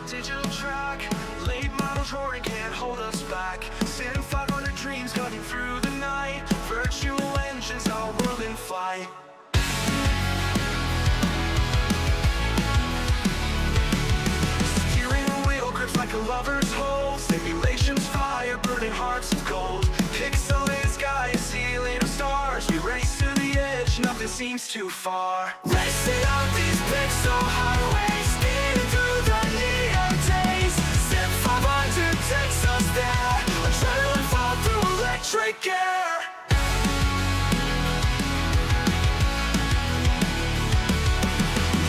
digital track. Late models roaring can't hold us back. SIM500 dreams cutting through the night. Virtual engines, our world in flight. Steering wheel grips like a lover's hold. Simulations fire, burning hearts of gold. Pixelated sky, a ceiling of stars. We race to the edge, nothing seems too far. Racing up these pixel highways, speeding through the neon days. SIM500 takes us there. Adrenaline fall through electric air.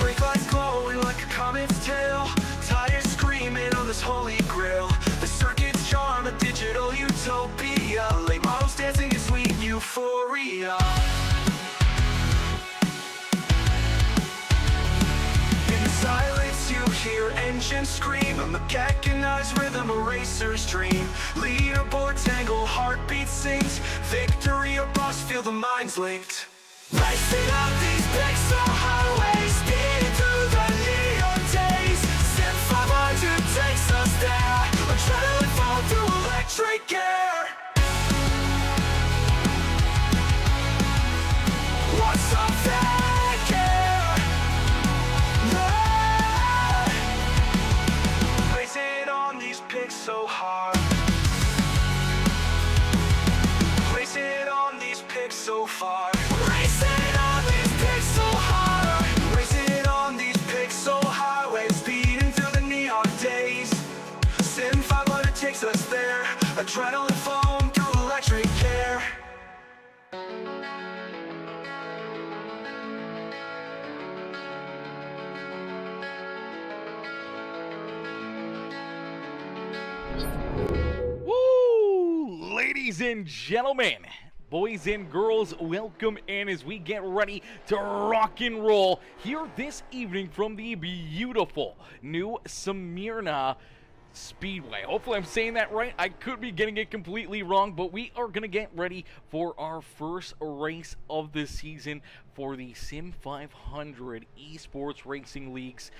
Brake lights glowing like a comet's tail. Tires screaming on this holy grail. The circuit's charm, a digital utopia. Late models dancing in sweet euphoria. In the silence you hear engines scream, a mechanized rhythm, a racer's dream. Leaderboard tangle, heartbeat syncs. Victory or bust, feel the minds linked. Racing up these pixel highways, speeding through the neon days. SIM500 takes us there. Adrenaline fall through electric air. What's up that air? Yeah. Racing on these pixel hard. Racing on these pixel far. Racing on these pixel hard. Racing on these pixel highways, speeding through the neon days. SIM500 takes us there. Adrenaline foam through electric air. Woo! Ladies and gentlemen, boys and girls, welcome in as we get ready to rock and roll here this evening from the beautiful new Smyrna Speedway. Hopefully I'm saying that right. I could be getting it completely wrong, but we are going to get ready for our first race of the season for the SIM500 Esports Racing League's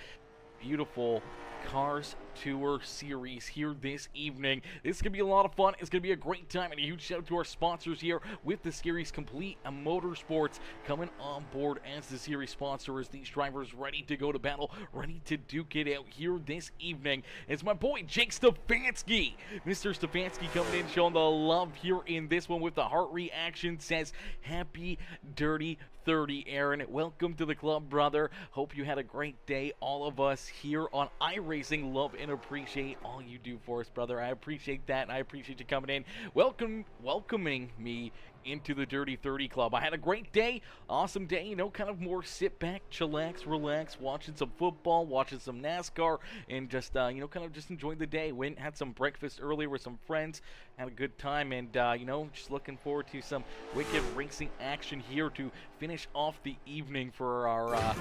beautiful Cars Tour Series here this evening. This is going to be a lot of fun. It's going to be a great time, and a huge shout out to our sponsors here with the series, Complete Motorsports, coming on board as the series sponsor as these drivers ready to go to battle, ready to duke it out here this evening. It's my boy Jake Stefanski. Mr. Stefanski coming in, showing the love here in this one with the heart reaction. Says, happy dirty 30, Aaron. Welcome to the club, brother. Hope you had a great day. All of us here on iRacing love and appreciate all you do for us, brother. I appreciate that, and I appreciate you coming in. Welcoming me into the Dirty 30 Club. I had a great day, awesome day, you know, kind of more sit back, chillax, relax, watching some football, watching some NASCAR, and just, you know, kind of just enjoying the day. Went, had some breakfast earlier with some friends, had a good time, and, you know, just looking forward to some wicked racing action here to finish off the evening for our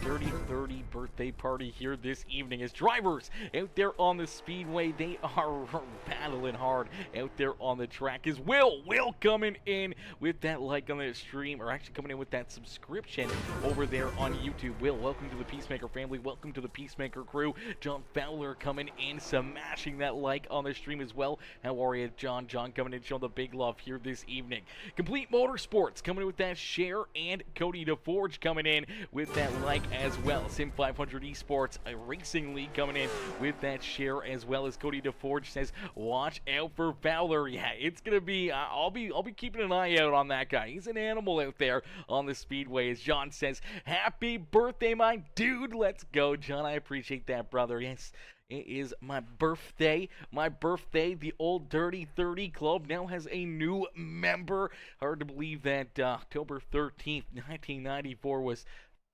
Dirty 30 birthday party here this evening. As drivers out there on the speedway, they are battling hard out there on the track. As Will coming in with that like on the stream, or actually coming in with that subscription over there on YouTube. Will, welcome to the Peacemaker family, welcome to the Peacemaker crew. John Fowler coming in, smashing that like on the stream as well. How are you, John? John coming in, showing the big love here this evening. Complete Motorsports coming in with that share, and Cody DeForge coming in with that like as well. SIM500 Esports, a racing league, coming in with that share as well. As Cody DeForge says, watch out for Fowler. Yeah, it's gonna be I'll be keeping an eye out on that guy. He's an animal out there on the speedway. As John says, happy birthday, my dude. Let's go, John. I appreciate that, brother. Yes, it is my birthday. The old Dirty 30 Club now has a new member. Hard to believe that October 13th, 1994 was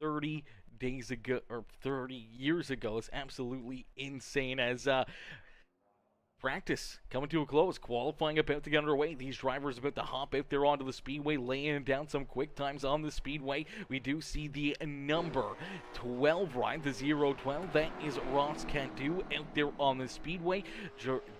30 days ago, or 30 years ago. It's absolutely insane. As practice coming to a close, qualifying about to get underway. These drivers about to hop out there onto the speedway, laying down some quick times on the speedway. We do see the number 12 ride, the 012. That is Ross Cadu out there on the speedway.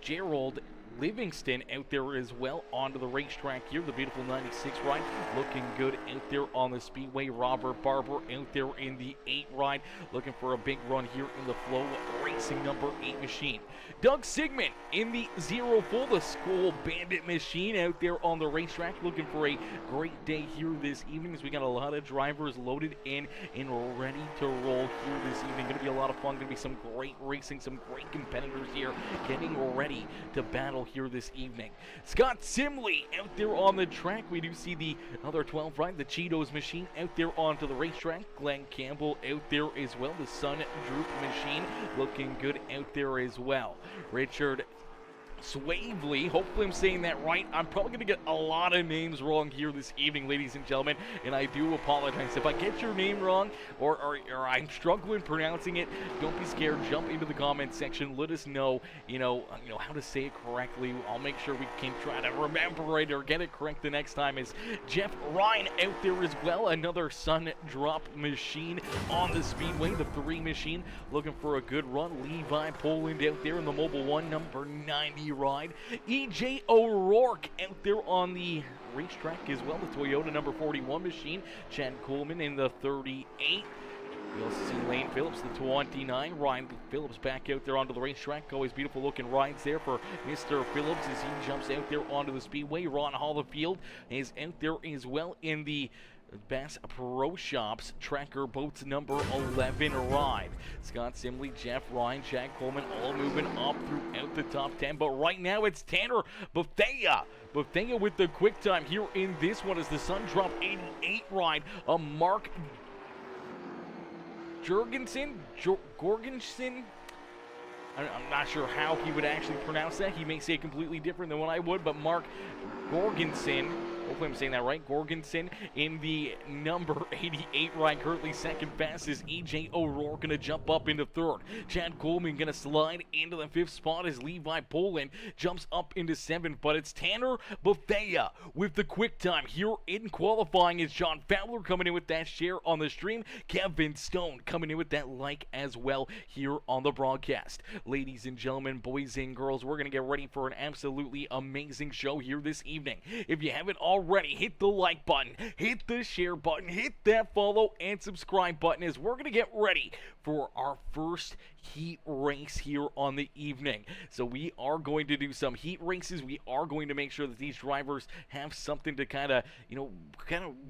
Gerald Livingston out there as well onto the racetrack here. The beautiful 96 ride looking good out there on the speedway. Robert Barber out there in the 8 ride looking for a big run here in the Flow Racing number 8 machine. Doug Sigmund in the 0 full, the School Bandit machine out there on the racetrack looking for a great day here this evening as we got a lot of drivers loaded in and ready to roll here this evening. Going to be a lot of fun. Going to be some great racing, some great competitors here getting ready to battle here this evening. Scott Simley out there on the track. We do see the other 12 ride, the Cheetos machine out there onto the racetrack. Glenn Campbell out there as well. The Sun Droop machine looking good out there as well. Richard Swavely, hopefully I'm saying that right. I'm probably going to get a lot of names wrong here this evening, ladies and gentlemen, and I do apologize. If I get your name wrong or I'm struggling pronouncing it, don't be scared. Jump into the comment section. Let us know, you know how to say it correctly. I'll make sure we can try to remember it or get it correct the next time. Is Jeff Ryan out there as well? Another Sun Drop machine on the speedway, the 3 machine, looking for a good run. Levi Poland out there in the Mobile 1 number 90 ride. EJ O'Rourke out there on the racetrack as well. The Toyota number 41 machine. Chad Coleman in the 38. We also see Lane Phillips, the 29. Ryan Phillips back out there onto the racetrack. Always beautiful looking rides there for Mr. Phillips as he jumps out there onto the speedway. Ron Hollifield is out there as well in the Bass Pro Shops Tracker Boats number 11 ride. Scott Simley, Jeff Ryan, Chad Coleman all moving up throughout the top 10. But right now it's Tanner Bethea. Bethea with the quick time here in this one is the Sun Drop 88 ride. Mark Jorgensen. I'm not sure how he would actually pronounce that. He may say it completely different than what I would, but Mark Jorgensen, hopefully I'm saying that right, Jorgensen in the number 88 ride, currently second fastest. EJ O'Rourke going to jump up into 3rd. Chad Coleman going to slide into the 5th spot as Levi Poland jumps up into 7th, but it's Tanner Bethea with the quick time. Here in qualifying is John Fowler coming in with that share on the stream. Kevin Stone coming in with that like as well here on the broadcast. Ladies and gentlemen, boys and girls, we're going to get ready for an absolutely amazing show here this evening. If you haven't already, hit the like button, hit the share button, hit that follow and subscribe button as we're going to get ready for our first heat race here on the evening. So we are going to do some heat races. We are going to make sure that these drivers have something to kind of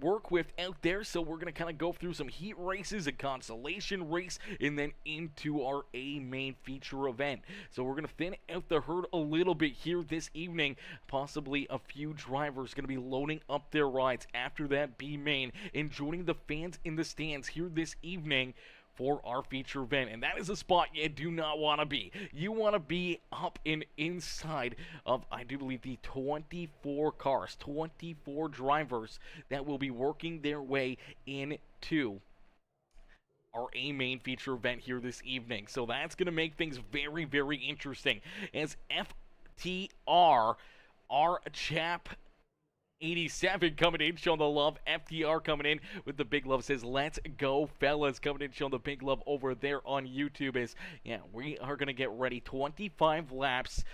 work with out there. So we're going to kind of go through some heat races, a consolation race, and then into our A main feature event. So we're going to thin out the herd a little bit here this evening. Possibly a few drivers going to be loading up their rides after that B main and joining the fans in the stands here this evening for our feature event, and that is a spot you do not want to be. You want to be up and inside of, I do believe, the 24 cars, 24 drivers that will be working their way into our A main feature event here this evening. So that's going to make things very, very interesting as FTR, our chap 87 coming in, showing the love. FTR coming in with the big love, says, let's go, fellas. Coming in, showing the big love over there on YouTube. Is, yeah, we are going to get ready. 25 laps.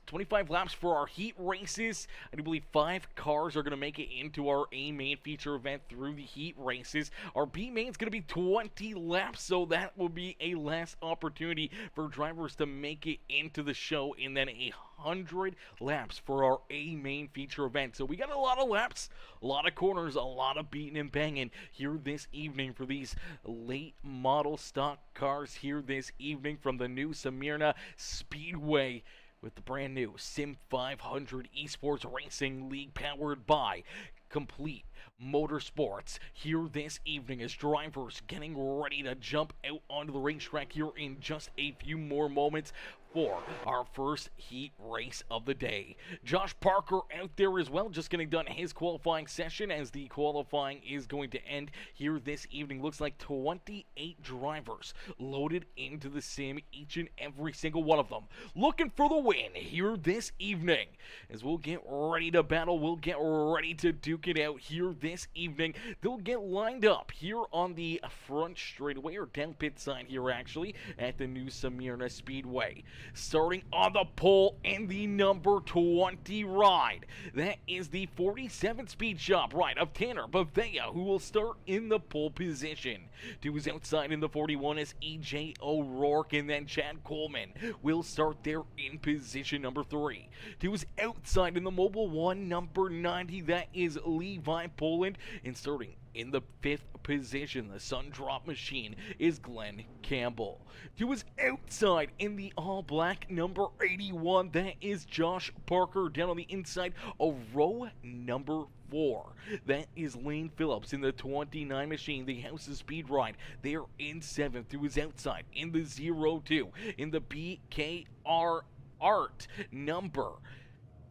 25 laps for our heat races. I do believe 5 cars are going to make it into our A main feature event through the heat races. Our B main is going to be 20 laps, so that will be a last opportunity for drivers to make it into the show, and then 100 laps for our A main feature event. So we got a lot of laps, a lot of corners, a lot of beating and banging here this evening for these late model stock cars here this evening from the new Smyrna Speedway, with the brand new SIM500 Esports Racing League powered by Complete Motorsports here this evening as drivers getting ready to jump out onto the racetrack here in just a few more moments for our first heat race of the day. Josh Parker out there as well, just getting done his qualifying session as the qualifying is going to end here this evening. Looks like 28 drivers loaded into the sim, each and every single one of them looking for the win here this evening. As we'll get ready to battle, we'll get ready to duke it out here this evening. They'll get lined up here on the front straightaway, or down pit side here actually, at the new Smyrna Speedway. Starting on the pole in the number 20 ride. That is the 47 Speed Shop ride of Tanner Bethea, who will start in the pole position. To his outside in the 41 is E.J. O'Rourke, and then Chad Coleman will start there in position number 3. To his outside in the Mobile 1, number 90, that is Levi Poland, and starting in the 5th position, the Sun Drop Machine, is Glenn Campbell. To his outside in the all-black number 81, that is Josh Parker. Down on the inside of row number 4, that is Lane Phillips in the 29 Machine, the House of Speed ride. They are in 7th. To his outside in the 02, in the BKR Art number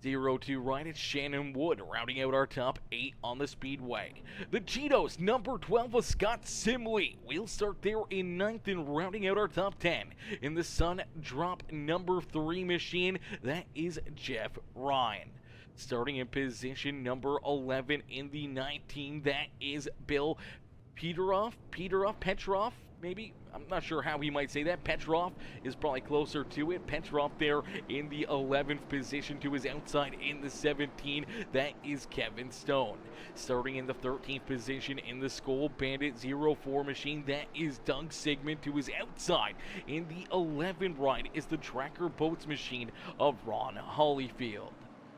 02 ride, it's Shannon Wood, rounding out our top 8 on the Speedway. The Cheetos, number 12 of Scott Simley. We'll start there in 9th and rounding out our top 10. In the Sun Drop number 3 Machine, that is Jeff Ryan. Starting in position number 11 in the 19, that is Bill Petrov, maybe? I'm not sure how he might say that. Petrov is probably closer to it. Petrov there in the 11th position. To his outside in the 17, that is Kevin Stone. Starting in the 13th position in the Skull Bandit 04 Machine, that is Doug Sigmund. To his outside in the 11 ride is the Tracker Boats Machine of Ron Hollyfield.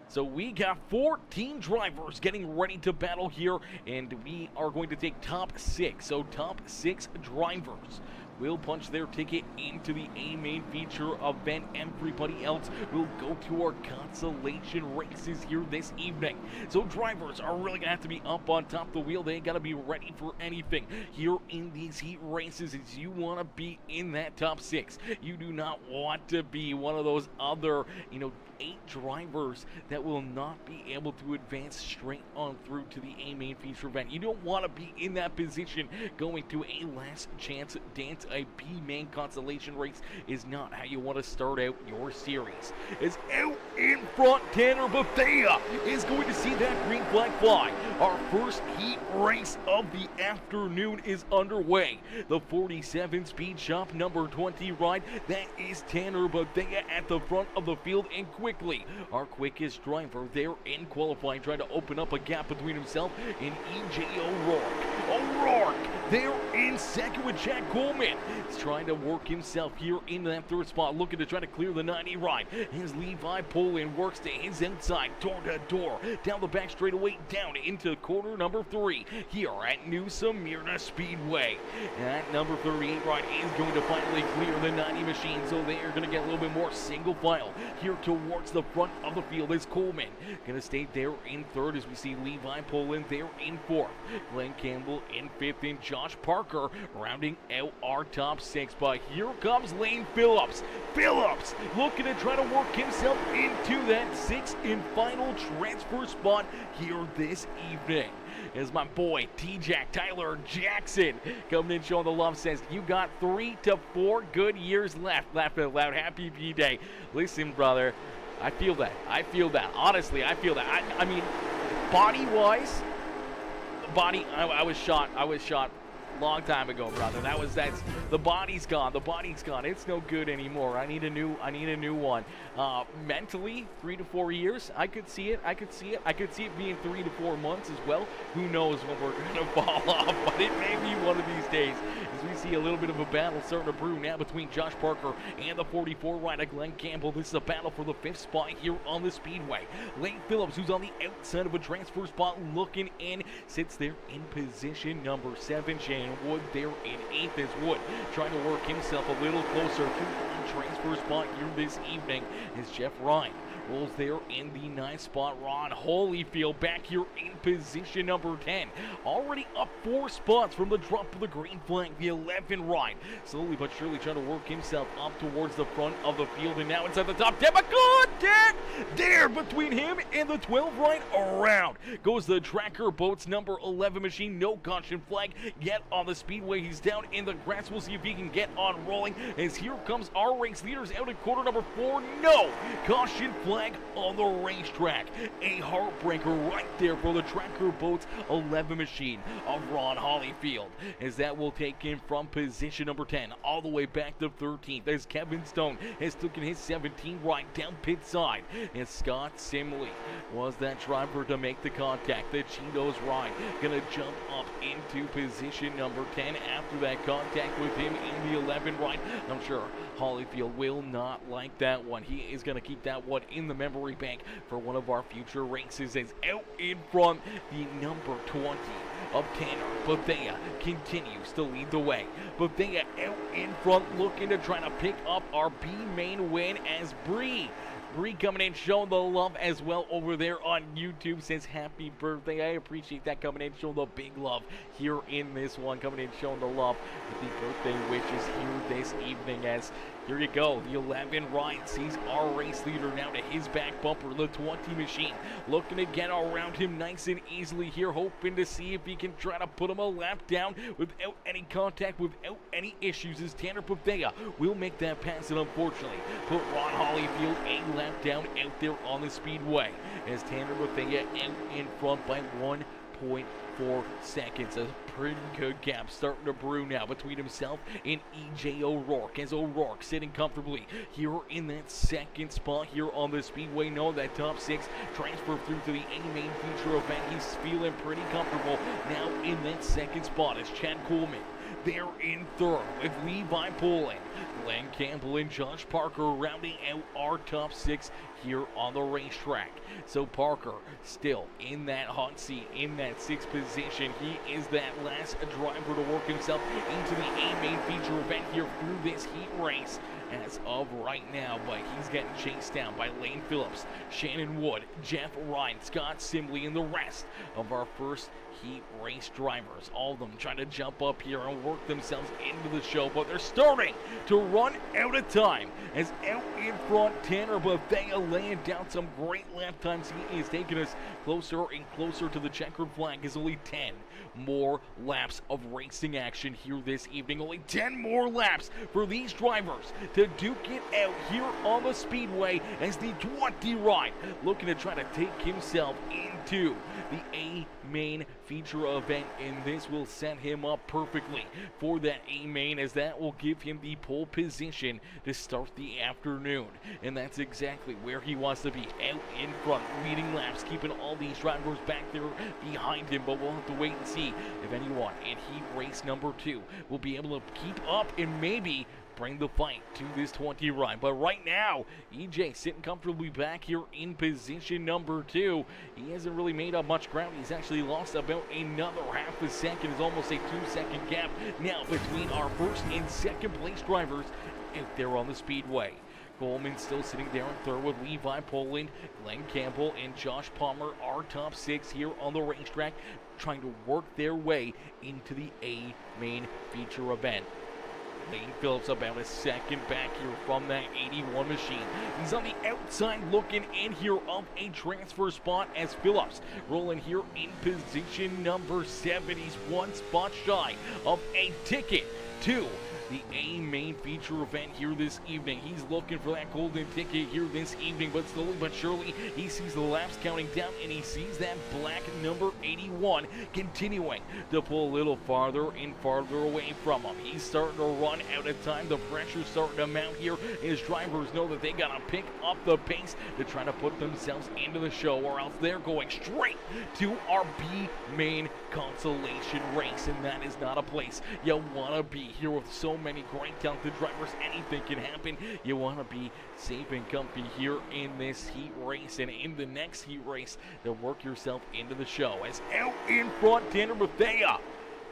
So we got 14 drivers getting ready to battle here, and we are going to take top 6. So top 6 drivers will punch their ticket into the A main feature event. Everybody else will go to our consolation races here this evening. So drivers are really gonna have to be up on top of the wheel. They ain't gotta be ready for anything here in these heat races. As you want to be in that top 6. You do not want to be one of those other, 8 drivers that will not be able to advance straight on through to the A main feature event. You don't want to be in that position going to a last chance dance. A B main consolation race is not how you want to start out your series. As out in front, Tanner Bethea is going to see that green flag fly. Our first heat race of the afternoon is underway. The 47 Speed Shop number 20 ride, that is Tanner Bethea at the front of the field, and quickly our quickest driver there in qualifying, trying to open up a gap between himself and E.J. O'Rourke there in second with Chad Coleman. He's trying to work himself here into that 3rd spot, looking to try to clear the 90 ride. As Levi Poland works to his inside, door to door, down the back straightaway, down into corner number 3 here at New Smyrna Speedway. That number 38 ride is going to finally clear the 90 Machine, so they are going to get a little bit more single file here towards the front of the field. As Coleman going to stay there in 3rd, as we see Levi Poland there in 4th. Glenn Campbell in 5th, and Josh Parker rounding out our top 6. But here comes Lane Phillips. Phillips looking to try to work himself into that 6th and final transfer spot here this evening. As my boy T-Jack Tyler Jackson coming in showing the love, says you got 3 to 4 good years left. Laugh out loud. Happy B-Day. Listen, brother, I feel that. Honestly, I feel that. I mean, body-wise, I was shot long time ago, brother. That's the body's gone. It's no good anymore. I need a new one. Mentally, 3 to 4 years. I could see it. I could see it being 3 to 4 months as well. Who knows when we're gonna fall off, but it may be one of these days. As we see a little bit of a battle starting to brew now between Josh Parker and the 44 rider Glenn Campbell. This is a battle for the 5th spot here on the Speedway. Lane Phillips, who's on the outside of a transfer spot looking in, sits there in position number 7. Shannon Wood there in 8th, as Wood trying to work himself a little closer to the transfer spot here this evening, as Jeff Ryan rolls there in the 9th spot. Ron Holyfield back here in position number 10. Already up 4 spots from the drop of the green flag, the 11 ride. Slowly but surely trying to work himself up towards the front of the field, and now inside the top 10. But contact there between him and the 12 ride. Around goes the Tracker Boats number 11 Machine. No caution flag yet on the Speedway. He's down in the grass. We'll see if he can get on rolling, as here comes our our race leaders out in quarter number 4. No! Caution flag on the racetrack. A heartbreaker right there for the Tracker Boats 11 machine of Ron Hollyfield, as that will take him from position number 10 all the way back to 13th, as Kevin Stone has taken his 17 right down pit side, and Scott Simley was that driver to make the contact. The Cheetos ride gonna jump up into position number 10 after that contact with him in the 11 right. I'm sure Hollyfield will not like that one. He is going to keep that one in the memory bank for one of our future races, as out in front, the number 20 of Tanner Bethea continues to lead the way. Bethea out in front, looking to try to pick up our B main win, as Bree coming in, showing the love as well over there on YouTube. Says happy birthday. I appreciate that, coming in, showing the big love here in this one. Coming in, showing the love with the birthday wishes here this evening, as here you go. The 11 Ryan sees our race leader now to his back bumper. The 20 machine looking to get around him nice and easily here, hoping to see if he can try to put him a lap down without any contact, without any issues, as Tanner Bethea will make that pass and unfortunately put Ron Hollyfield a lap down out there on the speedway, as Tanner Bethea in front by 1.4 seconds. A pretty good gap starting to brew now between himself and EJ O'Rourke, as O'Rourke sitting comfortably here in that second spot here on the speedway. No, that top 6 transfer through to the A main feature event. He's feeling pretty comfortable now in that second spot, as Chad Coleman there in third with Levi Poland, Glenn Campbell and Josh Parker rounding out our top 6 here on the racetrack. So Parker still in that hot seat in that 6th position. He is that last driver to work himself into the A main feature event here through this heat race as of right now, but he's getting chased down by Lane Phillips, Shannon Wood, Jeff Ryan, Scott Simley, and the rest of our first heat race drivers. All of them trying to jump up here and work themselves into the show, but they're starting to run out of time, as out in front, Tanner Bethea laying down some great lap times. He is taking us closer and closer to the checkered flag, as only 10 more laps of racing action here this evening. Only 10 more laps for these drivers to duke it out here on the speedway, as the 20 ride looking to try to take himself into the A main feature event, and this will set him up perfectly for that A main, as that will give him the pole position to start the afternoon, and that's exactly where he wants to be, out in front, leading laps, keeping all these drivers back there behind him. But we'll have to wait and see if anyone in heat race number 2 will be able to keep up and maybe bring the fight to this 20 ride. But right now, EJ sitting comfortably back here in position number 2. He hasn't really made up much ground. He's actually lost about another half a second. It's almost a 2-second gap now between our first and second place drivers out there on the speedway. Coleman still sitting there in third with Levi Poland, Glenn Campbell, and Josh Palmer, our top 6 here on the racetrack, trying to work their way into the A main feature event. Lane Phillips about a second back here from that 81 machine. He's on the outside looking in here of a transfer spot, as Phillips rolling here in position number 7. He's one spot shy of a ticket to the A main feature event here this evening. He's looking for that golden ticket here this evening, but slowly but surely he sees the laps counting down, and he sees that black number 81 continuing to pull a little farther and farther away from him. He's starting to run out of time. The pressure's starting to mount here. His drivers know that they gotta pick up the pace to try to put themselves into the show, or else they're going straight to our B main consolation race, and that is not a place you want to be. Here with so many great talented drivers, anything can happen. You want to be safe and comfy here in this heat race, and in the next heat race to work yourself into the show. As out in front, Tanner Bethea,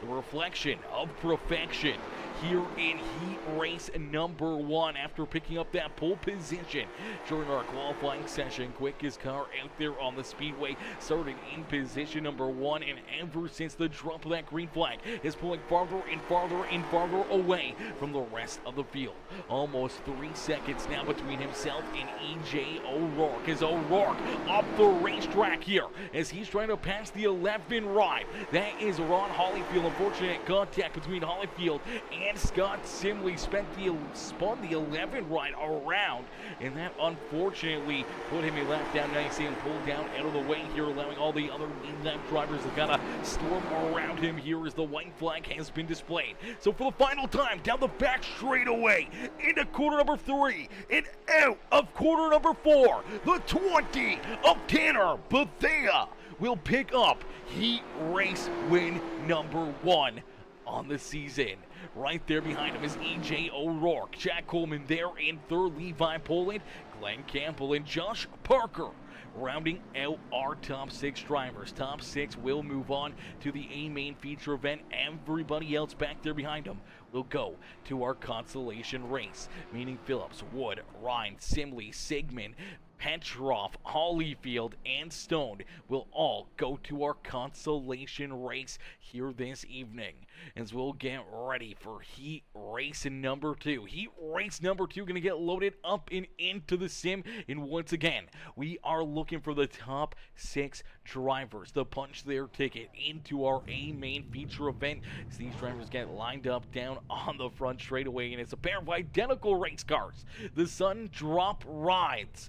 the reflection of perfection here in heat race number 1, after picking up that pole position during our qualifying session. Quickest car out there on the speedway, starting in position number 1, and ever since the drop of that green flag is pulling farther and farther and farther away from the rest of the field. Almost 3 seconds now between himself and EJ O'Rourke, as O'Rourke up the racetrack here as he's trying to pass the 11 ride. That is Ron Hollyfield. Unfortunate contact between Hollyfield and Scott Simley spun the 11 right around, and that unfortunately put him a lap down. Now you see him pulled down out of the way here, allowing all the other in-lap drivers to kind of storm around him here as the white flag has been displayed. So for the final time, down the back straightaway, into corner number 3, and out of corner number 4, the 20 of Tanner Bethea will pick up heat race win number 1 on the season. Right there behind him is E.J. O'Rourke, Jack Coleman there in third, Levi Poland, Glenn Campbell, and Josh Parker rounding out our top 6 drivers. Top 6 will move on to the A main feature event. Everybody else back there behind them will go to our consolation race, meaning Phillips, Wood, Ryan, Simley, Sigmund, Petrov, Hollyfield, and Stone will all go to our consolation race here this evening as we'll get ready for heat race number 2. Heat race number 2 going to get loaded up and into the sim, and once again, we are looking for the top 6 drivers to punch their ticket into our A main feature event as these drivers get lined up down on the front straightaway, and it's a pair of identical race cars. The Sun Drop Rides.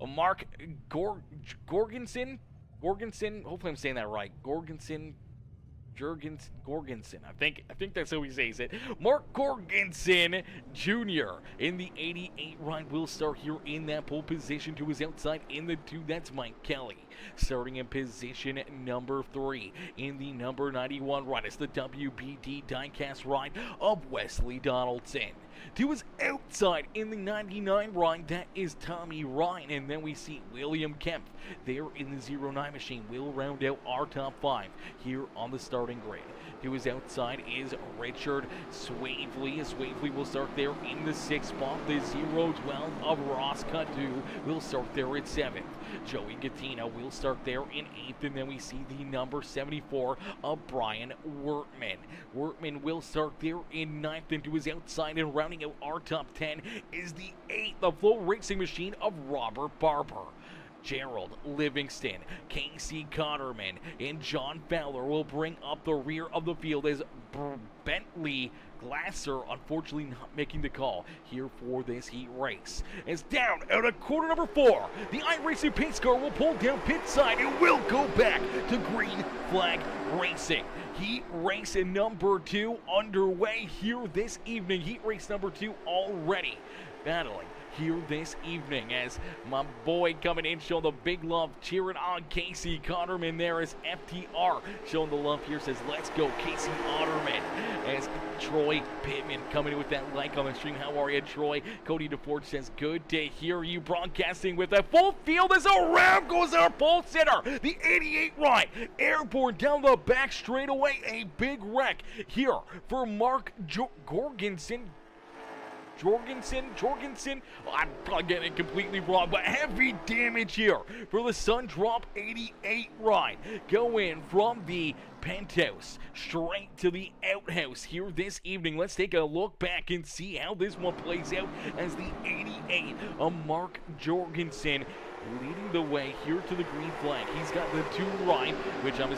Mark Gorgensen, hopefully I'm saying that right. Gorgensen. I think that's how he says it. Mark Gorgensen Jr. in the 88 ride will start here in that pole position. To his outside in the 2, that's Mike Kelly. Starting in position number 3 in the number 91 ride. It's the WBD diecast ride of Wesley Donaldson. To his outside in the 99 ride, that is Tommy Ryan. And then we see William Kemp there in the 09 machine. Will round out our top 5 here on the starting grid. To his outside is Richard Swavely. Swavely will start there in the 6th spot. The 012 of Ross Cadu will start there at 7th. Joey Gattina will start there in 8th, and then we see the number 74 of Brian Wertman. Wertman will start there in 9th, and to his outside and rounding out our top 10 is the 8th, the Flow Racing Machine of Robert Barber. Gerald Livingston, Casey Cotterman, and John Fowler will bring up the rear of the field as Bentley Glasser unfortunately not making the call here for this heat race. As down out of corner number 4, the iRacing pace car will pull down pit side and will go back to green flag racing. Heat race number 2 underway here this evening. Heat race number 2 already battling here this evening as my boy coming in showing the big love, cheering on Casey Cotterman there as FTR showing the love here, says let's go Casey Otterman, as Troy Pittman coming in with that like on the stream. How are you, Troy? Cody DeFord says good to hear you, broadcasting with a full field as around goes our pole sitter, the 88 ride, airborne down the back straightaway. A big wreck here for Mark Jorgensen, I'm probably getting it completely wrong, but heavy damage here for the Sun Drop 88 ride. Go in from the penthouse straight to the outhouse here this evening. Let's take a look back and see how this one plays out as the 88 of Mark Jorgensen leading the way here to the green flag. He's got the 2 right, which I'm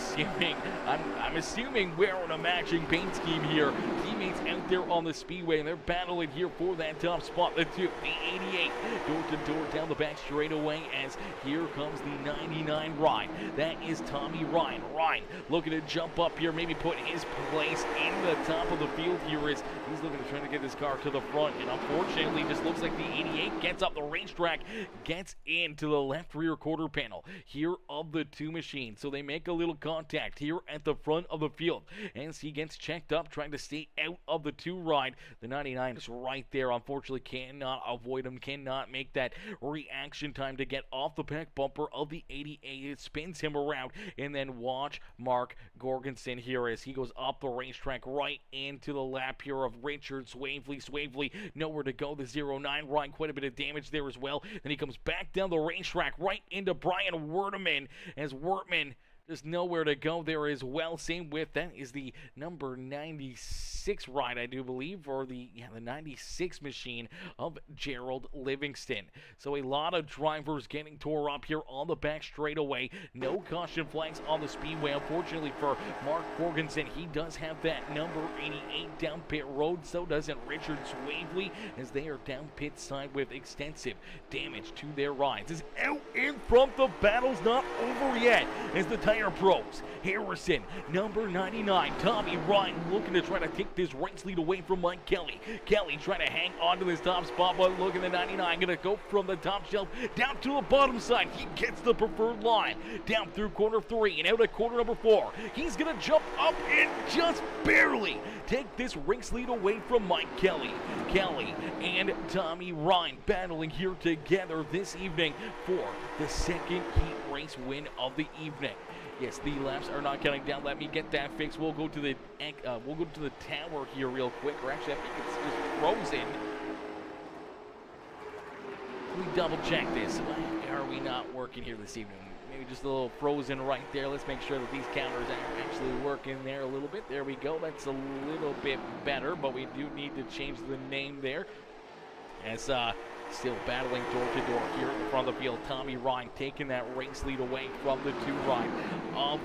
assuming wearing a matching paint scheme here. Teammates out there on the speedway, and they're battling here for that top spot. The 2, the 88, door to door down the back straightaway as here comes the 99 ride. That is Tommy Ryan. Ryan looking to jump up here, maybe put his place in the top of the field here as he's looking to try to get this car to the front, and unfortunately just looks like the 88 gets up the racetrack, gets into the left rear quarter panel here of the 2 machines. So they make a little contact here at the front of the field as he gets checked up, trying to stay out of the 2 ride. The 99 is right there, unfortunately cannot avoid him, cannot make that reaction time to get off the back bumper of the 88. It spins him around, and then watch Mark Jorgensen here as he goes up the racetrack right into the lap here of Richard Swavely. Swavely nowhere to go. The 09 ride, quite a bit of damage there as well. Then he comes back down the racetrack right into Brian Wertman as Wertman There's nowhere to go there as well. Same with, that is the number 96 ride, I do believe, or the 96 machine of Gerald Livingston. So a lot of drivers getting tore up here on the back straightaway. No caution flags on the speedway. Unfortunately for Mark Jorgensen, he does have that number 88 down pit road. So doesn't Richard Swavely, as they are down pit side with extensive damage to their rides. Is out in front. The battle's not over yet as the Tire Pros. Harrison, number 99, Tommy Ryan looking to try to take this race lead away from Mike Kelly. Kelly trying to hang on to this top spot, but look at the 99, gonna go from the top shelf down to the bottom side. He gets the preferred line down through corner 3 and out at corner number 4. He's gonna jump up and just barely take this race lead away from Mike Kelly. Kelly and Tommy Ryan battling here together this evening for the second heat race win of the evening. Yes, the laps are not counting down. Let me get that fixed. We'll go to the tower here real quick. Or actually, I think it's just frozen. Let me double check this. Why are we not working here this evening? Maybe just a little frozen right there. Let's make sure that these counters are actually working there a little bit. There we go. That's a little bit better, but we do need to change the name there. As still battling door to door here in the front of the field. Tommy Ryan taking that race lead away from the 2 ride of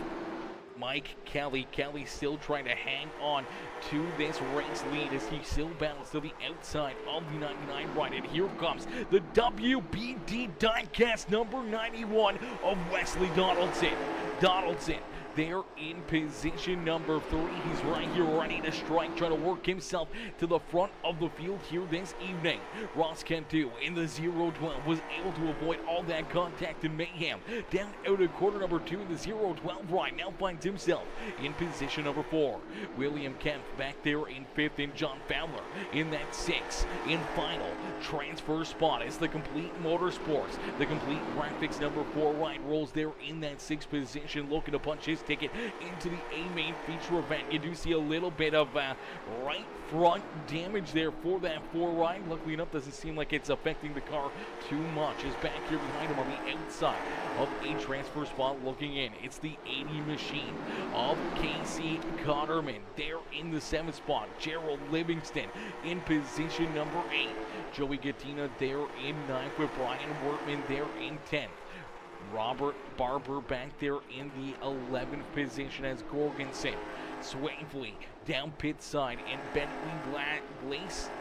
Mike Kelly. Kelly still trying to hang on to this race lead as he still battles to the outside of the 99 ride. And here comes the WBD diecast number 91 of Wesley Donaldson. Donaldson there in position number 3. He's right here ready to strike, trying to work himself to the front of the field here this evening. Ross Cantu in the 0-12 was able to avoid all that contact and mayhem. Down out of quarter number 2 in the 0-12 ride now finds himself in position number 4. William Kemp back there in 5th, and John Fowler in that 6th in final transfer spot as the Complete Motorsports, the Complete Graphics number 4 ride rolls there in that 6th position, looking to punch his ticket into the A main feature event. You do see a little bit of right front damage there for that 4 ride. Luckily enough, doesn't seem like it's affecting the car too much. Is back here behind him on the outside of a transfer spot looking in. It's the 80 machine of Casey Cotterman there in the 7th spot. Gerald Livingston in position number 8. Joey Gattina there in 9th with Brian Wortman there in 10th. Robert Barber back there in the 11th position as Gorgonson. Swavely down pit side, and Bentley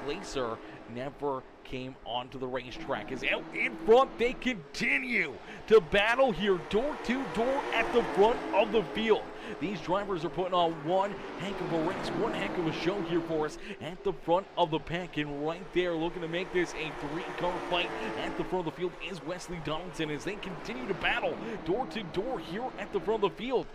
Glacer never came onto the racetrack. As out in front, they continue to battle here door to door at the front of the field. These drivers are putting on one heck of a race, one heck of a show here for us at the front of the pack. And right there, looking to make this a 3-car fight at the front of the field is Wesley Donaldson as they continue to battle door to door here at the front of the field.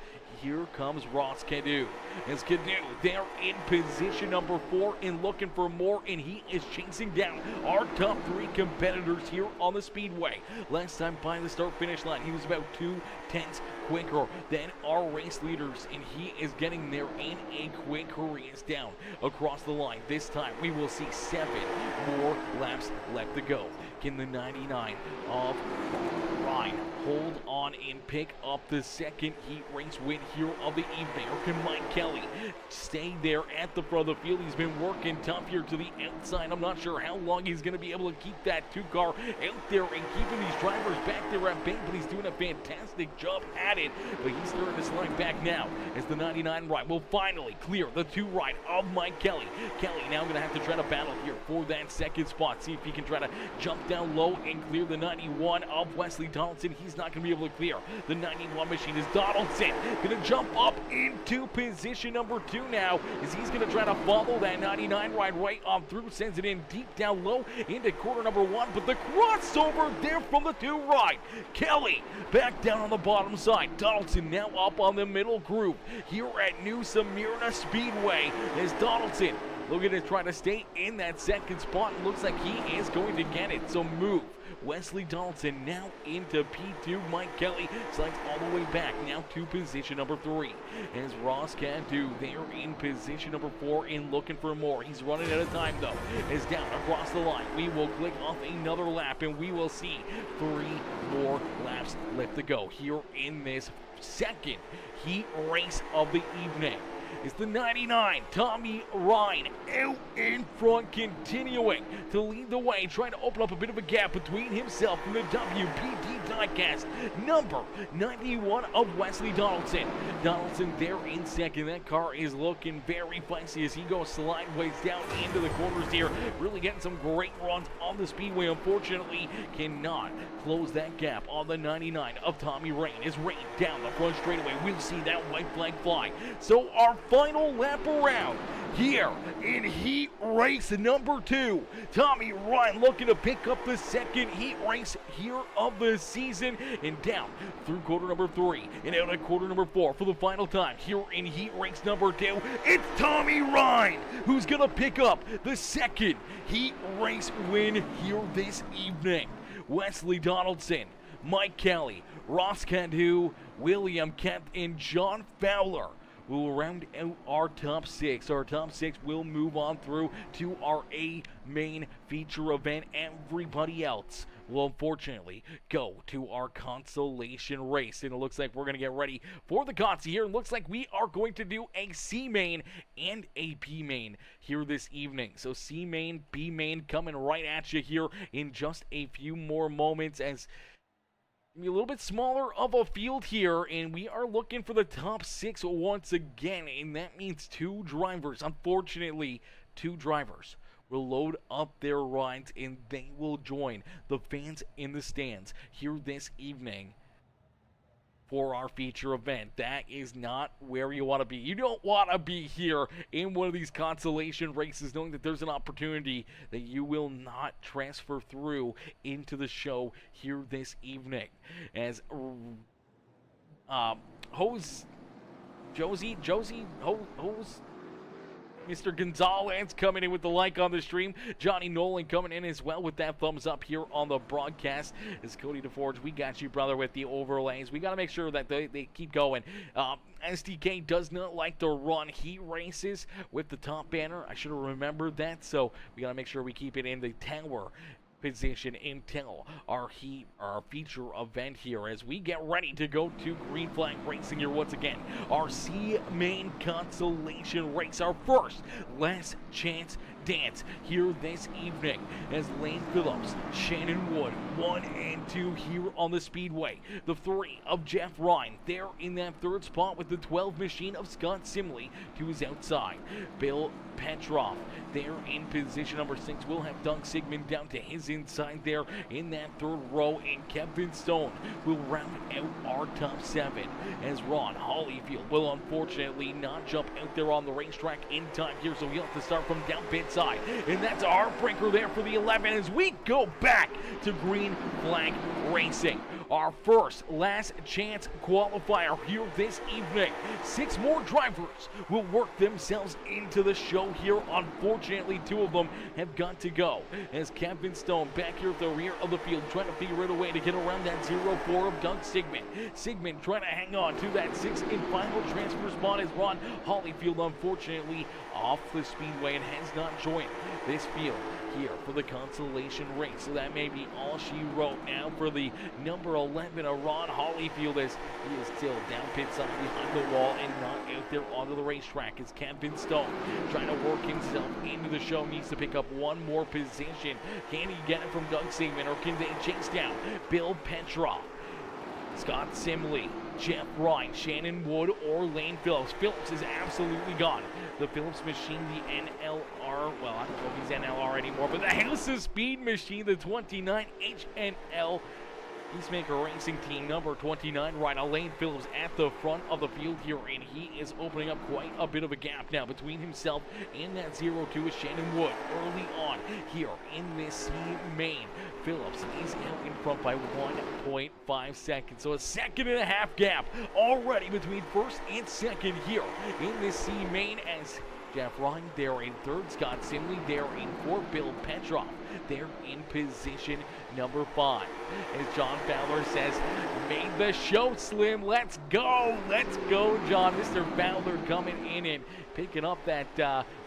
Here comes Ross Cadu. As Cadu there in position number 4 and looking for more, and he is chasing down our top 3 competitors here on the speedway. Last time by the start-finish line, he was about 2 tenths quicker than our race leaders, and he is getting there in a quick hurry. Is down across the line. This time we will see 7 more laps left to go. Can the 99 of Ryan hold on and pick up the second heat race win here of the evening? Or can Mike Kelly stay there at the front of the field? He's been working tough here to the outside. I'm not sure how long he's going to be able to keep that 2-car out there and keeping these drivers back there at bay, but he's doing a fantastic job at it. But he's starting to slide back now as the 99 ride will finally clear the 2 ride of Mike Kelly. Kelly now going to have to try to battle here for that second spot. See if he can try to jump down low and clear the 91 of Wesley Donaldson. He's not going to be able to clear the 91 machine. Is Donaldson going to jump up into position number 2 now as he's going to try to follow that 99 ride right on through, sends it in deep down low into quarter number 1, but the crossover there from the 2 ride. Kelly back down on the bottom side. Donaldson now up on the middle groove here at New Smyrna Speedway as Donaldson looking to try to stay in that second spot. Looks like he is going to get it. So move Wesley Donaldson now into P2. Mike Kelly slides all the way back now to position number 3. As Ross Cantu there in position number 4 and looking for more. He's running out of time though. Is down across the line. We will click off another lap and we will see 3 more laps left to go here in this second heat race of the evening. It's the 99, Tommy Ryan, out in front, continuing to lead the way, trying to open up a bit of a gap between himself and the WPD diecast number 91 of Wesley Donaldson. Donaldson there in second. That car is looking very feisty as he goes sideways down into the corners here, really getting some great runs on the speedway. Unfortunately, cannot close that gap on the 99 of Tommy Ryan. Is Ryan down the front straightaway. We'll see that white flag fly. So our final lap around here in heat race number 2. Tommy Ryan looking to pick up the second heat race here of the season, and down through quarter number 3 and out at quarter number 4 for the final time here in heat race number 2. It's Tommy Ryan who's gonna pick up the second heat race win here this evening. Wesley Donaldson, Mike Kelly, Ross Cantu, William Kemp, and John Fowler will round out our top 6. Our top 6 will move on through to our A main feature event. Everybody else will unfortunately go to our consolation race. And it looks like we're going to get ready for the consi here. It looks like we are going to do a C main and a B main here this evening. So C main, B main coming right at you here in just a few more moments, as a little bit smaller of a field here, and we are looking for the top 6 once again, and that means 2 drivers. Unfortunately, 2 drivers will load up their rides and they will join the fans in the stands here this evening for our feature event. That is not where you want to be. You don't want to be here in one of these consolation races knowing that there's an opportunity that you will not transfer through into the show here this evening. As Mr. Gonzalez coming in with the like on the stream. Johnny Nolan coming in as well with that thumbs up here on the broadcast. As Cody DeForge, we got you, brother, with the overlays. We got to make sure that they keep going. SDK does not like to run heat races with the top banner. I should have remembered that, so we got to make sure we keep it in the tower position until our feature event here, as we get ready to go to green flag racing here once again. Our C main consolation race, our first last chance dance here this evening, as Lane Phillips, Shannon Wood, 1 and 2 here on the speedway. The 3 of Jeff Ryan there in that 3rd spot with the 12 machine of Scott Simley to his outside. Bill Petrov there in position number 6. We'll have Doug Sigmund down to his inside there in that 3rd row, and Kevin Stone will round out our top 7, as Ron Hollyfield will unfortunately not jump out there on the racetrack in time here, so he'll have to start from down pit side. And that's a heartbreaker there for the 11 as we go back to green flag racing. Our first last chance qualifier here this evening. 6 more drivers will work themselves into the show here. Unfortunately, 2 of them have got to go, as Kevin Stone back here at the rear of the field trying to figure out a way to get around that 0-4 of Doug Sigmund. Sigmund trying to hang on to that 6th and final transfer spot, as Ron Hollyfield unfortunately off the speedway and has not joined this field here for the consolation race. So that may be all she wrote now for the number 11 of Ron Hollyfield, as he is still down pit side behind the wall and not out there onto the racetrack. As Kevin Stone trying to work himself into the show, needs to pick up 1 more position. Can he get it from Doug Sigmund, or can they chase down Bill Petrov, Scott Simley, Jeff Ryan, Shannon Wood, or Lane Phillips? Phillips is absolutely gone. The Phillips machine, the NLR, well, I don't know if he's NLR anymore, but the House of Speed machine, the 29 HNL Peacemaker Racing Team number 29, right now Lane Phillips at the front of the field here, and he is opening up quite a bit of a gap now between himself and that 0-2 is Shannon Wood early on here in this C main. Phillips is out in front by 1.5 seconds, so a 1.5-second gap already between 1st and 2nd here in this C main, as Jeff Ryan there in third. Scott Simley there in fourth. Bill Petroff there in position number 5. As John Fowler says, made the show, Slim. Let's go, John. Mr. Fowler coming in and picking up that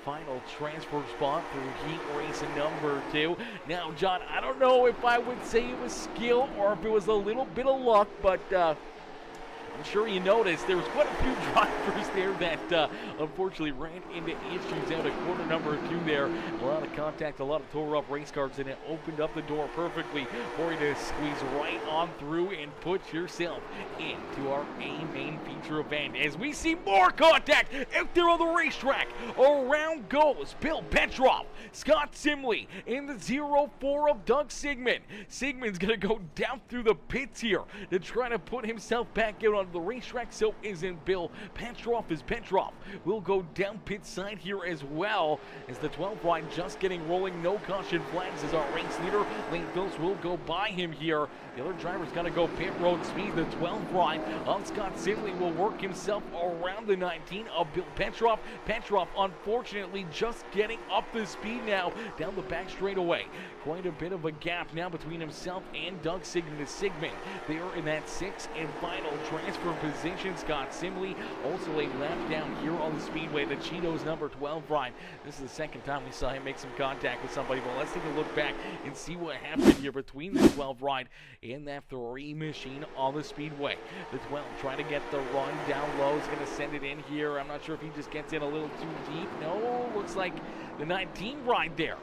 final transfer spot through heat race number 2. Now, John, I don't know if I would say it was skill or if it was a little bit of luck, but I'm sure you noticed there was quite a few drivers there that unfortunately ran into issues out at corner number 2 there. A lot of contact, a lot of tore up race cars, and it opened up the door perfectly for you to squeeze right on through and put yourself into our main feature event. As we see more contact out there on the racetrack, around goes Bill Petroff, Scott Simley in the 0-4 of Doug Sigmund. Sigmund's going to go down through the pits here to try to put himself back out on the racetrack. So isn't Bill Petroff. As Petroff will go down pit side here as well, as the 12 wide just getting rolling. No caution flags as our race leader Lane Phillips will go by him here. The other driver's got to go pit road speed. The 12 wide of Scott Simley will work himself around the 19 of Bill Petroff. Petroff unfortunately just getting up the speed now down the back straightaway. Quite a bit of a gap now between himself and Doug Sigmund. Sigmund there in that 6th and final transfer position. Scott Simley also a lap down here on the speedway. The Cheetos number 12 ride. This is the second time we saw him make some contact with somebody, but let's take a look back and see what happened here between the 12 ride and that 3 machine on the speedway. The 12 trying to get the run down low. He's going to send it in here. I'm not sure if he just gets in a little too deep. No, looks like the 19 ride there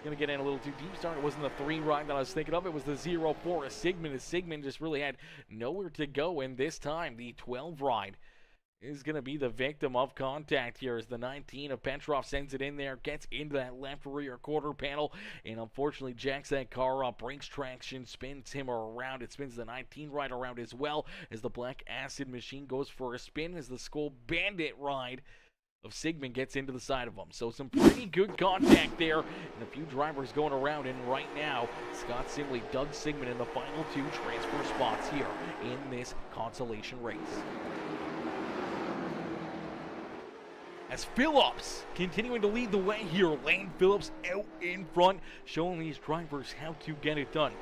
going to get in a little too deep start. It wasn't the 3 ride that I was thinking of. It was the 0-4 of Sigmund. As Sigmund just really had nowhere to go, and this time the 12 ride is going to be the victim of contact here, as the 19 of Petroff sends it in there, gets into that left rear quarter panel, and unfortunately jacks that car up, breaks traction, spins him around. It spins the 19 ride around as well, as the Black Acid machine goes for a spin, as the Skull Bandit ride of Sigmund gets into the side of him. So some pretty good contact there, and a few drivers going around. And right now, Scott Simley, Doug Sigmund in the final 2 transfer spots here in this consolation race. As Phillips continuing to lead the way here, Lane Phillips out in front, showing these drivers how to get it done.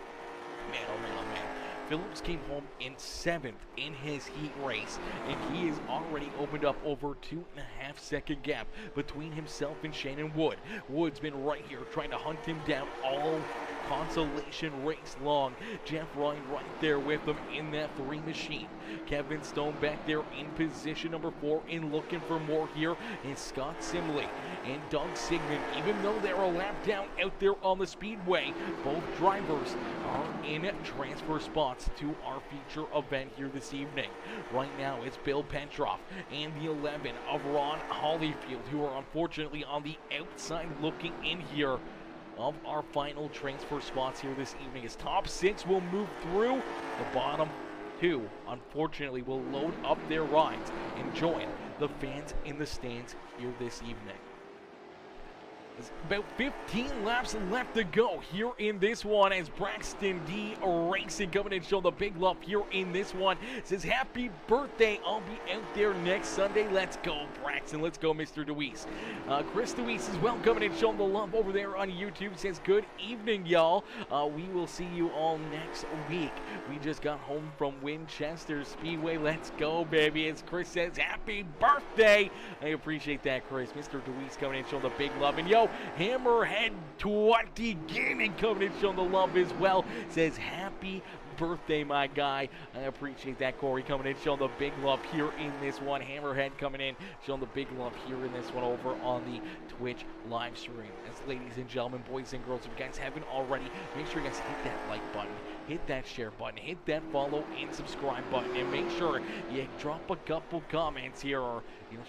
Man, oh man, oh man. Phillips came home in 7th in his heat race, and he has already opened up over 2.5 second gap between himself and Shannon Wood. Wood's been right here trying to hunt him down all consolation race long. Jeff Ryan right there with him in that 3 machine. Kevin Stone back there in position number 4 and looking for more here. And Scott Simley and Doug Sigmund, even though they're a lap down out there on the speedway, both drivers are in transfer spots to our feature event here this evening. Right now it's Bill Petroff and the 11 of Ron Hollyfield, who are unfortunately on the outside looking in here of our final transfer spots here this evening. As top 6 will move through, the bottom 2 unfortunately will load up their rides and join the fans in the stands here this evening. There's about 15 laps left to go here in this one, as Braxton D Racing coming in showing the big love here in this one. Says happy birthday, I'll be out there next Sunday. Let's go Braxton, let's go Mr. Deweese. Chris Deweese as well coming in showing the love over there on YouTube. Says good evening y'all, we will see you all next week. We just got home from Winchester Speedway. Let's go baby. As Chris says happy birthday, I appreciate that Chris. Mr. Deweese coming in showing the big love. And yo, Hammerhead 20 Gaming coming in showing the love as well. Says happy birthday, my guy. I appreciate that. Corey coming in showing the big love here in this one. Hammerhead coming in showing the big love here in this one over on the Twitch live stream. As ladies and gentlemen, boys and girls, if you guys haven't already, make sure you guys hit that like button, hit that share button, hit that follow and subscribe button, and make sure you drop a couple comments here, or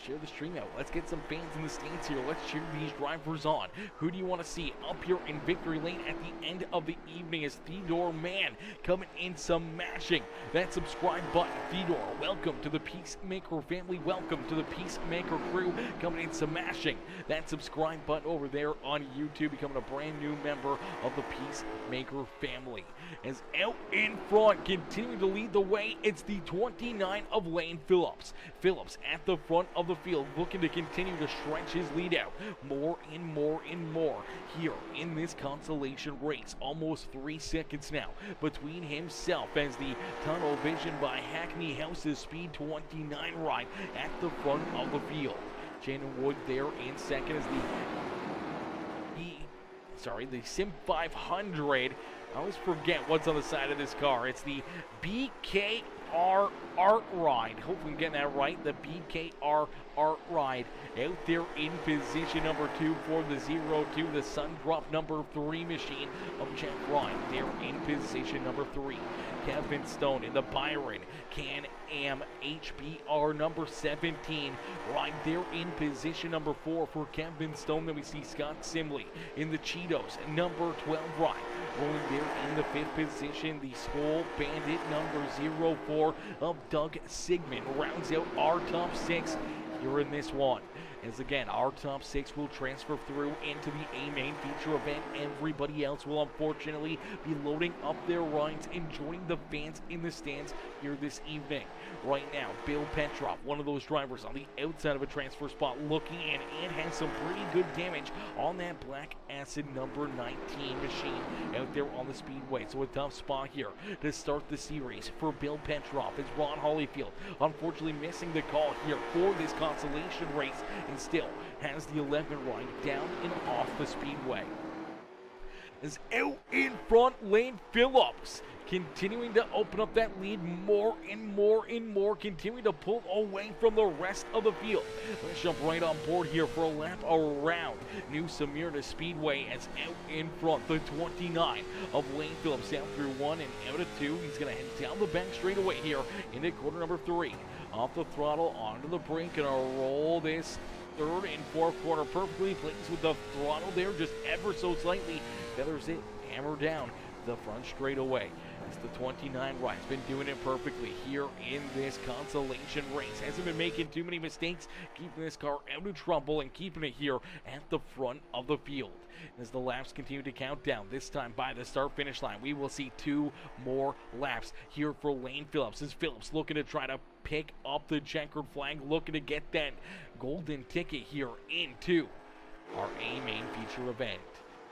share the stream out. Let's get some fans in the stands here. Let's cheer these drivers on. Who do you want to see up here in victory lane at the end of the evening? Is Theodore Man coming in smashing that subscribe button. Theodore, welcome to the Peacemaker family. Welcome to the Peacemaker crew, coming in smashing that subscribe button over there on YouTube, becoming a brand new member of the Peacemaker family. As out in front, continuing to lead the way. It's the 29 of Lane Phillips. Phillips at the front of the field, looking to continue to stretch his lead out more and more and more here in this consolation race. Almost 3 seconds now between himself as the tunnel vision by Hackney House's Speed 29 ride at the front of the field. Shannon Wood there in second as the SIM500. I always forget what's on the side of this car. It's the BKR Art Ride. Hopefully I'm getting that right. The BKR Art Ride out there in position number 2 for the 02. The Sun Drop number 3 machine of Jeff Ryan there in position number 3. Kevin Stone in the Byron Can-Am HBR number 17. Right there in position number 4 for Kevin Stone. Then we see Scott Simley in the Cheetos number 12 ride. Rolling there in the 5th position, the Skull Bandit number 04 of Doug Sigmund rounds out our top 6 here in this one. As again, our top 6 will transfer through into the A main feature event. Everybody else will unfortunately be loading up their rides and joining the fans in the stands here this evening. Right now, Bill Petroff, one of those drivers on the outside of a transfer spot, looking in and has some pretty good damage on that Black Acid number 19 machine out there on the speedway. So a tough spot here to start the series for Bill Petroff. It's Ron Holyfield, unfortunately missing the call here for this consolation race, and still has the 11 ride down and off the speedway. As out in front, Lane Phillips continuing to open up that lead more and more and more, continuing to pull away from the rest of the field. Let's jump right on board here for a lap around New Smyrna Speedway as out in front, the 29 of Lane Phillips down through 1 and out of 2. He's going to head down the back straightaway here into quarter number 3. Off the throttle, onto the brink, and roll this 3rd and 4th corner perfectly. Plays with the throttle there just ever so slightly. Feathers it, hammer down the front straightaway. It's the 29 ride. He's been doing it perfectly here in this consolation race. Hasn't been making too many mistakes, keeping this car out of trouble and keeping it here at the front of the field. As the laps continue to count down, this time by the start-finish line, we will see 2 more laps here for Lane Phillips. As Phillips looking to try to pick up the checkered flag, looking to get that golden ticket here into our A main feature event.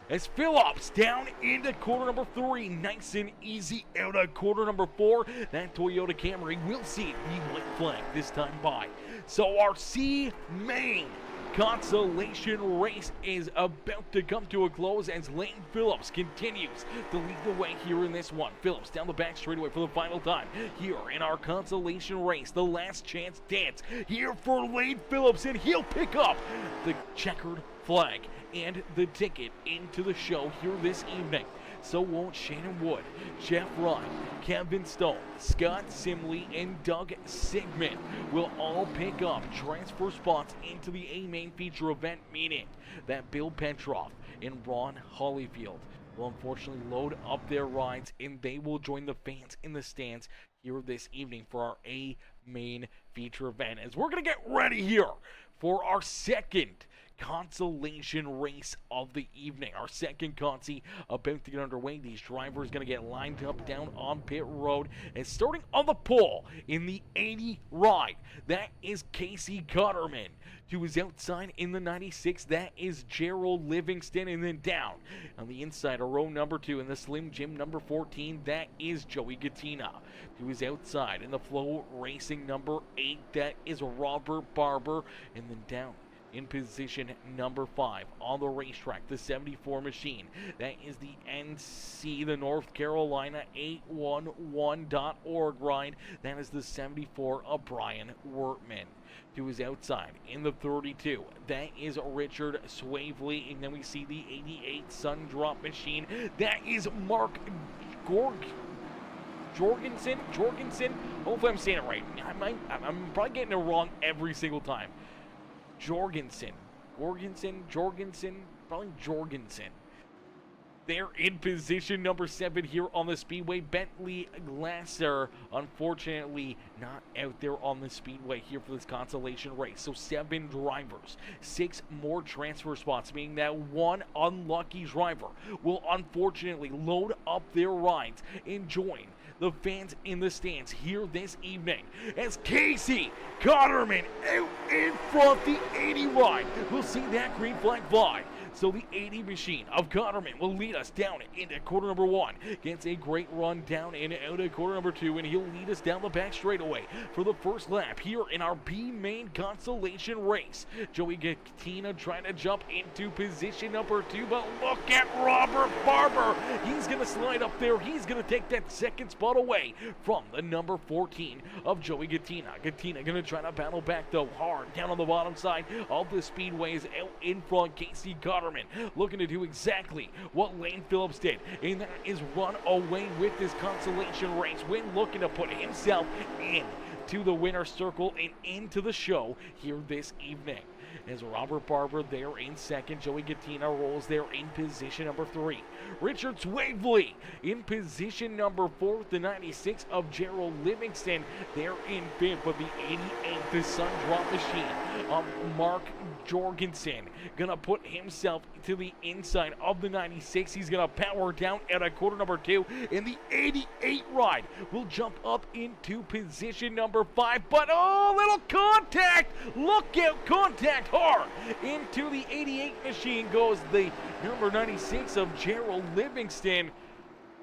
As Phillips down into quarter number 3, nice and easy out of quarter number 4. That Toyota Camry will see the white flag this time by. So our C main consolation race is about to come to a close as Lane Phillips continues to lead the way here in this one. Phillips down the back straightaway for the final time here in our consolation race. The last chance dance here for Lane Phillips, and he'll pick up the checkered flag and the ticket into the show here this evening. So won't Shannon Wood, Jeff Ryan, Kevin Stone, Scott Simley, and Doug Sigmund will all pick up transfer spots into the A main feature event, meaning that Bill Petroff and Ron Holyfield will unfortunately load up their rides and they will join the fans in the stands here this evening for our A main feature event. As we're going to get ready here for our second consolation race of the evening. Our second consi about to get underway. These drivers going to get lined up down on pit road, and starting on the pole in the 80 ride, that is Casey Cutterman. To his outside in the 96, that is Gerald Livingston, and then down on the inside of row number 2 in the Slim Jim number 14, that is Joey Gattina. To his outside in the Flow Racing number 8, that is Robert Barber, and then down in position number 5 on the racetrack, the 74 machine. That is the NC, the North Carolina 811.org ride. That is the 74 of Brian Wertman. To his outside in the 32, that is Richard Swavely. And then we see the 88 Sun Drop machine. That is Mark Jorgensen. Hopefully I'm saying it right. I'm probably getting it wrong every single time. Jorgensen, probably Jorgensen. They're in position number 7 here on the Speedway. Bentley Glasser, unfortunately, not out there on the Speedway here for this consolation race. So 7 drivers, 6 more transfer spots, meaning that one unlucky driver will unfortunately load up their rides and join the fans in the stands here this evening as Casey Cotterman out in front, the 80 ride. We'll see that green flag fly. So the 80 machine of Cotterman will lead us down into quarter number 1. Gets a great run down and out of quarter number 2, and he'll lead us down the back straightaway for the first lap here in our B main consolation race. Joey Gattina trying to jump into position number 2, but look at Robert Barber. He's going to slide up there. He's going to take that second spot away from the number 14 of Joey Gattina. Gattina going to try to battle back though hard down on the bottom side of the speedways out in front. Casey Cotterman looking to do exactly what Lane Phillips did, and that is run away with this consolation race when looking to put himself into the winner's circle and into the show here this evening. As Robert Barber there in second, Joey Gattina rolls there in position number 3. Richard Swavely in position number 4, the 96 of Gerald Livingston there in 5th, but the 88, the Sun Drop Machine of Mark Jorgensen, gonna put himself to the inside of the 96. He's gonna power down at a quarter number 2, and the 88 ride will jump up into position number 5, but oh, little contact! Look out, contact hard! Into the 88 machine goes the number 96 of Gerald Livingston.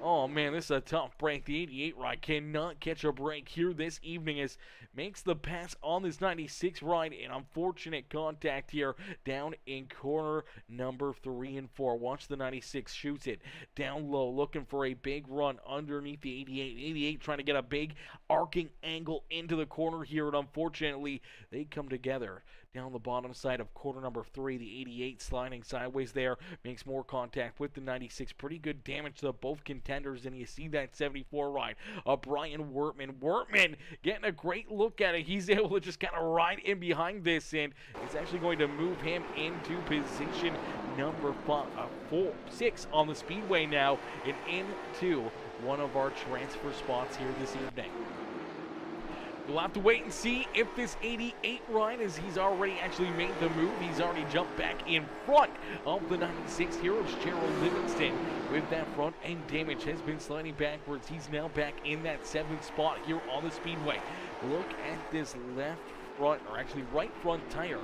Oh man, this is a tough break. The 88 ride cannot catch a break here this evening as makes the pass on this 96 ride. An unfortunate contact here down in corner number 3 and 4. Watch the 96 shoots it down low, looking for a big run underneath the 88. 88 trying to get a big arcing angle into the corner here, and unfortunately they come together down the bottom side of quarter number 3. The 88 sliding sideways there, makes more contact with the 96. Pretty good damage to both contenders, and you see that 74 ride of Brian Wertman. Wertman getting a great look at it. He's able to just kind of ride in behind this, and it's actually going to move him into position number 6 on the speedway now, and into one of our transfer spots here this evening. We'll have to wait and see if this 88 ride, as he's already actually made the move. He's already jumped back in front of the 96 here. It's Gerald Livingston with that front end damage, has been sliding backwards. He's now back in that 7th spot here on the speedway. Look at this left front, or actually right front tire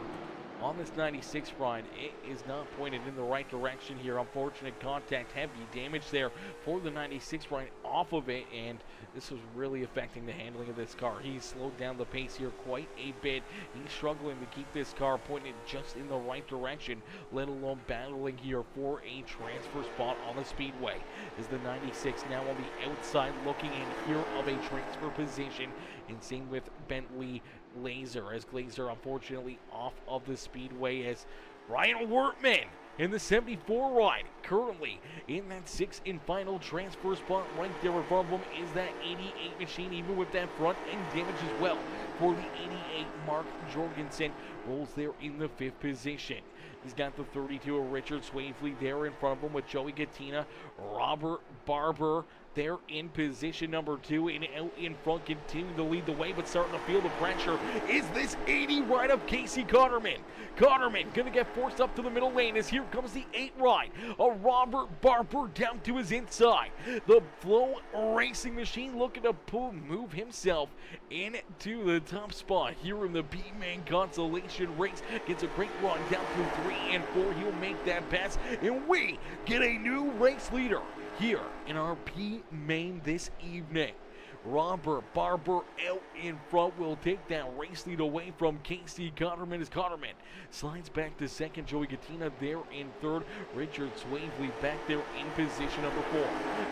on this 96 ride. It is not pointed in the right direction here. Unfortunate contact, heavy damage there for the 96 ride off of it, and this was really affecting the handling of this car. He's slowed down the pace here quite a bit. He's struggling to keep this car pointed just in the right direction, let alone battling here for a transfer spot on the speedway. Is the 96 now on the outside looking in here of a transfer position, and same with Bentley Glazer, as Glazer unfortunately off of the speedway, as Ryan Wertman in the 74 ride currently in that 6th and final transfer spot. Right there in front of him is that 88 machine, even with that front end damage as well for the 88. Mark Jorgensen rolls there in the 5th position. He's got the 32 of Richard Swavely there in front of him with Joey Gattina. Robert Barber there in position number 2, and out in front, continuing to lead the way, but starting to feel the pressure is this 80 ride of Casey Cotterman. Cotterman gonna get forced up to the middle lane as here comes the 8 ride of Robert Barber down to his inside. The Flow Racing Machine looking to move himself into the top spot here in the B-Main consolation race. Gets a great run down through 3 and 4. He'll make that pass, and we get a new race leader here in our P-Main this evening. Robert Barber out in front will take that race lead away from Casey Cotterman as Cotterman slides back to second. Joey Gattina there in third. Richard Swavely back there in position number 4.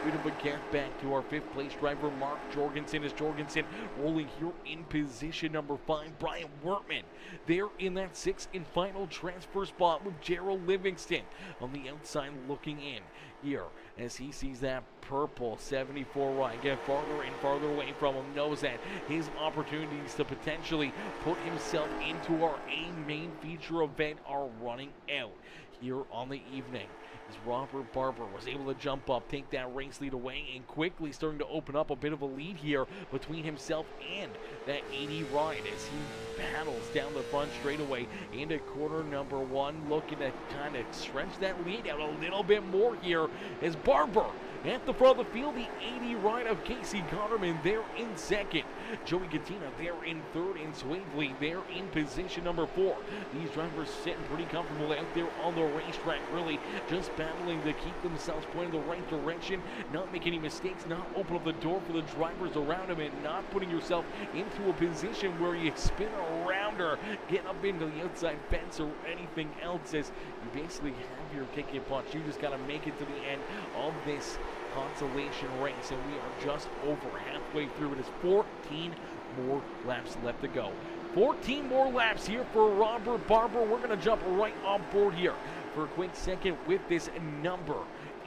Bit of a gap back to our 5th place driver Mark Jorgensen as Jorgensen rolling here in position number 5. Brian Wertman there in that 6th and final transfer spot with Gerald Livingston on the outside looking in. here as he sees that purple 74 right get farther and farther away from him, knows that his opportunities to potentially put himself into our A main feature event are running out here on the evening. As Robert Barber was able to jump up, take that race lead away, and quickly starting to open up a bit of a lead here between himself and that 80 ride as he battles down the front straightaway into corner number 1, looking to kind of stretch that lead out a little bit more here as Barber at the front of the field, the 80 ride of Casey Connerman there in second. Joey Katina there in third, and Swavely there in position number 4. These drivers sitting pretty comfortable out there on the racetrack, really just battling to keep themselves pointing the right direction, not make any mistakes, not open up the door for the drivers around them, and not putting yourself into a position where you spin around or get up into the outside fence or anything else, as you basically have your ticket punch. You just got to make it to the end of this consolation race, and we are just over halfway through. It is 14 more laps left to go. 14 more laps here for Robert Barber. We're going to jump right on board here for a quick second with this number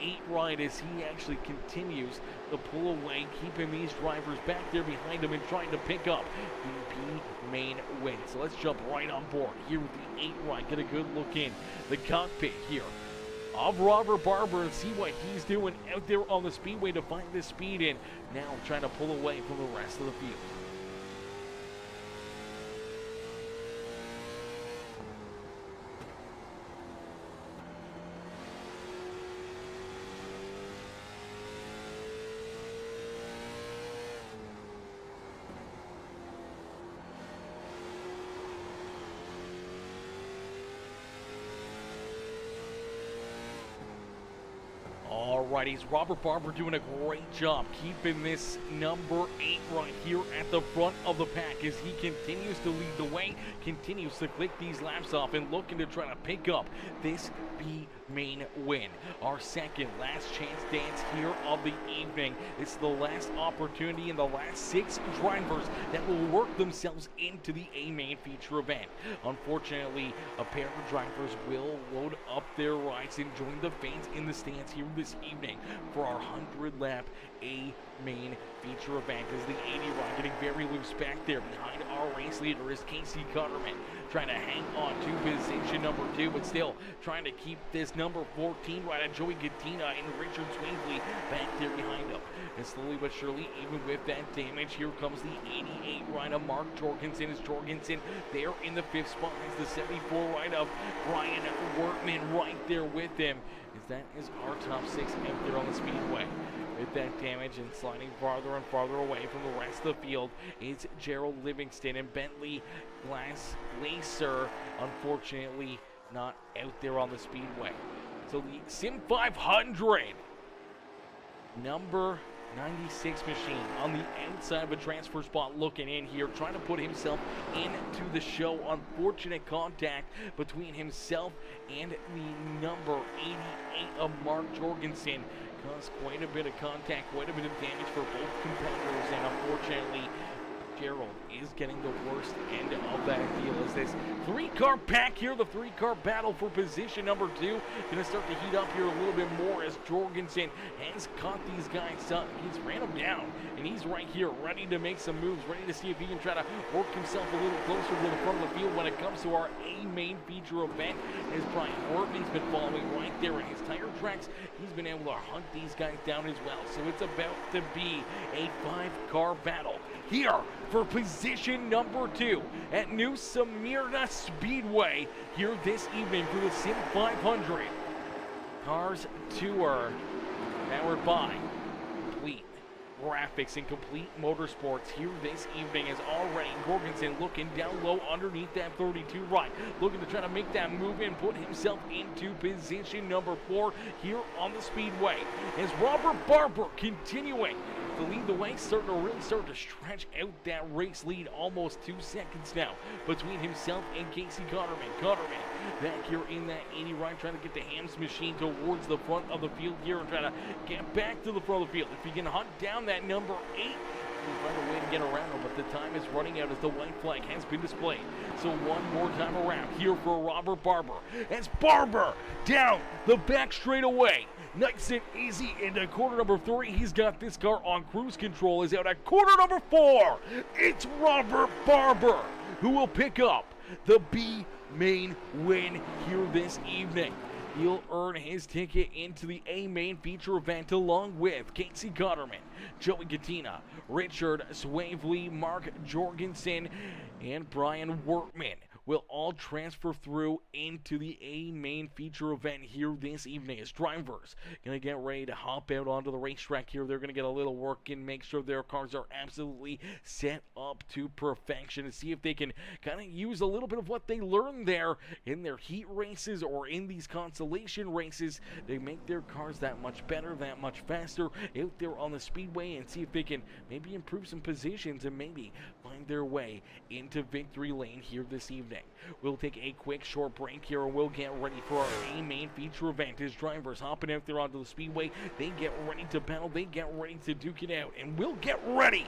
8 ride as he actually continues to pull away, keeping these drivers back there behind him and trying to pick up the B main win. So let's jump right on board here with the 8 ride. Get a good look in the cockpit here of Robert Barber and see what he's doing out there on the speedway to find this speed in. Now trying to pull away from the rest of the field. Alrighty, Robert Barber doing a great job keeping this number 8 right here at the front of the pack as he continues to lead the way, continues to click these laps off and looking to try to pick up this B main win. Our second last chance dance here of the evening. It's the last opportunity in the last 6 drivers that will work themselves into the A main feature event. Unfortunately, a pair of drivers will load up their rides and join the fans in the stands here this evening for our 100-lap A main feature event as the 80 ride getting very loose back there. Behind our race leader is Casey Connerman, trying to hang on to position number 2, but still trying to keep this number 14 right at Joey Katina and Richard Swavely back there behind him. And slowly but surely, even with that damage, here comes the 88 ride of Mark Jorgensen. As Jorgensen there in the 5th spot is the 74 ride of Brian Workman right there with him. As that is our top 6 out there on the speedway. With that damage and sliding farther and farther away from the rest of the field, it's Gerald Livingston and Bentley Lacer, unfortunately not out there on the speedway. So the SIM500 number 96 machine on the outside of a transfer spot looking in here, trying to put himself into the show. Unfortunate contact between himself and the number 88 of Mark Jorgensen caused quite a bit of contact, quite a bit of damage for both competitors, and unfortunately Gerald is getting the worst end of that deal as this 3-car pack here, the 3-car battle for position number 2, going to start to heat up here a little bit more as Jorgensen has caught these guys up. He's ran them down, and he's right here ready to make some moves, ready to see if he can try to work himself a little closer to the front of the field when it comes to our A main feature event. As Brian Workman's been following right there in his tire tracks, he's been able to hunt these guys down as well. So it's about to be a 5-car battle here for position number 2 at New Smyrna Speedway here this evening for the SIM500 Cars Tour, powered by Complete Graphics and Complete Motorsports here this evening. As already Jorgensen looking down low underneath that 32 right, looking to try to make that move and put himself into position number 4 here on the speedway. As Robert Barber continuing to lead the way, starting to stretch out that race lead, almost 2 seconds now between himself and Casey Connerman. Connerman back here in that 80 right, trying to get the Hams machine towards the front of the field here and trying to get back to the front of the field. If he can hunt down that number 8, he'll find a way to get around him, but the time is running out as the white flag has been displayed. So one more time around here for Robert Barber. As Barber down the back straightaway, nice and easy into corner number 3. He's got this car on cruise control. Is out at corner number 4. It's Robert Barber who will pick up the B main win here this evening. He'll earn his ticket into the A main feature event along with Casey Gutterman, Joey Gattina, Richard Swavely, Mark Jorgensen, and Brian Wortman will all transfer through into the A main feature event here this evening as drivers going to get ready to hop out onto the racetrack here. They're going to get a little work in, make sure their cars are absolutely set up to perfection, and see if they can kind of use a little bit of what they learned there in their heat races or in these consolation races. They make their cars that much better, that much faster out there on the speedway, and see if they can maybe improve some positions and maybe find their way into victory lane here this evening. We'll take a quick short break here and we'll get ready for our A main feature event as drivers hopping out there onto the speedway. They get ready to battle, they get ready to duke it out, and we'll get ready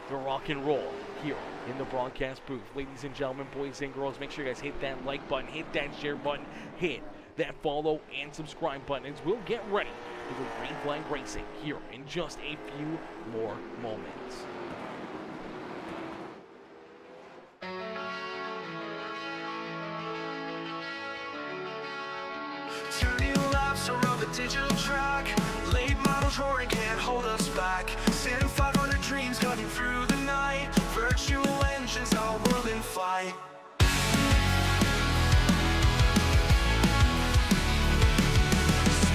to rock and roll here in the broadcast booth. Ladies and gentlemen, boys and girls, make sure you guys hit that like button, hit that share button, hit that follow and subscribe button as we'll get ready to go green flag racing here in just a few more moments. 30 laps around the digital track. Late models roaring can't hold us back. SIM500 dreams cutting through the night. Virtual engines, our world in flight.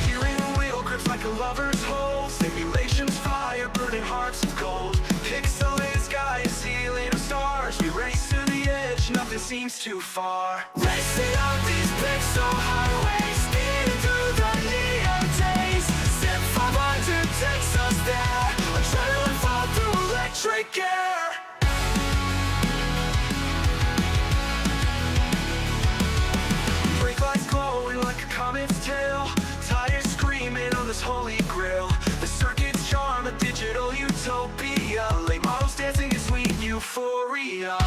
Steering wheel grips like a lover's hold. Simulations fire, burning hearts of gold. Pixelated sky, a ceiling of stars. We race to the edge, nothing seems too far. Racing up these pixel highways, speeding through the neon days. SIM500 takes us there. Adrenaline fall through electric air. Brake lights glowing like a comet's tail. Tires screaming on this holy grail. The circuit's charm, a digital utopia. Late models dancing in sweet euphoria.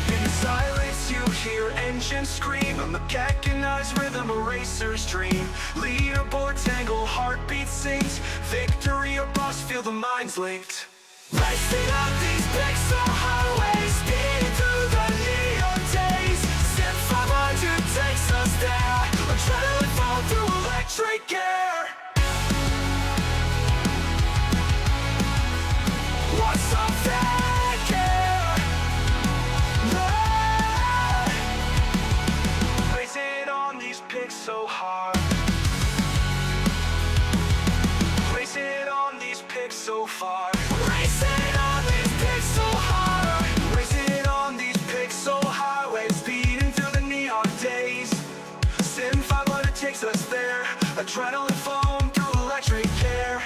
In the silence you hear engines scream, a mechanized rhythm, a racer's dream. Leaderboard tangle, heartbeat sings. Victory or bust, feel the minds linked. Racing up these pixel highways, speeding through the neon days. SIM500 takes us there. Adrenaline fall through electric air. What's up that care? Racing on these pics so hard. Racing on these pics so far. Racing on these pics so hard. Racing on these pixel highways, speeding through the neon days. SIM500 takes us there. Adrenaline foam through electric air.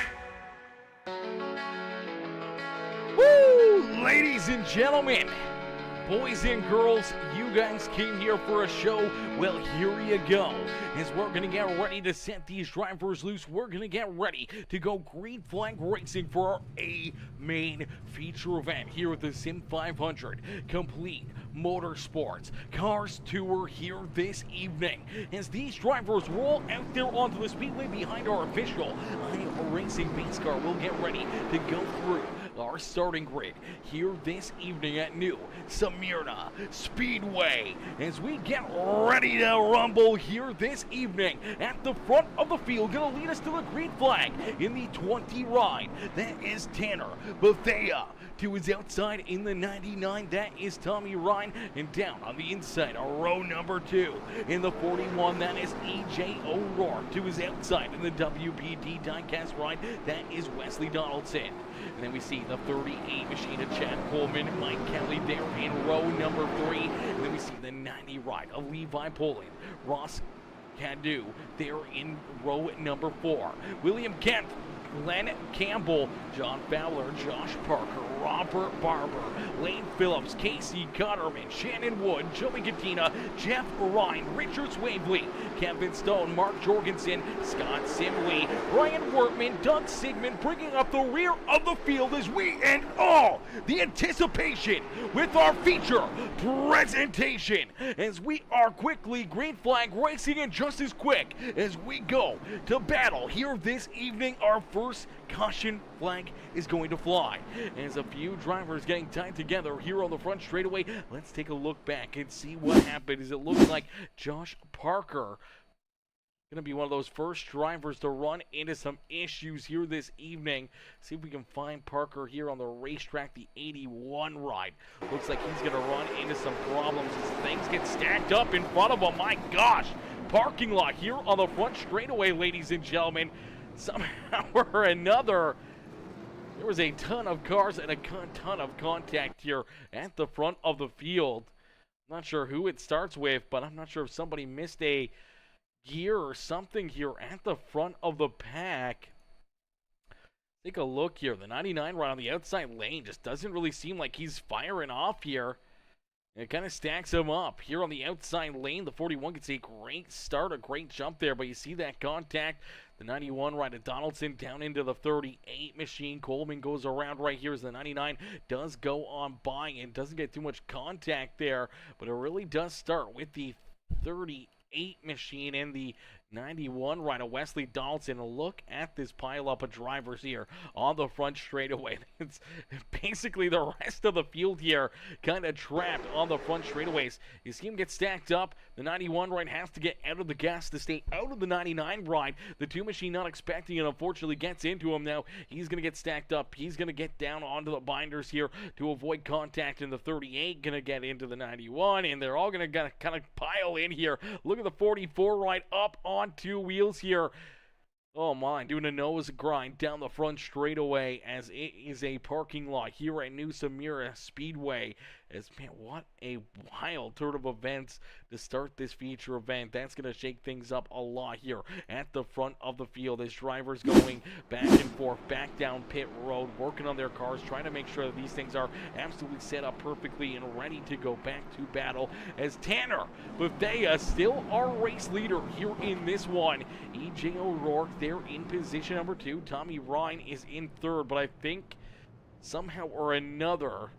Woo! Ladies and gentlemen, boys and girls, you guys came here for a show. Well, here you go. As we're going to get ready to set these drivers loose, we're going to get ready to go green flag racing for our A main feature event here at the SIM500 Complete Motorsports Cars Tour here this evening. As these drivers roll out there onto the speedway behind our official racing base car, we'll get ready to go through our starting grid here this evening at new Smyrna Speedway as we get ready to rumble here this evening. At the front of the field, gonna lead us to the green flag in the 20 ride, that is Tanner Bethea. To his outside in the 99, that is Tommy Ryan, and down on the inside, row number 2 in the 41, that is EJ O'Rourke. To his outside in the WPD diecast ride, that is Wesley Donaldson. And then we see the 38 machine of Chad Coleman, Mike Kelly there in row number 3. And then we see the 90 ride of Levi Poland, Ross Cadu there in row number 4. William Kent Glenn Campbell, John Fowler, Josh Parker, Robert Barber, Lane Phillips, Casey Cutterman, Shannon Wood, Joey Katina, Jeff Ryan, Richard Swavely, Kevin Stone, Mark Jorgensen, Scott Simley, Brian Wortman, Doug Sigmund, bringing up the rear of the field as we end all the anticipation with our feature presentation as we are quickly green flag racing in just as quick as we go to battle here this evening. Our first caution flag is going to fly as a few drivers getting tied together here on the front straightaway. Let's take a look back and see what happened, as it looks like Josh Parker going to be one of those first drivers to run into some issues here this evening. See if we can find Parker here on the racetrack, the 81 ride. Looks like he's going to run into some problems as things get stacked up in front of him. My gosh, parking lot here on the front straightaway, ladies and gentlemen. Somehow or another, there was a ton of cars and a ton of contact here at the front of the field. I'm not sure who it starts with, but I'm not sure if somebody missed a gear or something here at the front of the pack. Take a look here. The 99 right on the outside lane just doesn't really seem like he's firing off here. It kind of stacks him up here on the outside lane. The 41 gets a great start, a great jump there, but you see that contact. The 91 right at Donaldson down into the 38 machine. Coleman goes around right here as the 99 does go on by and doesn't get too much contact there, but it really does start with the 38 machine and the 91 right of Wesley Donaldson. Look at this pileup of drivers here on the front straightaway. It's basically the rest of the field here kind of trapped on the front straightaways. You see him get stacked up. The 91 right has to get out of the gas to stay out of the 99 ride. The 2 machine not expecting it, unfortunately gets into him now. He's going to get stacked up. He's going to get down onto the binders here to avoid contact, and the 38 going to get into the 91, and they're all going to kind of pile in here. Look at the 44 right up on 2 wheels here. Oh my, doing a nose grind down the front straightaway as it is a parking lot here at New Smyrna Speedway. As, man, what a wild turn of events to start this feature event. That's going to shake things up a lot here at the front of the field as drivers going back and forth, back down pit road, working on their cars, trying to make sure that these things are absolutely set up perfectly and ready to go back to battle, as Tanner Bethea still our race leader here in this one. E.J. O'Rourke there in position number 2. Tommy Ryan is in 3rd, but I think somehow or another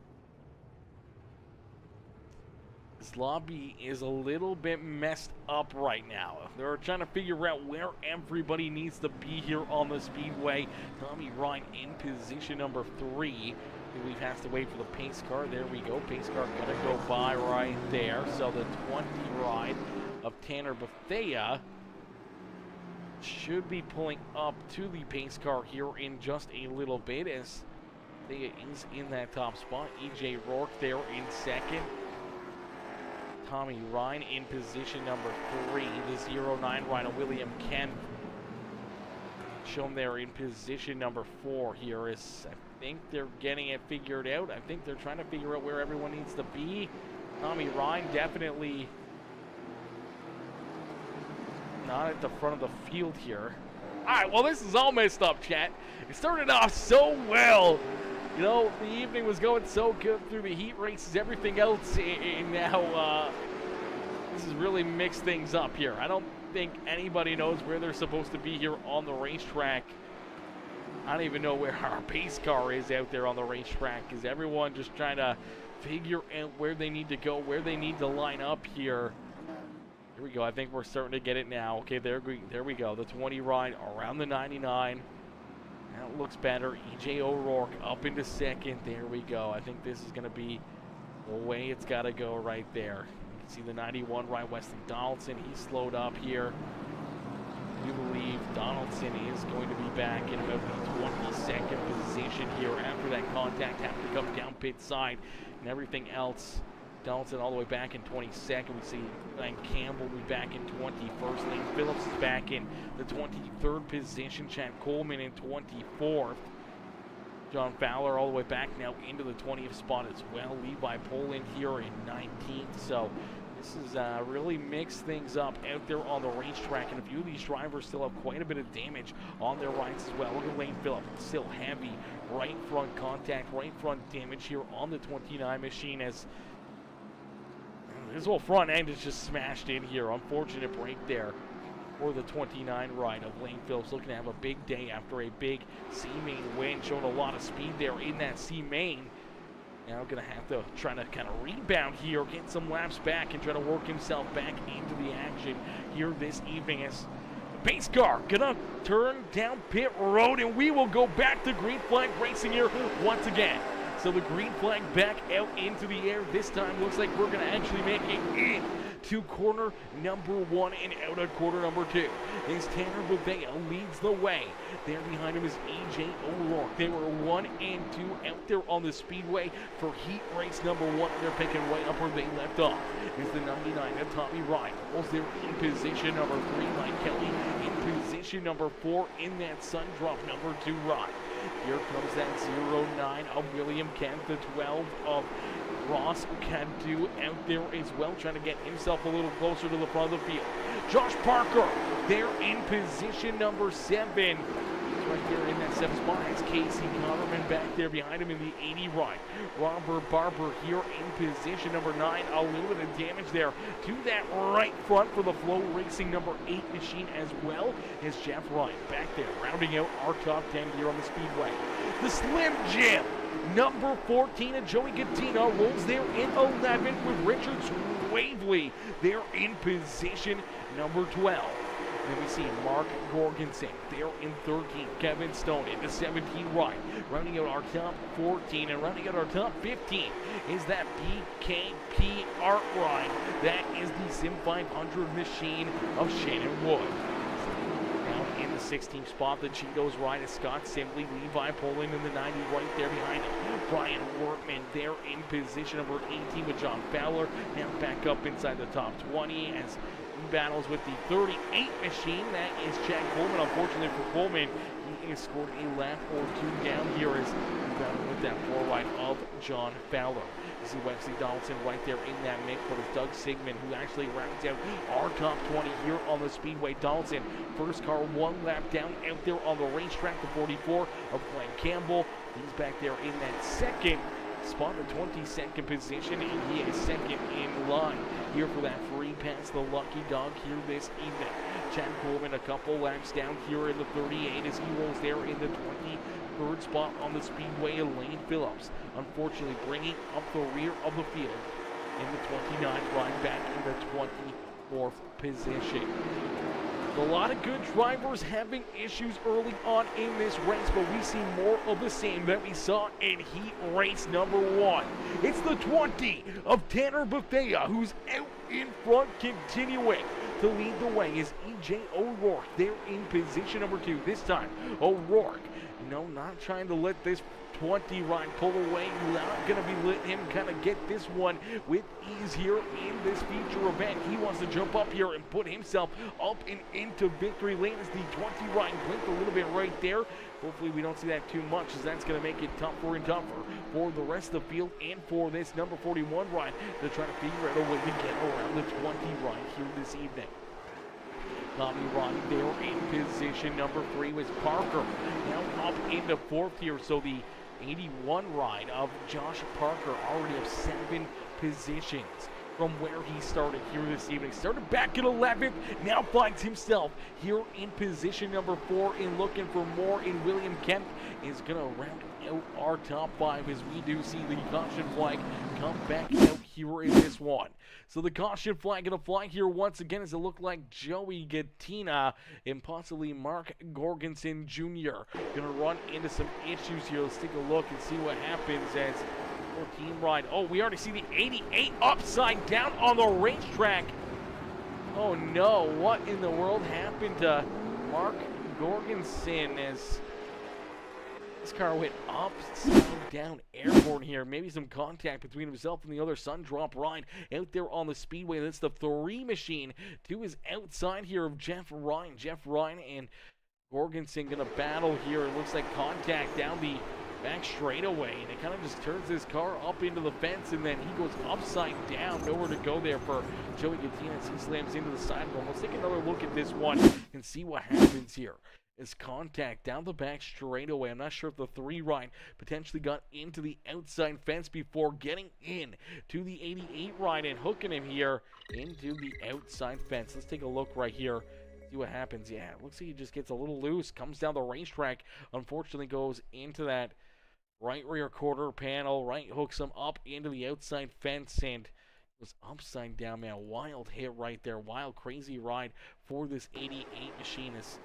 this lobby is a little bit messed up right now. They're trying to figure out where everybody needs to be here on the speedway. Tommy Ryan in position number 3. We have to wait for the pace car. There we go. Pace car gonna go by right there. So the 20 ride of Tanner Bethea should be pulling up to the pace car here in just a little bit, as Bethea is in that top spot. E.J. Rourke there in 2nd. Tommy Ryan in position number 3. The 09 ride of William Kent shown there in position number 4 here. Is, I think they're getting it figured out. I think they're trying to figure out where everyone needs to be. Tommy Ryan definitely not at the front of the field here. Alright, well, this is all messed up, chat. It started off so well. You know, the evening was going so good through the heat races, everything else, and now this has really mixed things up here. I don't think anybody knows where they're supposed to be here on the racetrack. I don't even know where our pace car is out there on the racetrack. Is everyone just trying to figure out where they need to go, where they need to line up here? Here we go. I think we're starting to get it now. Okay, there we go. The 20 ride around the 99. That looks better. E.J. O'Rourke up into 2nd. There we go. I think this is going to be the way it's got to go right there. You can see the 91 right, Wesley Donaldson. He's slowed up here. We believe Donaldson is going to be back in about the 22nd position here after that contact. Having to come down pit side and everything else. Donaldson all the way back in 22nd. We see Glenn Campbell will be back in 21st. Lane Phillips is back in the 23rd position. Chad Coleman in 24th. John Fowler all the way back now into the 20th spot as well. Levi Poland here in 19th. So This is really mixed things up out there on the racetrack, and a few of these drivers still have quite a bit of damage on their rides as well. Look at Lane Phillip, still heavy right front contact, right front damage here on the 29 machine as his whole front end is just smashed in here. Unfortunate break there for the 29 ride of Lane Phillips, looking to have a big day after a big C-Main win, showing a lot of speed there in that C-Main. Now going to have to try to kind of rebound here, get some laps back, and try to work himself back into the action here this evening as the pace car going to turn down pit road, and we will go back to green flag racing here once again. So the green flag back out into the air. This time looks like we're going to actually make it in to corner number 1 and out of corner number 2. As Tanner Bavea leads the way. There behind him is AJ O'Rourke. They were 1 and 2 out there on the speedway for heat race number 1. They're picking way up where they left off. Is the 99 at Tommy Ryan. Was there in position number 3, Mike Kelly in position number 4 in that sun drop number 2 ride. Here comes that 09 of William Kent, the 12 of Ross Cadu out there as well, trying to get himself a little closer to the front of the field. Josh Parker, there in position number 7. He's right there in that 7th spot. It's Casey Connerman back there behind him in the 80 ride. Robert Barber here in position number 9. A little bit of damage there to that right front for the Flow Racing number 8 machine, as well as Jeff Ryan back there, rounding out our top 10 here on the speedway. The Slim Jim, number 14 of Joey Gattina, rolls there in 11 with Richard Waveley there in position number 12. Then we see Mark Gorgensen there in 13. Kevin Stone in the 17 ride. Rounding out our top 14 and rounding out our top 15 is that BKP Art ride. That is the SIM500 machine of Shannon Wood. In the 16th spot, the Cheetos ride is Scott Simply, Levi Poland in the 90 right there behind him. Brian Workman there in position number 18 with John Fowler. Now back up inside the top 20 as he battles with the 38 machine. That is Chad Coleman. Unfortunately for Coleman, he has scored a lap or 2 down here as he battles with that 4 wide of John Fowler. You see Wesley Donaldson right there in that mix, but it's Doug Sigmund who actually rounds out our top 20 here on the speedway. Donaldson, first car 1 lap down out there on the racetrack, the 44 of Glenn Campbell. He's back there in that second spot, the 22nd position, and he is second in line here for that free pass, the lucky dog here this evening. Chad Coleman a couple laps down here in the 38 as he rolls there in the 23rd spot on the speedway. Lane Phillips, unfortunately, bringing up the rear of the field in the 29th ride, back in the 24th position. A lot of good drivers having issues early on in this race, but we see more of the same that we saw in heat race number 1. It's the 20 of Tanner Bethea who's out in front, continuing to lead the way is EJ O'Rourke there in position number 2. This time, O'Rourke, not trying to let this 20 ride pull away. Not going to be letting him kind of get this one with ease here in this feature event. He wants to jump up here and put himself up and into victory lane as the 20 ride blinked a little bit right there. Hopefully we don't see that too much, as that's going to make it tougher and tougher for the rest of the field and for this number 41 ride to try to figure out a way to get around the 20 ride here this evening. Tommy Ryan there in position number 3 was Parker. Now up into 4th here, so the 81 ride of Josh Parker already have 7 positions from where he started here this evening. Started back at 11th, now finds himself here in position number 4 and looking for more. In William Kemp is going to round out our top 5 as we do see the caution flag come back out here in this one. So the caution flag going to fly here once again as it looked like Joey Gattina and possibly Mark Gorgensen Jr. going to run into some issues here. Let's take a look and see what happens as 14 ride. Oh, we already see the 88 upside down on the racetrack. Oh no, what in the world happened to Mark Gorgensen as this car went upside down airborne here. Maybe some contact between himself and the other sun drop ride out there on the speedway. That's the 3 machine to his outside here of Jeff Ryan. Jeff Ryan and Gorgensen going to battle here. It looks like contact down the back straightaway, and it kind of just turns his car up into the fence, and then he goes upside down. Nowhere to go there for Joey Gattina as he slams into the sidewall. Let's take another look at this one and see what happens here. Is contact down the back straightaway. I'm not sure if the 3 ride potentially got into the outside fence before getting in to the 88 ride and hooking him here into the outside fence. Let's take a look right here. See what happens. Yeah, it looks like he just gets a little loose, comes down the racetrack, unfortunately goes into that right rear quarter panel, right hooks him up into the outside fence and was upside down, man. Wild hit right there. Wild, crazy ride for this 88 machinist.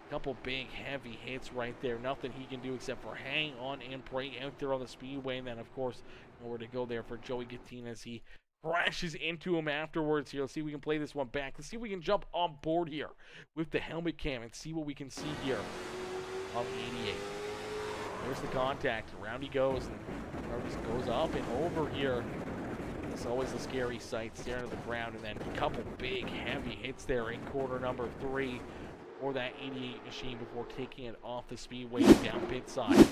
A couple big, heavy hits right there. Nothing he can do except for hang on and pray out there on the speedway. And then, of course, nowhere to go there for Joey Gattina as he crashes into him afterwards here. Let's see if we can play this one back. Let's see if we can jump on board here with the helmet cam and see what we can see here of 88. There's the contact. Around he goes, and the car just goes up and over here. It's always a scary sight, staring at the ground, and then a couple big, heavy hits there in corner number 3 for that 88 machine before taking it off the speedway down pit side.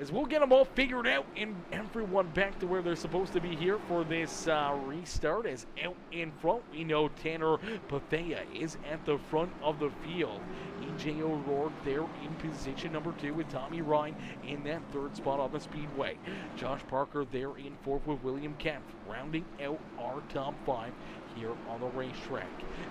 As we'll get them all figured out and everyone back to where they're supposed to be here for this restart. As out in front, we know Tanner Bethea is at the front of the field. EJ O'Rourke there in position number 2 with Tommy Ryan in that 3rd spot on the speedway. Josh Parker there in 4th with William Kemp, rounding out our top 5 here on the racetrack.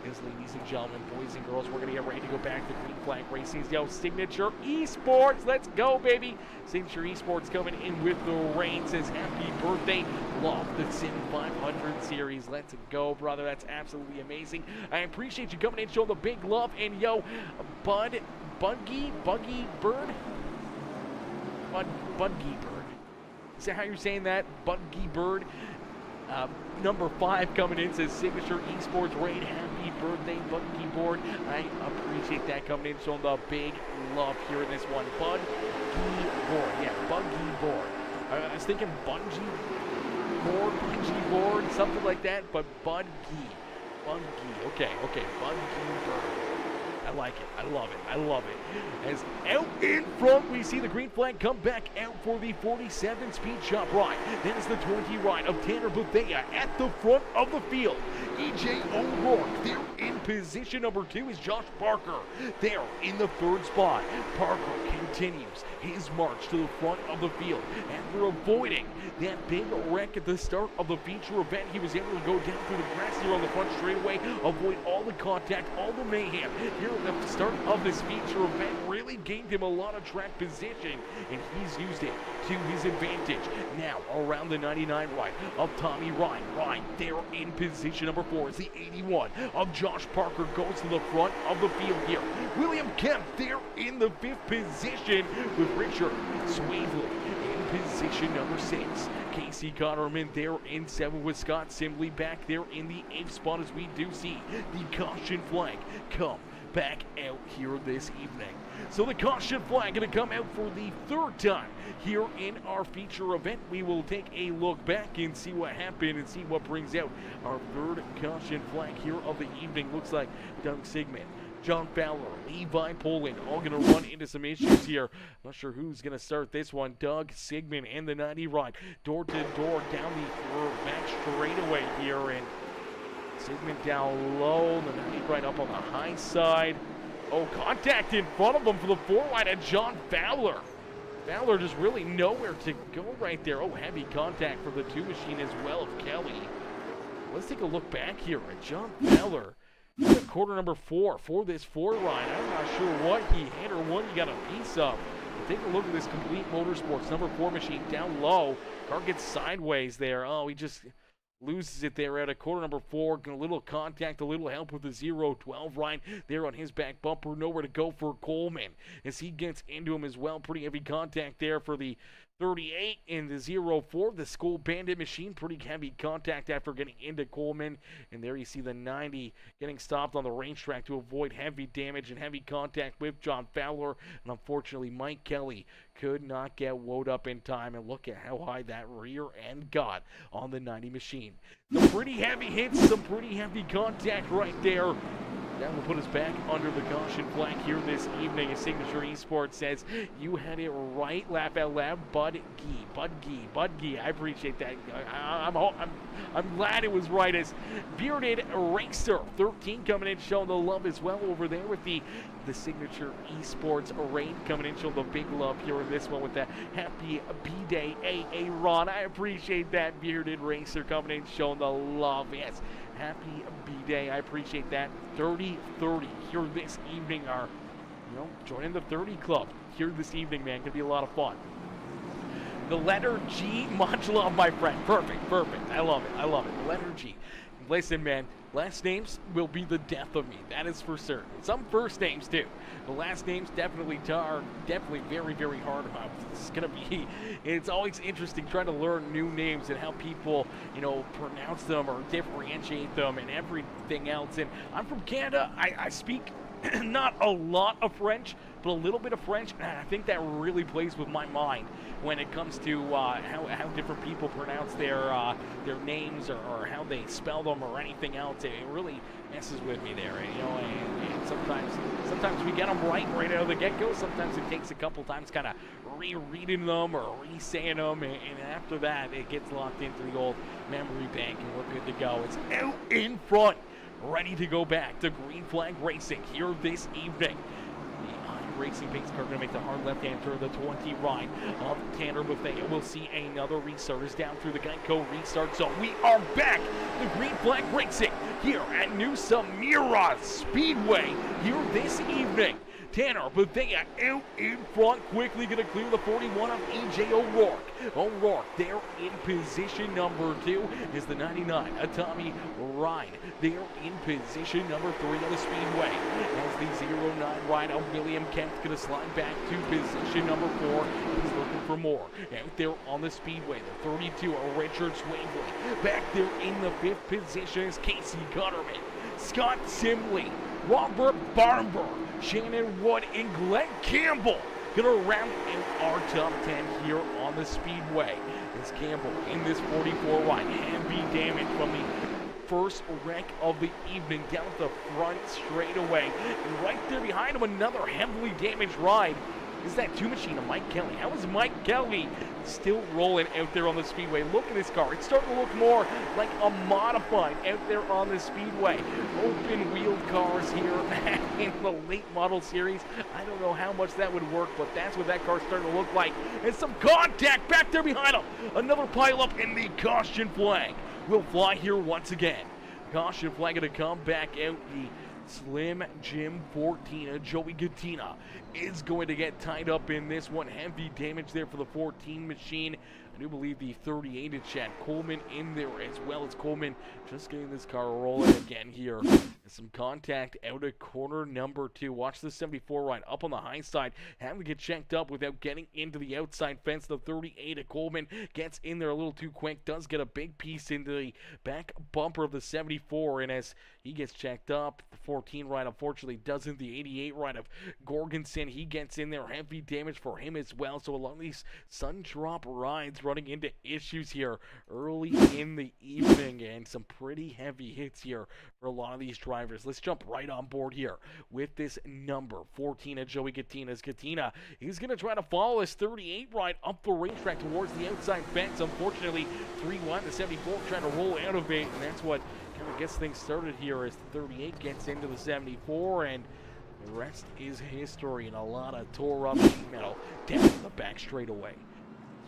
As ladies and gentlemen, boys and girls, we're going to get ready to go back to Green Flag Racing's Signature Esports. Let's go, baby. Signature Esports coming in with the rain. Says happy birthday. Love the SIM500 Series. Let's go, brother. That's absolutely amazing. I appreciate you coming in, showing the big love. And yo, Buggy Bird? Buggy Bird. Is that how you're saying that? Buggy Bird? Number 5 coming in says Signature Esports Raid. Happy birthday, Buggy Board. I appreciate that coming in, showing the big love here in this one. Buggy Board. Yeah, Buggy Board. I was thinking Bungee Board, something like that, but Buggy. Okay, Buggy Board. I like it. I love it. I love it. As out in front, we see the green flag come back out for the 47 speed shop ride. Then is the 20 ride of Tanner Bethea at the front of the field. EJ O'Rourke there in position number 2 is Josh Parker there in the 3rd spot. Parker continues his march to the front of the field after avoiding that big wreck at the start of the feature event. He was able to go down through the grass here on the front straightaway, avoid all the contact, all the mayhem here at the start of this feature event. Really gained him a lot of track position, and he's used it to his advantage. Now around the 99 ride of Tommy Ryan. Ryan there in position number 4 is the 81 of Josh Parker, goes to the front of the field here. William Kemp there in the 5th position with Richard Swavely in position number 6. Casey Cotterman there in 7 with Scott Simley back there in the 8th spot as we do see the caution flag come back out here this evening. So the caution flag going to come out for the 3rd time here in our feature event. We will take a look back and see what happened and see what brings out our 3rd caution flag here of the evening. Looks like Doug Sigmund, John Fowler, Levi Poland all going to run into some issues here. Not sure who's going to start this one. Doug Sigmund and the 90 ride door to door down the back straightaway here, and Sigmund down low, the 90 right up on the high side. Oh, contact in front of him for the 4 wide and John Fowler. Fowler just really nowhere to go right there. Oh, heavy contact for the 2 machine as well of Kelly. Let's take a look back here at John Fowler. Quarter number 4 for this 4 ride. I'm not sure what he hit or what he got a piece of. But take a look at this Complete Motorsports number 4 machine down low. Car gets sideways there. Oh, he just loses it there at a quarter number 4. A little contact, a little help with the 0-12 ride there on his back bumper. Nowhere to go for Coleman as he gets into him as well. Pretty heavy contact there for the 38 in the 0-4. The School Bandit machine, pretty heavy contact after getting into Coleman. And there you see the 90 getting stopped on the racetrack to avoid heavy damage and heavy contact with John Fowler. And unfortunately, Mike Kelly could not get woed up in time. And look at how high that rear end got on the 90 machine. Some pretty heavy hits, some pretty heavy contact right there That will put us back under the caution flag here this evening. As Signature Esports says, you had it right. Laugh out loud. Bud Gee. I appreciate that. I'm glad it was right. As Bearded Racer 13 coming in, showing the love as well over there with the Signature Esports Rain coming in, showing the big love here in this one with the happy B-Day AA Ron. I appreciate that. Bearded Racer coming in, showing the love. Yes, happy B-Day. I appreciate that. 30-30 here this evening. Are, joining the 30 club here this evening, man. Gonna be a lot of fun. The letter G, much love, my friend. Perfect. I love it. The letter G. Listen, man, last names will be the death of me. That is for certain. Some first names, too. The last names definitely are very, very hard about. It's always interesting trying to learn new names and how people, pronounce them or differentiate them and everything else. And I'm from Canada. I speak not a lot of French, but a little bit of French, and I think that really plays with my mind when it comes to how different people pronounce their names or how they spell them or anything else. It really messes with me there, and sometimes we get them right out of the get-go. Sometimes it takes a couple times kind of rereading them or re-saying them, and after that it gets locked into the old memory bank and we're good to go. It's out in front, ready to go back to Green Flag Racing here this evening. The Racing pace car going to make the hard left-hand turn, the 20 right of Tanner Buffet. We'll see another restart is down through the Geico restart zone. We are back to Green Flag Racing here at New Smyrna Speedway here this evening. Tanner Bethea out in front, quickly going to clear the 41 of EJ O'Rourke. O'Rourke there in position number 2 is the 99, Tommy Ryan. There in position number 3 of the Speedway. As the 09 ride of William Kent's going to slide back to position number 4. He's looking for more. Out there on the Speedway, the 32 of Richard Swingley. Back there in the 5th position is Casey Gutterman, Scott Simley, Robert Barber, Shannon Wood, and Glenn Campbell gonna round in our top 10 here on the Speedway. It's Campbell in this 44 ride. Heavy damage from the first wreck of the evening down the front straightaway. And right there behind him, another heavily damaged ride. Is that Two Machine of Mike Kelly? How is Mike Kelly still rolling out there on the Speedway? Look at this car. It's starting to look more like a modified out there on the Speedway. Open-wheeled cars here in the late model series. I don't know how much that would work, but that's what that car's starting to look like. And some contact back there behind him. Another pileup, in the caution flag will fly here once again. Caution flag going to come back out. The Slim Jim 14, Joey Gattina, is going to get tied up in this one. Heavy damage there for the 14 machine. I do believe the 38 is Chad Coleman in there as well. As Coleman just getting this car rolling again here. Some contact out of corner number 2. Watch the 74 ride up on the high side, having to get checked up without getting into the outside fence. The 38 of Coleman gets in there a little too quick, does get a big piece into the back bumper of the 74, and as he gets checked up, the 14 ride unfortunately doesn't. The 88 ride of Gorgonson, he gets in there. Heavy damage for him as well. So along these sun drop rides, running into issues here early in the evening, and some pretty heavy hits here for a lot of these drivers. Let's jump right on board here with this number 14 of Joey Gattina's. Gattina, he's going to try to follow his 38 ride up the racetrack towards the outside fence. Unfortunately, 3-1, the 74 trying to roll out of it, and that's what kind of gets things started here as the 38 gets into the 74, and the rest is history, and a lot of tore up metal down the back straightaway.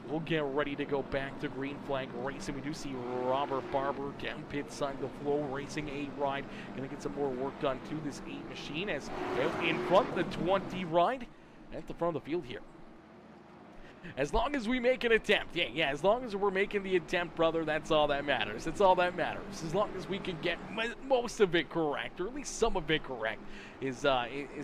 We'll get ready to go back to Green Flag Racing. We do see Robert Barber down pit side of the flow, racing a ride. Gonna get some more work done to this 8 machine as out in front, the 20 ride at the front of the field here. As long as we make an attempt, yeah, as long as we're making the attempt, brother, that's all that matters. That's all that matters. As long as we can get most of it correct, or at least some of it correct, is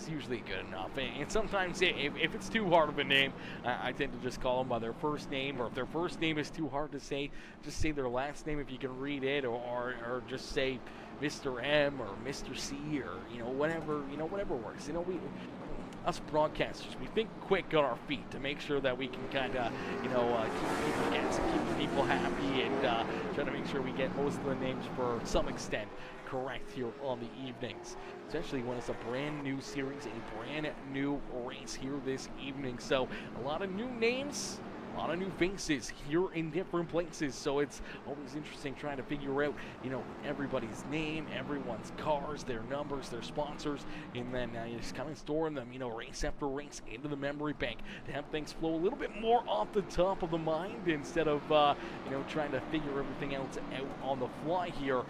usually good enough. And sometimes, if it's too hard of a name, I tend to just call them by their first name, or if their first name is too hard to say, just say their last name if you can read it, or just say Mr. M or Mr. C, or whatever works. us broadcasters, we think quick on our feet to make sure that we can kind of, keep people guessing, keep people happy, and try to make sure we get most of the names for some extent correct here on the evenings, especially when it's a brand new series, a brand new race here this evening. So a lot of new names, a lot of new faces here in different places, so it's always interesting trying to figure out, everybody's name, everyone's cars, their numbers, their sponsors, and then you just kind of storing them, race after race into the memory bank to have things flow a little bit more off the top of the mind instead of, trying to figure everything else out on the fly here.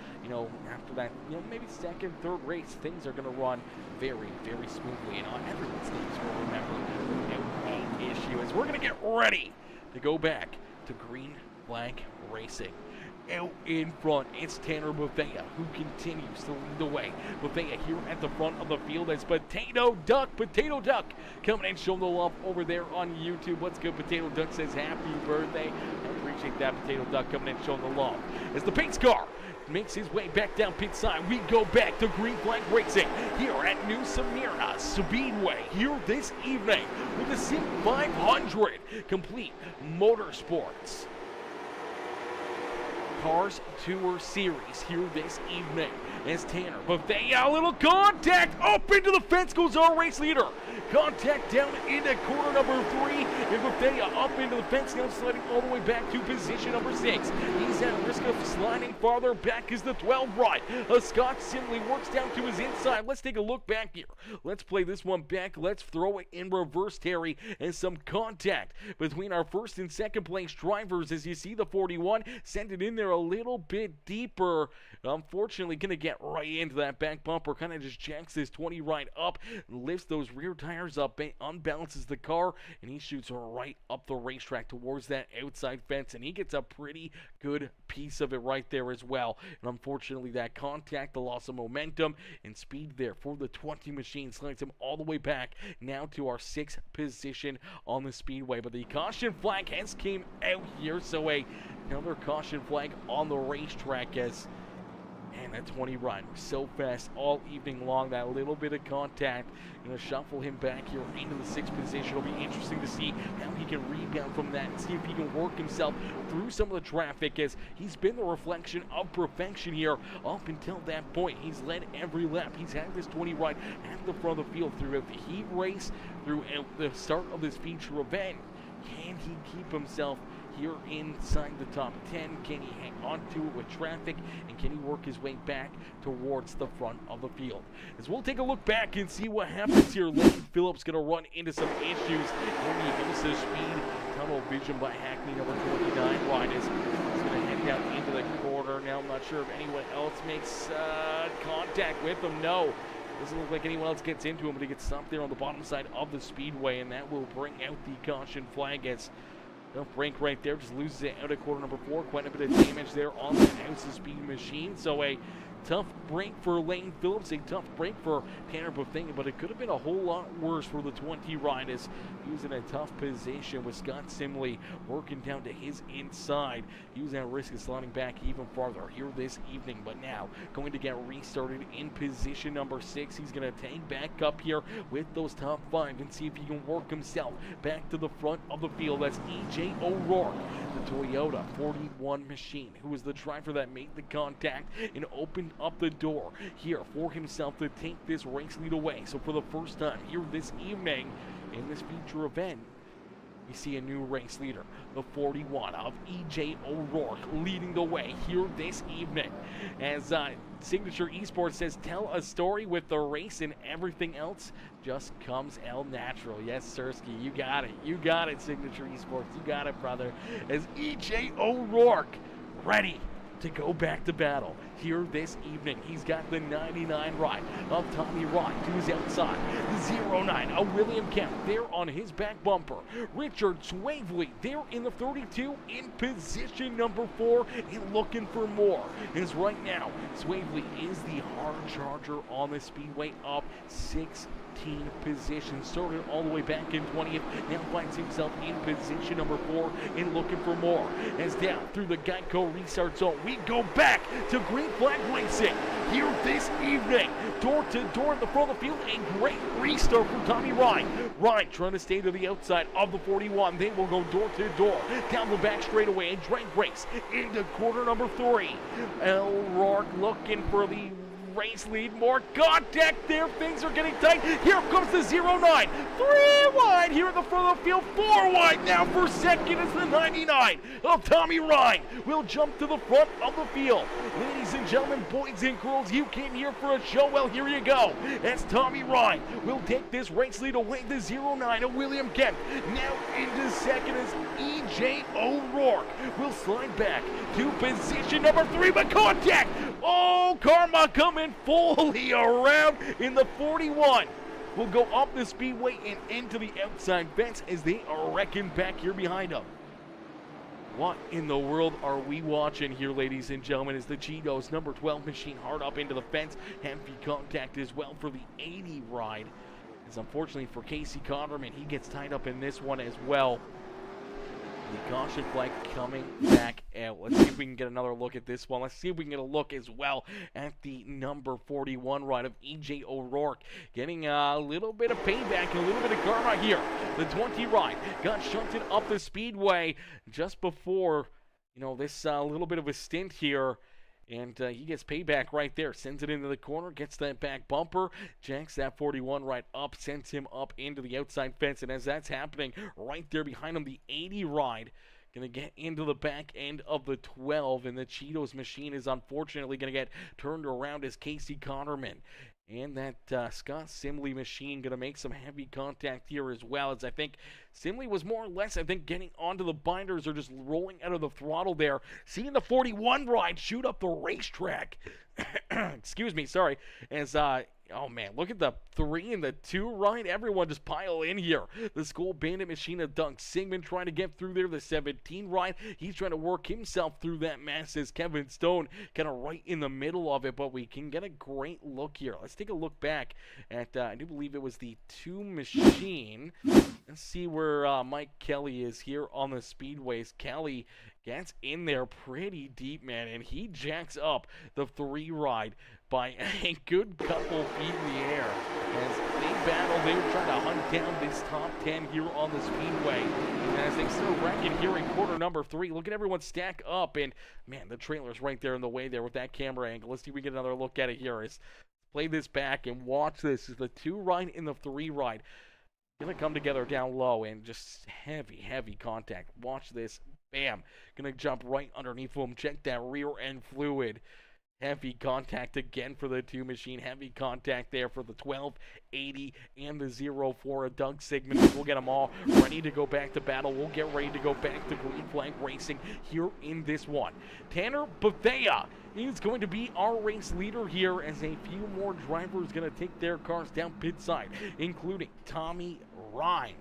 After that, maybe second, third race, things are going to run very, very smoothly, and everyone's names will remember without any issue. As we're going to get ready to go back to green flag racing. Out in front, it's Tanner Bethea who continues to lead the way. Bethea here at the front of the field as Potato Duck coming and showing the love over there on YouTube. What's good? Potato Duck says happy birthday. I appreciate that, Potato Duck, coming and showing the love. As the pace car makes his way back down pit side, we go back to green flag racing here at New Smyrna Speedway here this evening with the SIM500 Complete Motorsports Cars Tour Series here this evening. As Tanner Bethea, a little contact up into the fence goes our race leader. Contact down into corner number 3, and Bethea up into the fence, now sliding all the way back to position number 6. He's at risk of sliding farther back as the 12 right. Scott simply works down to his inside. Let's take a look back here. Let's play this one back. Let's throw it in reverse, Terry, and some contact between our first and second place drivers. As you see the 41, send it in there a little bit deeper. Unfortunately, going to get right into that back bumper. Kind of just jacks this 20 right up, lifts those rear tires up, unbalances the car, and he shoots right up the racetrack towards that outside fence, and he gets a pretty good piece of it right there as well. And unfortunately, that contact, the loss of momentum and speed there for the 20 machine slides him all the way back now to our 6th position on the speedway. But the caution flag has came out here, so another caution flag on the racetrack as man, that 20 run was so fast all evening long. That little bit of contact, going to shuffle him back here into the 6th position. It'll be interesting to see how he can rebound from that and see if he can work himself through some of the traffic, as he's been the reflection of perfection here up until that point. He's led every lap. He's had this 20 right at the front of the field throughout the heat race, throughout the start of this feature event. Can he keep himself here inside the top 10? Can he hang on to it with traffic? And can he work his way back towards the front of the field? As we'll take a look back and see what happens here. Lane Phillips going to run into some issues. And he goes to speed. Tunnel vision by Hackney, number 29. Ryan is going to head down into the corner. Now I'm not sure if anyone else makes contact with him. No. Doesn't look like anyone else gets into him, but he gets stopped there on the bottom side of the speedway, and that will bring out the caution flag as no break right there. Just loses it out at corner number 4. Quite a bit of damage there on the House of Speed machine. So a tough break for Lane Phillips, a tough break for Tanner Bethea, but it could have been a whole lot worse for the 20 riders. He was in a tough position with Scott Simley working down to his inside. He was at risk of sliding back even farther here this evening, but now going to get restarted in position number 6. He's going to take back up here with those top 5 and see if he can work himself back to the front of the field. That's E.J. O'Rourke, the Toyota 41 machine, who was the driver that made the contact and opened up the door here for himself to take this race lead away. So for the first time here this evening in this feature event, we see a new race leader, the 41 of E.J. O'Rourke, leading the way here this evening. As Signature Esports says, tell a story with the race and everything else just comes el natural. Yes, Sirski, you got it. You got it, Signature Esports. You got it, brother. As E.J. O'Rourke ready to go back to battle here this evening. He's got the 99 right of Tommy Ryan to his outside. 09 of William Kemp there on his back bumper. Richard Swavely there in the 32 in position number 4 and looking for more. As right now, Swavely is the hard charger on the speedway, up 16 positions. Started all the way back in 20th. Now finds himself in position number 4 and looking for more. As down through the Geico restart zone, we go back to green green flag racing here this evening. Door to door in the front of the field, a great restart from Tommy Ryan. Ryan trying to stay to the outside of the 41. They will go door to door, down the back straightaway, and drag race into quarter number 3. O'Rourke looking for the race lead. More contact there. Things are getting tight. Here comes the 09. 3 wide here in the front of the field. 4 wide now for second is the 99 of Tommy Ryan. Will jump to the front of the field. Ladies and gentlemen, boys and girls, you came here for a show. Well, here you go. As Tommy Ryan will take this race lead away. The 09 of William Kemp. Now into second as E.J. O'Rourke will slide back to position number 3, but contact. Oh, karma coming fully around in the 41. Will go up the speedway and into the outside fence as they are wrecking back here behind them. What in the world are we watching here, ladies and gentlemen, as the Cheetos number 12 machine hard up into the fence. Heavy contact as well for the 80 ride. As unfortunately for Casey Connerman, he gets tied up in this one as well. The caution flag coming back out. Let's see if we can get another look at this one. Let's see if we can get a look as well at the number 41 ride of E.J. O'Rourke. Getting a little bit of payback and a little bit of karma here. The 20 ride got shunted up the speedway just before, this little bit of a stint here. And he gets payback right there. Sends it into the corner, gets that back bumper, jacks that 41 right up, sends him up into the outside fence. And as that's happening, right there behind him, the 80 ride going to get into the back end of the 12. And the Cheetos machine is unfortunately going to get turned around as Casey Connerman. And that Scott Simley machine going to make some heavy contact here as well, as I think Simley was more or less, getting onto the binders or just rolling out of the throttle there. Seeing the 41 ride shoot up the racetrack. Excuse me, sorry. As, oh man, look at the 3 and the 2 ride. Everyone just pile in here. The School Bandit machine of Doug Sigmund trying to get through there. The 17 ride, he's trying to work himself through that mess as Kevin Stone kind of right in the middle of it, but we can get a great look here. Let's take a look back at, I do believe it was the 2 machine. Let's see where Mike Kelly is here on the speedways. Kelly gets in there pretty deep, man, and he jacks up the 3 ride by a good couple feet in the air. As they battle, they were trying to hunt down this top 10 here on the speedway. And as they start wrecking here in quarter number 3, look at everyone stack up. And, man, the trailer's right there in the way there with that camera angle. Let's see if we get another look at it here. Let's play this back and watch this. As the 2 ride and the 3 ride gonna come together down low and just heavy contact. Watch this. Bam. Gonna jump right underneath him. Check that rear end fluid. Heavy contact again for the 2 machine. Heavy contact there for the 12, 80, and the 04 of Doug Sigmund. We'll get them all ready to go back to battle. We'll get ready to go back to green flag racing here in this one. Tanner Bethea is going to be our race leader here as a few more drivers going to take their cars down pit side, including Tommy Ryan.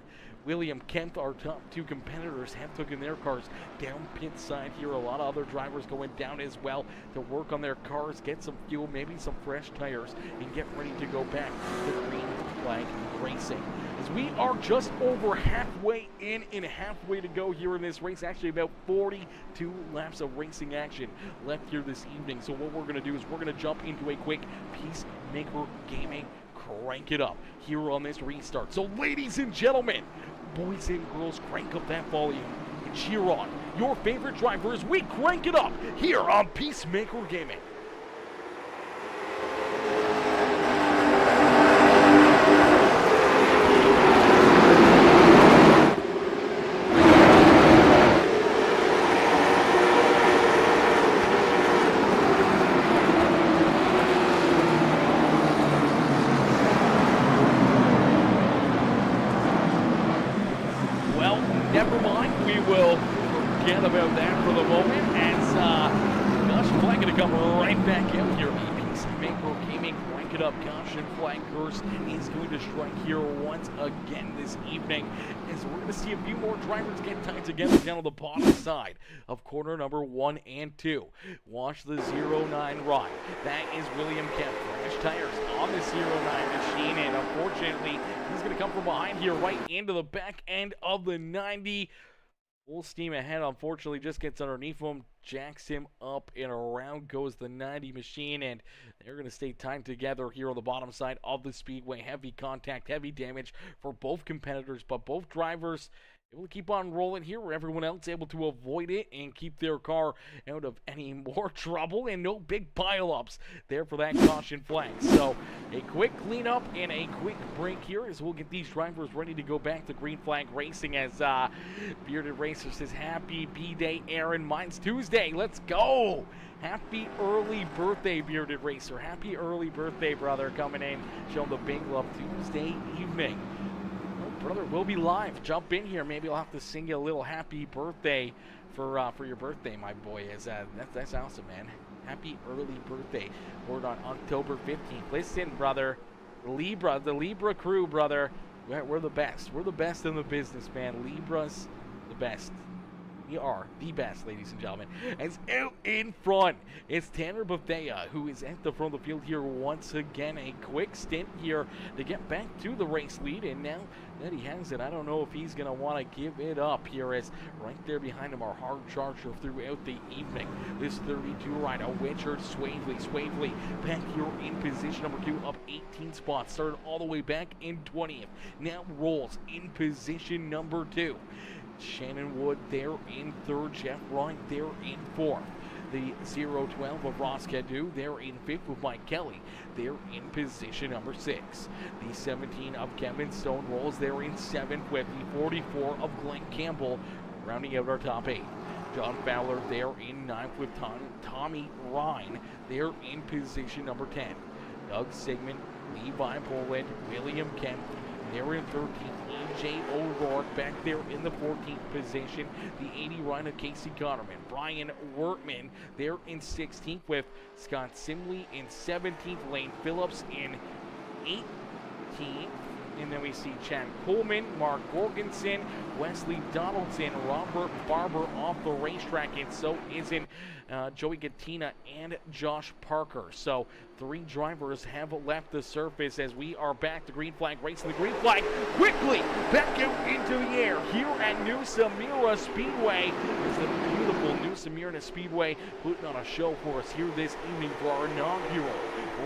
William Kemp, our top 2 competitors, have taken their cars down pit side here. A lot of other drivers going down as well to work on their cars, get some fuel, maybe some fresh tires, and get ready to go back to green flag racing. As we are just over halfway in and halfway to go here in this race, actually about 42 laps of racing action left here this evening. So what we're going to do is we're going to jump into a quick Peacemaker Gaming crank it up here on this restart. So ladies and gentlemen, boys and girls, crank up that volume and cheer on your favorite driver as we crank it up here on Peacemaker Gaming. Never mind, we will forget about that for the moment as Caution Flag going to come right back out here. Peacemaker Gaming, crank it up. Caution Flag Curse is going to strike here once again this evening as we're going to see a few more drivers get tied together down on the bottom side of corner number 1 and 2. Watch the 09 ride. That is William Kemp. Fresh tires on the 09 machine, and unfortunately, he's going to come from behind here right into the back end of the 90. Full steam ahead, unfortunately, just gets underneath him, jacks him up, and around goes the 90 machine, and they're going to stay tied together here on the bottom side of the speedway. Heavy contact, heavy damage for both competitors, but both drivers able to keep on rolling here, where everyone else able to avoid it and keep their car out of any more trouble, and no big pileups there for that caution flag. So a quick cleanup and a quick break here as we'll get these drivers ready to go back to green flag racing, as Bearded Racer says, happy B-Day, Aaron. Mine's Tuesday. Let's go. Happy early birthday, Bearded Racer. Happy early birthday, brother, coming in, showing the big love Tuesday evening. Brother, we'll be live. Jump in here. Maybe I'll have to sing you a little happy birthday for your birthday, my boy. That's awesome, man. Happy early birthday. We're on October 15th. Listen, brother, the Libra crew, brother. We're the best. We're the best in the business, man. Libra's the best. We are the best, ladies and gentlemen. As out in front, it's Tanner Bethea, who is at the front of the field here once again. A quick stint here to get back to the race lead, and now that he has it, I don't know if he's going to want to give it up here, as right there behind him are hard charger throughout the evening. This 32 rider, Richard Swavely, back here in position number 2, up 18 spots. Started all the way back in 20th. Now rolls in position number 2. Shannon Wood there in 3rd, Jeff Wright there in 4th. The 012 of Ross Cadu there in 5th with Mike Kelly there in position number 6. The 17 of Kevin Stone rolls there in 7th with the 44 of Glenn Campbell rounding out our top 8. John Fowler there in 9th with Tommy Ryan there in position number 10. Doug Sigmund, Levi Poland, William Kemp there in 13th. E.J. O'Rourke back there in the 14th position. The 80 rider Casey Gotterman. Brian Wortman there in 16th with Scott Simley in 17th. Lane Phillips in 18th. And then we see Chad Coleman, Mark Gorgensen, Wesley Donaldson, Robert Barber off the racetrack, and so isn't Joey Gattina and Josh Parker. So 3 drivers have left the surface as we are back to green flag racing. The green flag quickly back out into the air here at New Smyrna Speedway. It's the beautiful New Smyrna Speedway putting on a show for us here this evening for our inaugural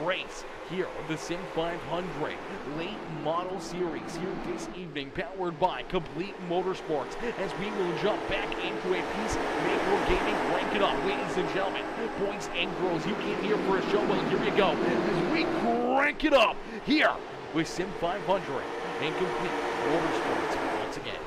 race here of the SIM500 Late Model Series here this evening, powered by Complete Motorsports, as we will jump back into a piece maker gaming. Rank it up, ladies and gentlemen, boys and girls. You came here for a show, well, here you go, as we crank it up here with SIM500 and Complete Motorsports once again.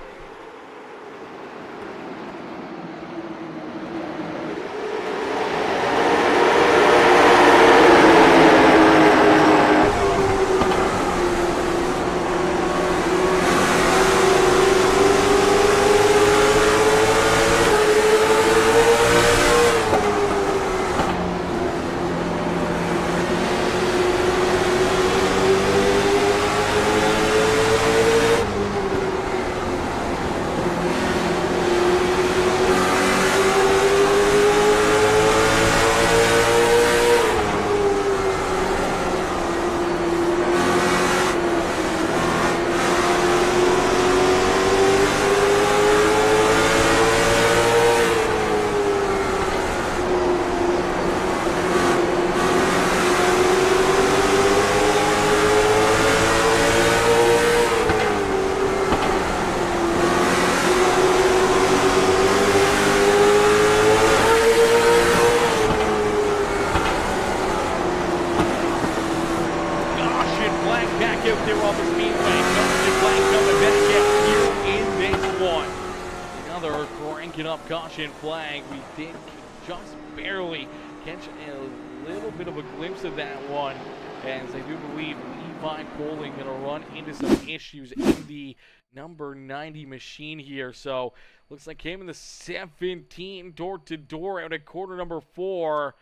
Caution flag. We did just barely catch a little bit of a glimpse of that one, as I do believe Levi Poling going to run into some issues in the number 90 machine here. So looks like came in the 17 door to door out at quarter number 4.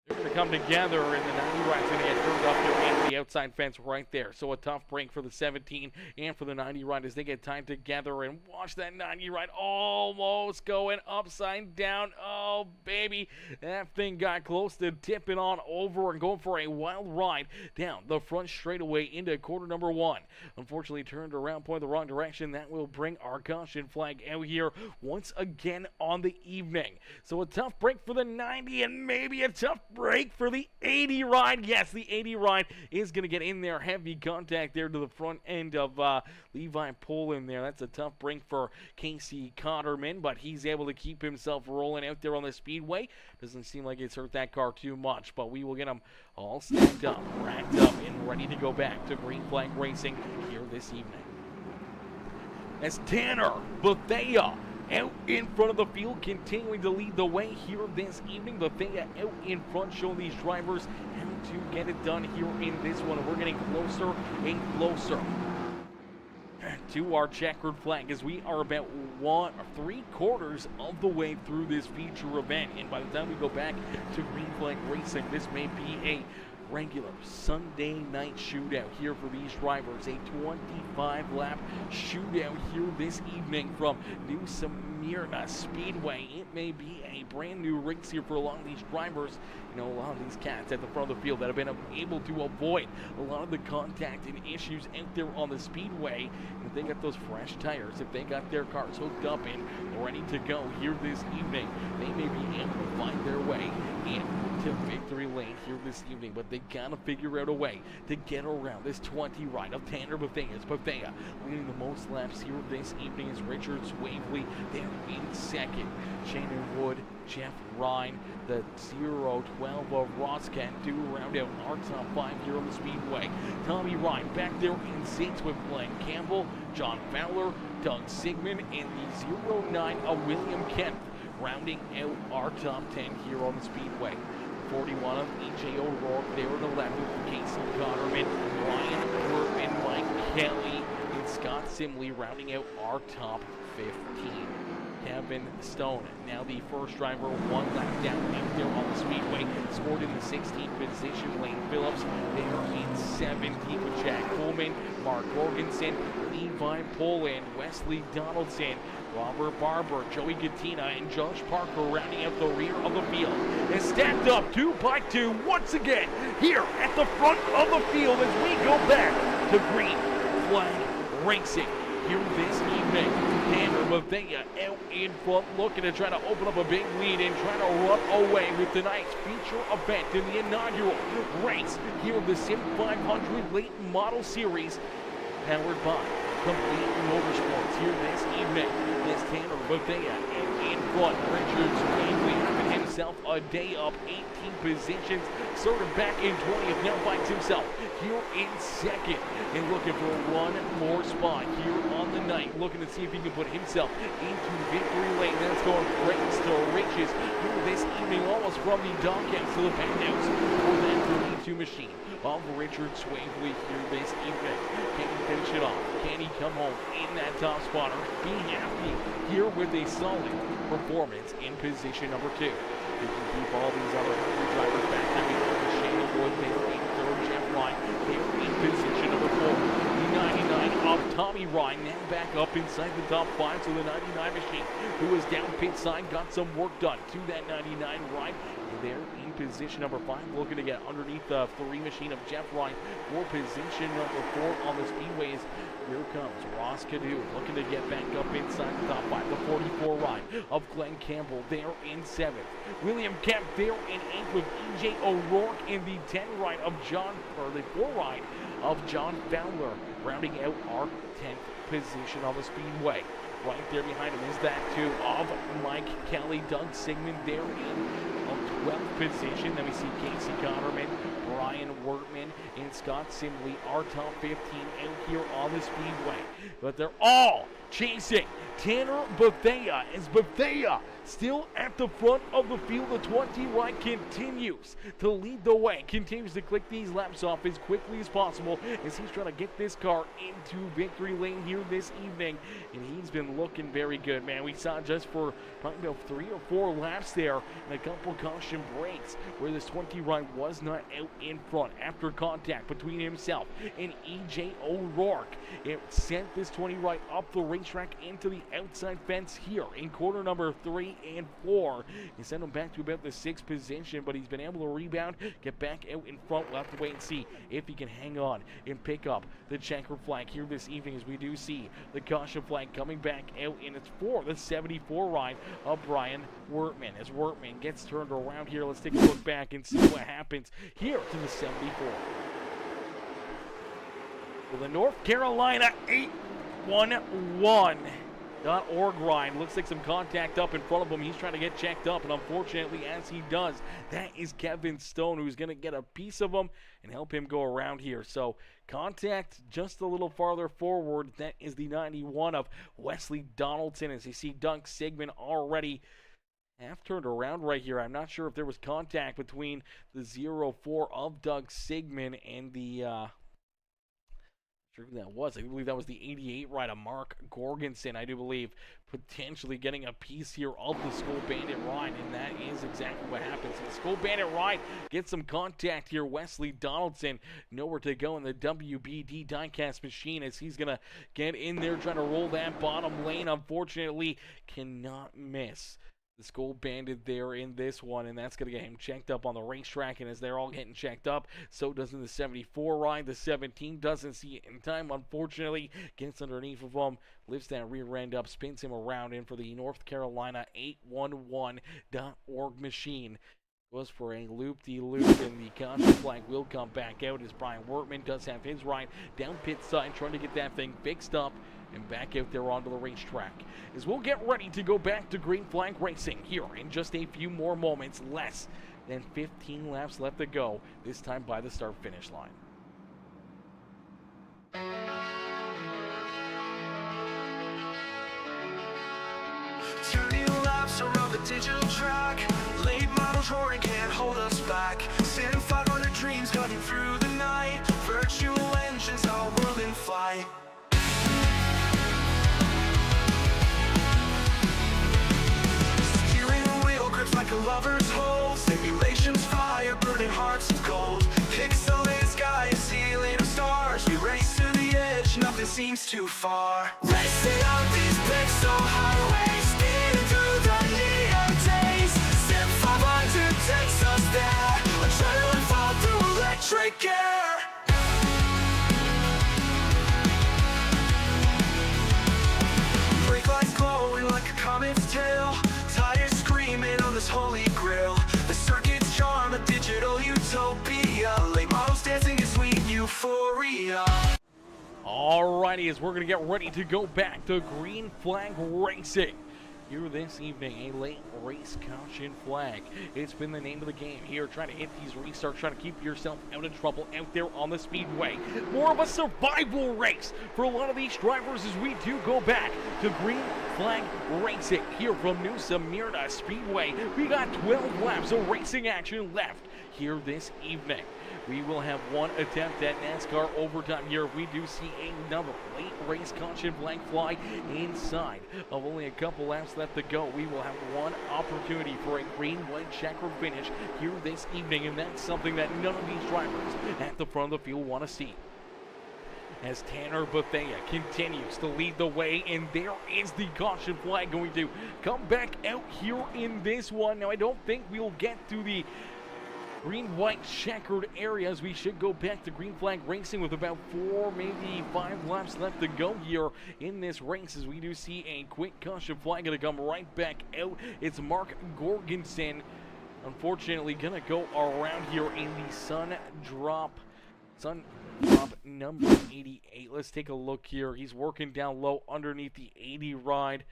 They're going to come together, and the 90 ride's going to get turned up there into the outside fence right there. So a tough break for the 17 and for the 90 ride as they get tied together. And watch that 90 ride almost going upside down. Oh, baby. That thing got close to tipping on over and going for a wild ride down the front straightaway into quarter number 1. Unfortunately, turned around, pointed the wrong direction. That will bring our caution flag out here once again on the evening. So a tough break for the 90 and maybe a tough break for the 80 ride. Yes, the 80 ride is going to get in there. Heavy contact there to the front end of Levi Poland there. That's a tough break for Casey Cotterman, but he's able to keep himself rolling out there on the speedway. Doesn't seem like it's hurt that car too much, but we will get him all stacked up, racked up, and ready to go back to Green Flag Racing here this evening. As Tanner Bethea out in front of the field, continuing to lead the way here this evening. Bethea out in front, showing these drivers how to get it done here in this one. We're getting closer and closer to our checkered flag as we are about 3/4 of the way through this feature event. And by the time we go back to Green Flag Racing, this may be a regular Sunday night shootout here for these drivers. A 25-lap shootout here this evening from New Smyrna Speedway. It may be a brand new race here for a lot of these drivers. You know, a lot of these cats at the front of the field that have been able to avoid a lot of the contact and issues out there on the speedway. And if they got those fresh tires, if they got their cars hooked up and ready to go here this evening, they may be able to find their way into victory lane here this evening. But they gotta figure out a way to get around this 20 ride of Tanner Bethea's. Bethea leading the most laps here this evening is Richard Swavely there in second. Shannon Wood, Jeff Ryan, the 0-12 of Ross Cantu round out our top 5 here on the speedway. Tommy Ryan back there in 6th with Glenn Campbell, John Fowler, Doug Sigmund, and the 09 of William Kemp rounding out our top 10 here on the speedway. 41 of E.J. O'Rourke there at 11th, Casey Cotterman, Ryan Workman, Mike Kelly, and Scott Simley rounding out our top 15. Kevin Stone, now the first driver, 1 lap down out there on the speedway, scored in the 16th position. Lane Phillips there in 17th with Jack Coleman, Mark Jorgensen, Levi Poland, Wesley Donaldson, Robert Barber, Joey Gattina, and Josh Parker rounding out the rear of the field. And stacked up 2 by 2 once again here at the front of the field as we go back to Green Flag Racing here this evening. Tanner Bethea out in front, looking to try to open up a big lead and trying to run away with tonight's feature event in the inaugural race here of the SIM500 Late Model Series, powered by Complete Motorsports here this evening. This Tanner Bethea in front. Richard Swavely having himself a day up, 18 positions, started back in 20th, now finds himself here in second and looking for one more spot here on the night, looking to see if he can put himself into victory lane. That's going race to riches here this evening, almost from the doghouse to the penthouse for that 32 machine of Richard Swavely here this evening. Can he finish it off? Can he come home in that top spotter? Be happy here with a solid performance in position number 2. We can keep all these other drivers back. I mean, Shannon Wood there in third, Jeff Ryan there in position number 4. The 99 of Tommy Ryan now back up inside the top 5. So the 99 machine, who was down pit side, got some work done to that 99 ride. There in position number 5, looking to get underneath the 3 machine of Jeff Ryan for position number 4 on the speedways. Here comes Ross Cadu, looking to get back up inside the top 5. The 44 ride of Glenn Campbell there in 7th. William Kemp there in 8th with E.J. O'Rourke in the 10 ride of the 4 ride of John Fowler, rounding out our 10th position on the speedway. Right there behind him is that too of Mike Kelly, Doug Sigmund there in 12th position. Then we see Casey Cotterman, Brian Workman, and Scott Simley, our top 15 out here on the speedway. But they're all chasing Tanner Bethea, as Bethea still at the front of the field. The 20 right continues to lead the way, continues to click these laps off as quickly as possible as he's trying to get this car into victory lane here this evening, and he's been looking very good, man. We saw just for probably about 3 or 4 laps there and a couple caution breaks where this 20 right was not out in front after contact between himself and EJ O'Rourke. It sent this 20 right up the racetrack into the outside fence here in corner number 3 and 4. He sent him back to about the 6th position, but he's been able to rebound, get back out in front. We'll have to wait and see if he can hang on and pick up the checker flag here this evening, as we do see the caution flag coming back out, and it's for the 74 ride of Brian Wertman. As Wertman gets turned around here, let's take a look back and see what happens here to the 74. Well, the North Carolina 811.org ride. Looks like some contact up in front of him. He's trying to get checked up, and unfortunately, as he does, that is Kevin Stone, who's going to get a piece of him and help him go around here. So contact just a little farther forward. That is the 91 of Wesley Donaldson, as you see Doug Sigmund already half turned around right here. I'm not sure if there was contact between the 04 of Doug Sigmund and the sure who that was. I believe that was the 88 ride of Mark Gorgensen, I do believe, potentially getting a piece here of the Skull Bandit ride, and that is exactly what happens. The Skull Bandit ride gets some contact here. Wesley Donaldson, nowhere to go in the WBD diecast machine, as he's going to get in there trying to roll that bottom lane. Unfortunately, cannot miss the Skull Bandit there in this one, and that's going to get him checked up on the racetrack. And as they're all getting checked up, so doesn't the 74 ride. The 17 doesn't see it in time, unfortunately. Gets underneath of him, lifts that rear end up, spins him around in for the North Carolina 811.org machine. Goes for a loop-de-loop, and the caution flag will come back out as Brian Wertman does have his ride down pit side, trying to get that thing fixed up and back out there onto the racetrack. As we'll get ready to go back to green flag racing here in just a few more moments. Less than 15 laps left to go, this time by the start-finish line. 20 laps around the digital track. Late models roaring can't hold us back. SIM500 dreams cutting through the night. Virtual engines, our world in flight. Steering wheel grips like a lover's hold. Simulations fire, burning hearts of gold. Pixelated skies, ceiling of stars. We race to the edge, nothing seems too far. Racing on these pixel highways, speeding through the neon days. SIM500 takes us there. Adrenaline fall through electric air. Brake lights glowing like a comet's tail. Tires screaming on this holy grail. The circuit's charm, a digital utopia. Late models dancing in sweet euphoria. Alrighty, as we're going to get ready to go back to green flag racing here this evening, a late race caution flag. It's been the name of the game here, trying to hit these restarts, trying to keep yourself out of trouble out there on the speedway. More of a survival race for a lot of these drivers as we do go back to green flag racing here from New Smyrna Speedway. We got 12 laps of racing action left here this evening. We will have one attempt at NASCAR overtime here. We do see another late race caution flag fly inside of only a couple laps left to go. We will have one opportunity for a green-white checkered finish here this evening, and that's something that none of these drivers at the front of the field want to see. As Tanner Bethea continues to lead the way, and there is the caution flag going to come back out here in this one. Now, I don't think we'll get to the green-white checkered areas. We should go back to green flag racing with about 4, maybe 5 laps left to go here in this race, as we do see a quick caution flag going to come right back out. It's Mark Gorgensen, unfortunately, going to go around here in the sun drop number 88. Let's take a look here. He's working down low underneath the 80 ride.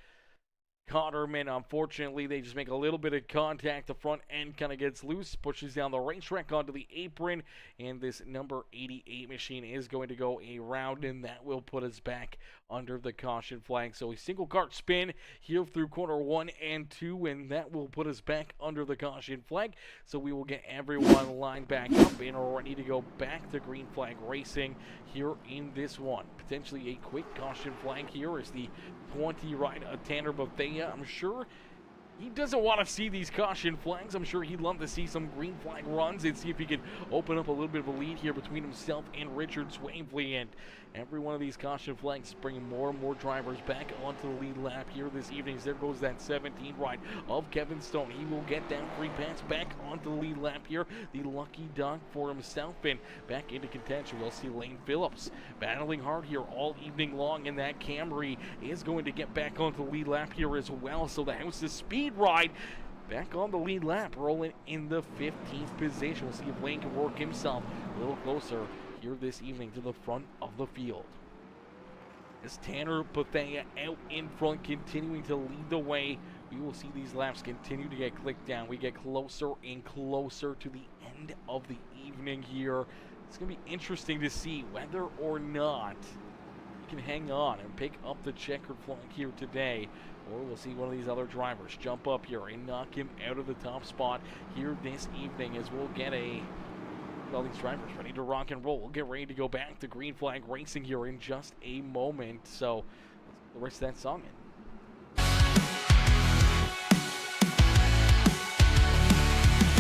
Cotterman, unfortunately, they just make a little bit of contact. The front end kind of gets loose, pushes down the racetrack onto the apron, and this number 88 machine is going to go around, and that will put us back under the caution flag. So a single kart spin here through corner 1 and 2, and that will put us back under the caution flag. So we will get everyone lined back up and ready to go back to green flag racing here in this one. Potentially a quick caution flag here is the 20 ride of Tanner Bethea. I'm sure he doesn't want to see these caution flags. I'm sure he'd love to see some green flag runs and see if he can open up a little bit of a lead here between himself and Richard Swavely. And every one of these caution flags is bringing more and more drivers back onto the lead lap here this evening. As there goes that 17 ride of Kevin Stone. He will get that free pass back onto the lead lap here. The lucky dog for himself, and back into contention. We'll see Lane Phillips battling hard here all evening long, and that Camry is going to get back onto the lead lap here as well. So the House of Speed ride back on the lead lap, rolling in the 15th position. We'll see if Lane can work himself a little closer here this evening to the front of the field. As Tanner Bethea out in front, continuing to lead the way. We will see these laps continue to get clicked down. We get closer and closer to the end of the evening here. It's going to be interesting to see whether or not he can hang on and pick up the checkered flag here today. Or we'll see one of these other drivers jump up here and knock him out of the top spot here this evening, as we'll get all these drivers ready to rock and roll. We'll get ready to go back to green flag racing here in just a moment. So let's get the rest of that song in.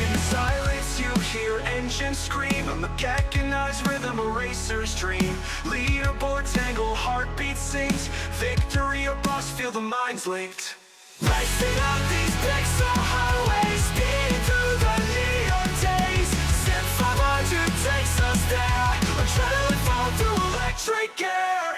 In silence you hear engines scream, a mechanized rhythm, a racer's dream. Leaderboard tangle, heartbeat sings, victory or bust, feel the minds linked. Racing up these pixel highways, speeding through the neon days. SIM500 takes us there, adrenaline fall through electric air.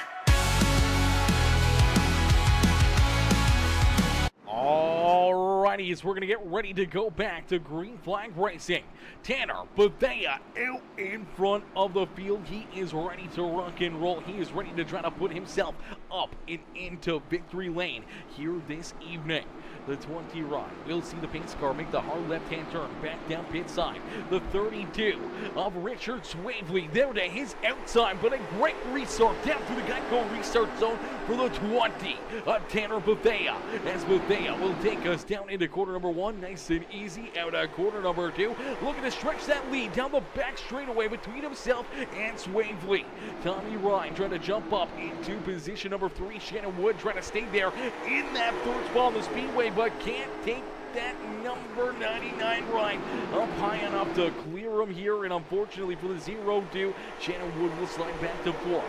Alrighty, as we're going to get ready to go back to green flag racing. Tanner Bethea out in front of the field. He is ready to rock and roll. He is ready to try to put himself up and into victory lane here this evening. The 20 ride. We'll see the pace car make the hard left-hand turn back down pit side. The 32 of Richard Swavely there to his outside, but a great restart down through the Geico restart zone for the 20 of Tanner Bethea. As Bethea will take us down into quarter number 1, nice and easy. Out of quarter number 2, looking to stretch that lead down the back straightaway between himself and Swavely. Tommy Ryan trying to jump up into position number 3. Shannon Wood trying to stay there in that third spot on the speedway, but can't take that number 99 ride up high enough to clear him here. And unfortunately for the 0-2, Shannon Wood will slide back to 4th.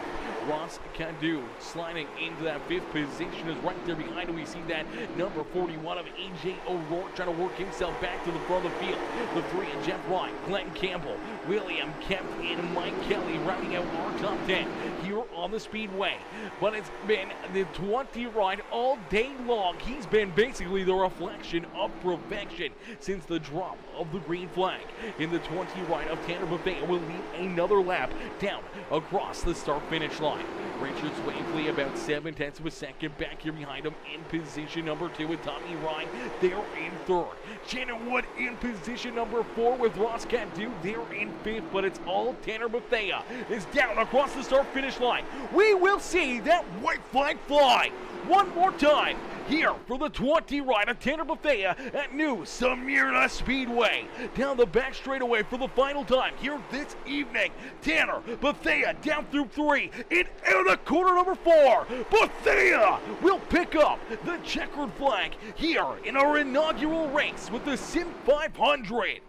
Ross Cadu sliding into that 5th position, is right there behind him. We see that number 41 of AJ O'Rourke trying to work himself back to the front of the field. The 3 of Jeff Ryan, Glenn Campbell, William Kemp, and Mike Kelly rounding out our top 10 here on the Speedway. But it's been the 20 ride all day long. He's been basically the reflection of perfection since the drop of the green flag. In the 20 ride of Tanner Bethea will lead another lap down across the start-finish line. Richard Swavely about 7/10 of a second back here behind him in position number 2 with Tommy Ryan there in 3rd. Shannon Wood in position number 4 with Ross Cadu there in 5th, but it's all Tanner Bethea is down across the start-finish line. We will see that white flag fly one more time here for the 20 ride of Tanner Bethea at new Smyrna Speedway. Down the back straightaway for the final time here this evening. Tanner Bethea down through 3 and out of corner number 4. Bethea will pick up the checkered flag here in our inaugural race with the SIM500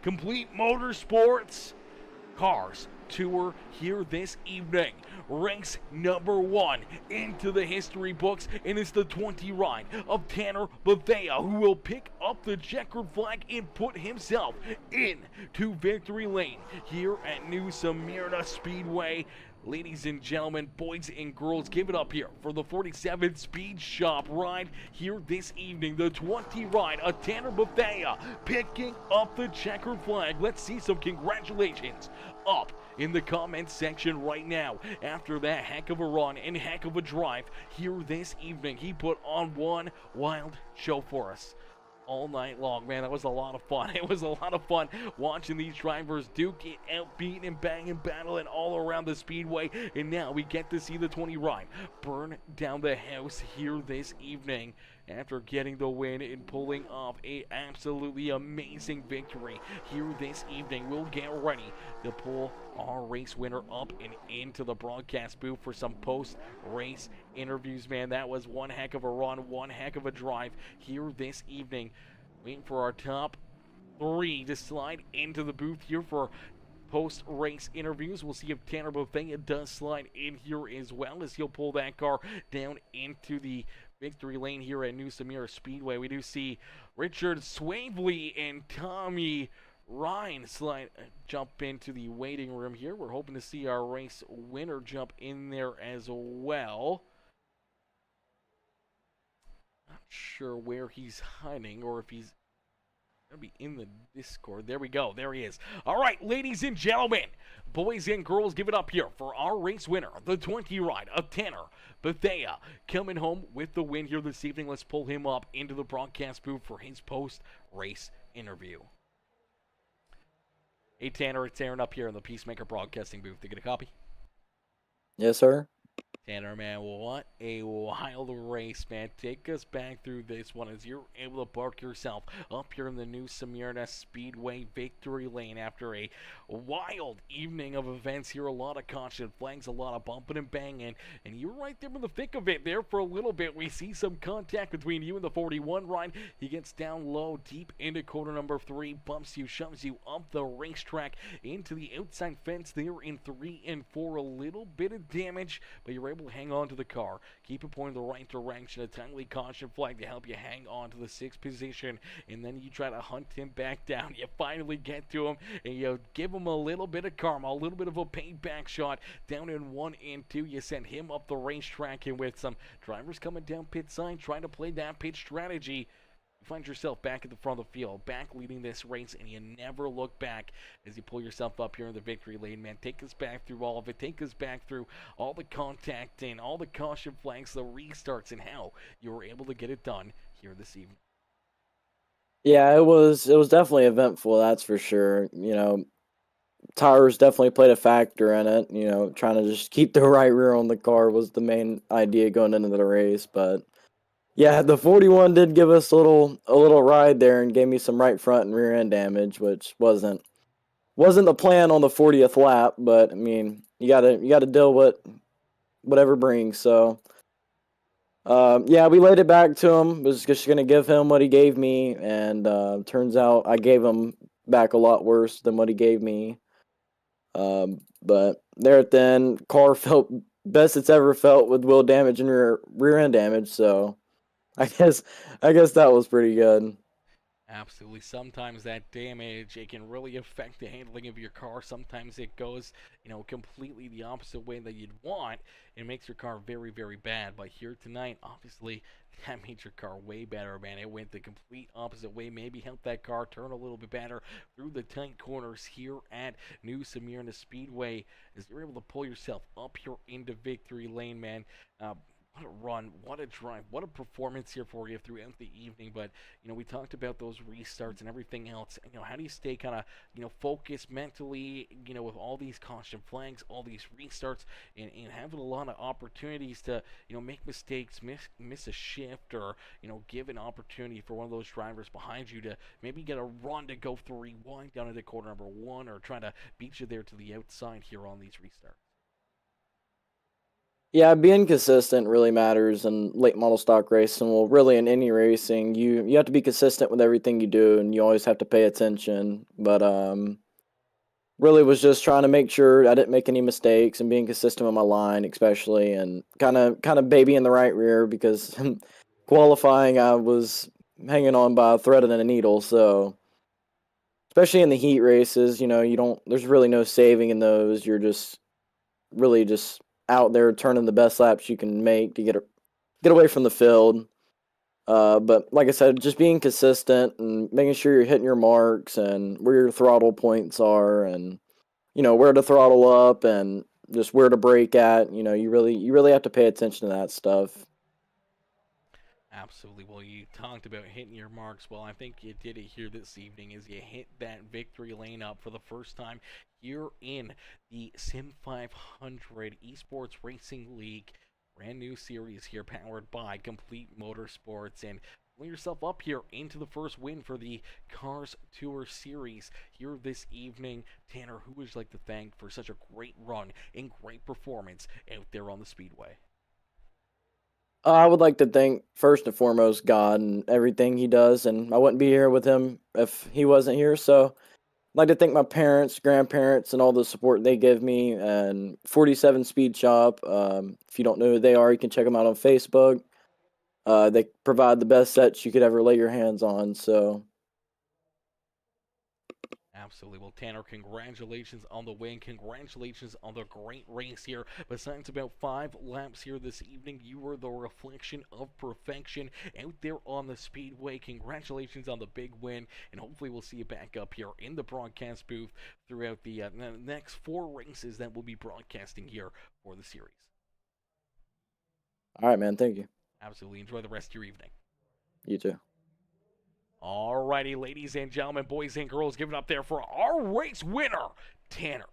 Complete Motorsports Cars Tour here this evening. Ranks number 1 into the history books, and it's the 20 ride of Tanner Bethea who will pick up the checkered flag and put himself into victory lane here at new Smyrna Speedway. Ladies and gentlemen, boys and girls, give it up here for the 47 Speed Shop ride here this evening. The 20 ride of Tanner Bethea picking up the checkered flag. Let's see some congratulations up in the comment section right now. After that heck of a run and heck of a drive here this evening, he put on one wild show for us all night long, man. That was a lot of fun. It was a lot of fun watching these drivers duke it out, beating and banging, battling all around the speedway. And now we get to see the 20 ride burn down the house here this evening after getting the win and pulling off a absolutely amazing victory here this evening. We'll get ready to pull our race winner up and into the broadcast booth for some post-race interviews, man. That was one heck of a run, one heck of a drive here this evening. Waiting for our top three to slide into the booth here for post-race interviews. We'll see if Tanner Bethea does slide in here as well, as he'll pull that car down into the victory lane here at New Smyrna Speedway. We do see Richard Swavely and Tommy Ryan jump into the waiting room here. We're hoping to see our race winner jump in there as well. Not sure where he's hiding or if he's going to be in the Discord. There we go. There he is. All right, ladies and gentlemen, boys and girls, give it up here for our race winner, the 20 ride of Tanner Bethea, coming home with the win here this evening. Let's pull him up into the broadcast booth for his post-race interview. Hey, Tanner, it's Aaron up here in the Peacemaker Broadcasting booth. To get a copy? Yes, sir. Tanner, man, what a wild race, man. Take us back through this one as you're able to park yourself up here in the New Smyrna Speedway victory lane after a wild evening of events here. A lot of caution flags, a lot of bumping and banging, and you're right there in the thick of it there for a little bit. We see some contact between you and the 41 ride. He gets down low, deep into corner number 3, bumps you, shoves you up the racetrack into the outside fence there in 3 and 4. A little bit of damage, but you're able to hang on to the car, keep it pointing the right direction. A timely caution flag to help you hang on to the 6th position, and then you try to hunt him back down. You finally get to him, and you give him a little bit of karma, a little bit of a payback shot down in 1 and 2. You send him up the racetrack, and with some drivers coming down pit side trying to play that pit strategy, you find yourself back at the front of the field, back leading this race, and you never look back as you pull yourself up here in the victory lane, man. Take us back through all of it. Take us back through all the contact and all the caution flags, the restarts, and how you were able to get it done here this evening. Yeah, it was definitely eventful, that's for sure. Tires definitely played a factor in it. Trying to just keep the right rear on the car was the main idea going into the race, but yeah, the 41 did give us a little ride there and gave me some right front and rear end damage, which wasn't the plan on the 40th lap. But I mean, you gotta deal with whatever brings. So, yeah, we laid it back to him. Was just gonna give him what he gave me, and turns out I gave him back a lot worse than what he gave me. But there at the end, car felt best it's ever felt with wheel damage and rear end damage. So. I guess that was pretty good. Absolutely. Sometimes that damage, it can really affect the handling of your car. Sometimes it goes, completely the opposite way that you'd want. It makes your car very, very bad. But here tonight, obviously, that made your car way better, man. It went the complete opposite way. Maybe helped that car turn a little bit better through the tight corners here at New Smyrna Speedway as you're able to pull yourself up here into victory lane, man. What a run, what a drive, what a performance here for you throughout the evening. But, we talked about those restarts and everything else. How do you stay kind of, focused mentally, with all these caution flags, all these restarts, and having a lot of opportunities to, make mistakes, miss a shift, or, give an opportunity for one of those drivers behind you to maybe get a run to go 3-1 down into corner number 1, or try to beat you there to the outside here on these restarts. Yeah, being consistent really matters in late model stock racing. Well, really in any racing, you have to be consistent with everything you do, and you always have to pay attention. But really was just trying to make sure I didn't make any mistakes and being consistent with my line, especially, and kind of babying the right rear because qualifying I was hanging on by a thread and a needle. So especially in the heat races, there's really no saving in those. You're just really just out there turning the best laps you can make to get away from the field. But like I said, just being consistent and making sure you're hitting your marks and where your throttle points are, and where to throttle up and just where to brake at. You really have to pay attention to that stuff. Absolutely. Well, you talked about hitting your marks. Well, I think you did it here this evening as you hit that victory lane up for the first time here in the SIM500 Esports Racing League. Brand new series here powered by Complete Motorsports. And pull yourself up here into the first win for the Cars Tour Series here this evening. Tanner, who would you like to thank for such a great run and great performance out there on the Speedway? I would like to thank first and foremost God and everything He does, and I wouldn't be here with Him if He wasn't here. So I'd like to thank my parents, grandparents, and all the support they give me, and 47 Speed Shop. If you don't know who they are, you can check them out on Facebook. They provide the best sets you could ever lay your hands on. So Absolutely. Well, Tanner, congratulations on the win. Congratulations on the great race here. Besides about 5 laps here this evening, you were the reflection of perfection out there on the Speedway. Congratulations on the big win, and hopefully we'll see you back up here in the broadcast booth throughout the next 4 races that we'll be broadcasting here for the series. all right, man. Thank you. Absolutely. Enjoy the rest of your evening. You too. Alrighty, ladies and gentlemen, boys and girls, give it up there for our race winner, Tanner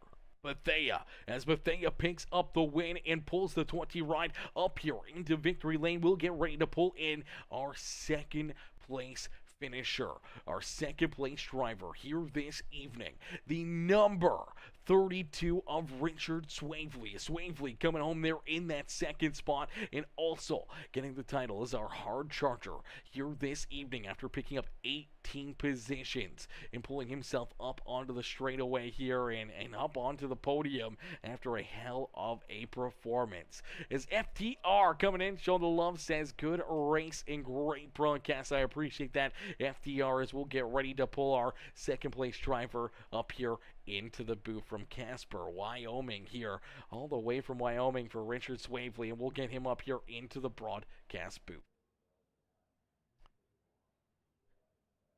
Bethea, as Bethea picks up the win and pulls the 20 ride up here into victory lane. We'll get ready to pull in our second place finisher, our second place driver here this evening, the number 32 of Richard Swavely. Swavely coming home there in that second spot, and also getting the title as our hard charger here this evening after picking up 18 positions and pulling himself up onto the straightaway here and up onto the podium after a hell of a performance. As FTR coming in, showing the love, says good race and great broadcast. I appreciate that, FTR, as we'll get ready to pull our second place driver up here into the booth from Casper, Wyoming here, all the way from Wyoming for Richard Swavely, and we'll get him up here into the broadcast booth.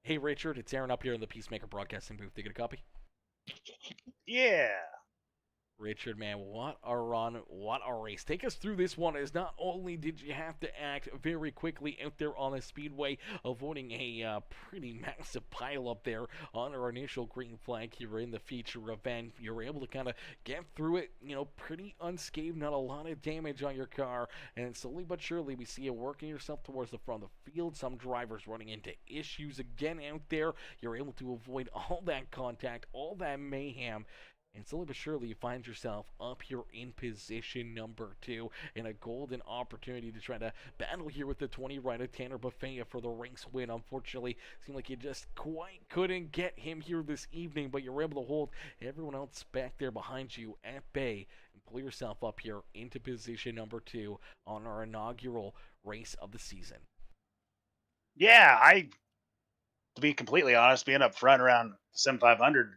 Hey Richard, it's Aaron up here in the Peacemaker Broadcasting booth. Did you get a copy? Yeah. Richard, man, what a run, what a race. Take us through this one, as not only did you have to act very quickly out there on the Speedway, avoiding a pretty massive pileup there on our initial green flag here in the feature event. You were able to kind of get through it, pretty unscathed, not a lot of damage on your car, and slowly but surely we see you working yourself towards the front of the field. Some drivers running into issues again out there. You're able to avoid all that contact, all that mayhem, and slowly but surely, you find yourself up here in position number 2 in a golden opportunity to try to battle here with the 20 rider Tanner Bethea for the race win. Unfortunately, seemed like you just quite couldn't get him here this evening, but you were able to hold everyone else back there behind you at bay and pull yourself up here into position number 2 on our inaugural race of the season. Yeah, to be completely honest, being up front around SIM500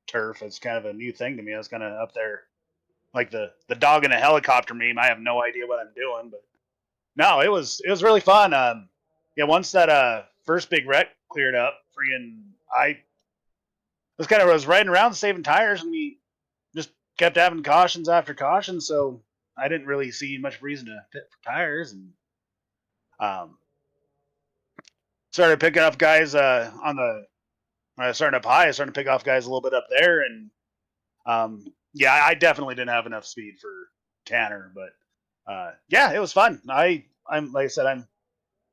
turf is kind of a new thing to me. I was kind of up there like the dog in a helicopter meme. I have no idea what I'm doing, but no, it was really fun. Yeah, once that first big wreck cleared up, I was riding around saving tires, and we just kept having cautions after cautions, so I didn't really see much reason to pit for tires, and started picking up guys when I started up high, I started to pick off guys a little bit up there, and yeah, I definitely didn't have enough speed for Tanner, but yeah, it was fun. I'm like I said, I'm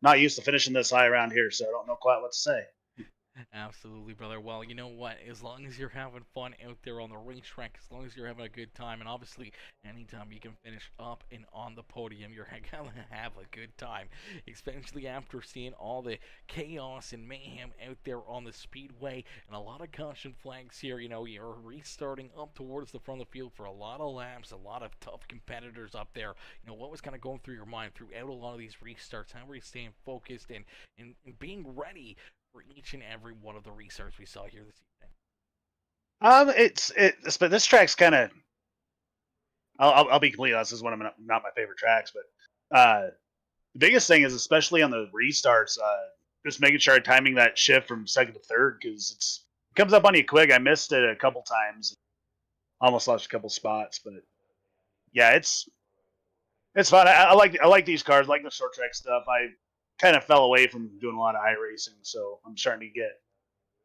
not used to finishing this high around here, so I don't know quite what to say. Absolutely, brother. Well, you know what? As long as you're having fun out there on the racetrack, as long as you're having a good time, and obviously anytime you can finish up and on the podium, you're gonna have a good time. Especially after seeing all the chaos and mayhem out there on the Speedway, and a lot of caution flags here. You're restarting up towards the front of the field for a lot of laps, a lot of tough competitors up there. What was kind of going through your mind throughout a lot of these restarts? How were you staying focused and being ready for each and every one of the restarts we saw here this evening? But this track's kind of. I'll be completely honest. This is one of not my favorite tracks, but the biggest thing is, especially on the restarts, just making sure I'm timing that shift from second to third, because it comes up on you quick. I missed it a couple times. almost lost a couple spots, but yeah, it's fun. I like these cars, I like the short track stuff. I kind of fell away from doing a lot of iRacing, so I'm starting to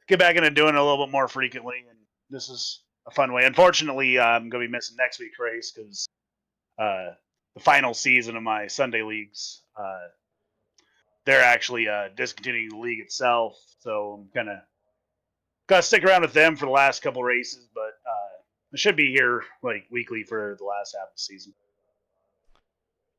get back into doing it a little bit more frequently, and this is a fun way. Unfortunately, I'm going to be missing next week's race because the final season of my Sunday leagues, they're actually discontinuing the league itself, so I'm kind of got to stick around with them for the last couple races, but I should be here like weekly for the last half of the season.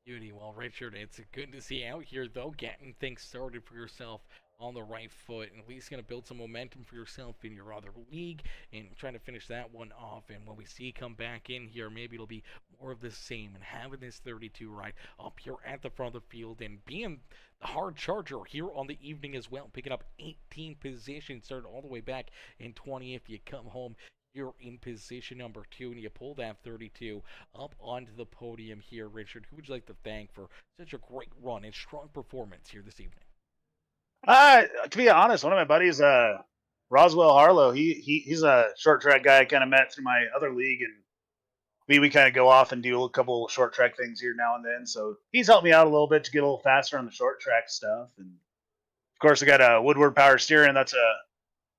Beauty. Well, Richard, it's good to see you out here, though, getting things started for yourself on the right foot, and at least going to build some momentum for yourself in your other league and trying to finish that one off. And when we see you come back in here, maybe it'll be more of the same, and having this 32 ride up here at the front of the field and being the hard charger here on the evening as well, picking up 18 positions, started all the way back in 20 if you come home. You're in position number 2, and you pull that 32 up onto the podium here, Richard. Who would you like to thank for such a great run and strong performance here this evening? To be honest, one of my buddies, Roswell Harlow, he's a short track guy I kind of met through my other league, and we kind of go off and do a couple short track things here now and then. So he's helped me out a little bit to get a little faster on the short track stuff. And of course, I got a Woodward Power Steering. That's a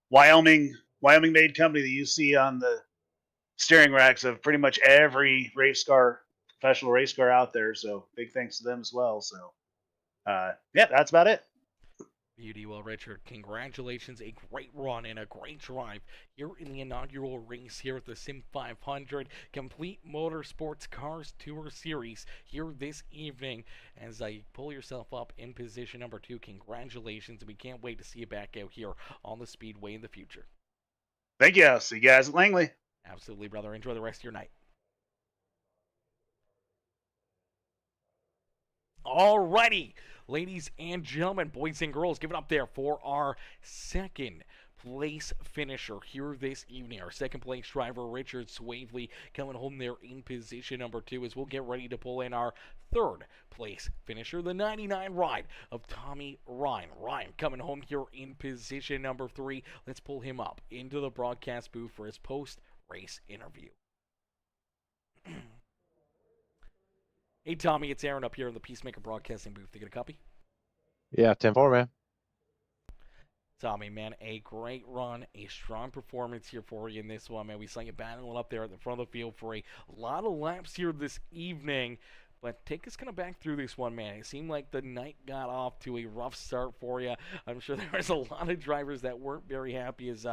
Wyoming made company that you see on the steering racks of pretty much every professional race car out there. So big thanks to them as well. So yeah, that's about it. Beauty. Well, Richard, congratulations. A great run and a great drive here in the inaugural race here at the SIM500 Complete Motorsports Cars Tour Series here this evening. As I pull yourself up in position number 2, congratulations. We can't wait to see you back out here on the Speedway in the future. Thank you. See you guys at Langley. Absolutely, brother. Enjoy the rest of your night. Alrighty, ladies and gentlemen, boys and girls, give it up there for our second place finisher here this evening. Our second place driver, Richard Swavely, coming home there in position number 2 as we'll get ready to pull in our third place finisher, the 99 ride of Tommy Ryan. Ryan coming home here in position number 3. Let's pull him up into the broadcast booth for his post-race interview. Hey, Tommy, it's Aaron up here in the Peacemaker Broadcasting booth. You get a copy? Yeah, 10-4, man. Tommy, man, a great run, a strong performance here for you in this one, man. We saw you battling up there at the front of the field for a lot of laps here this evening. But take us kind of back through this one, man. It seemed like the night got off to a rough start for you. I'm sure there was a lot of drivers that weren't very happy as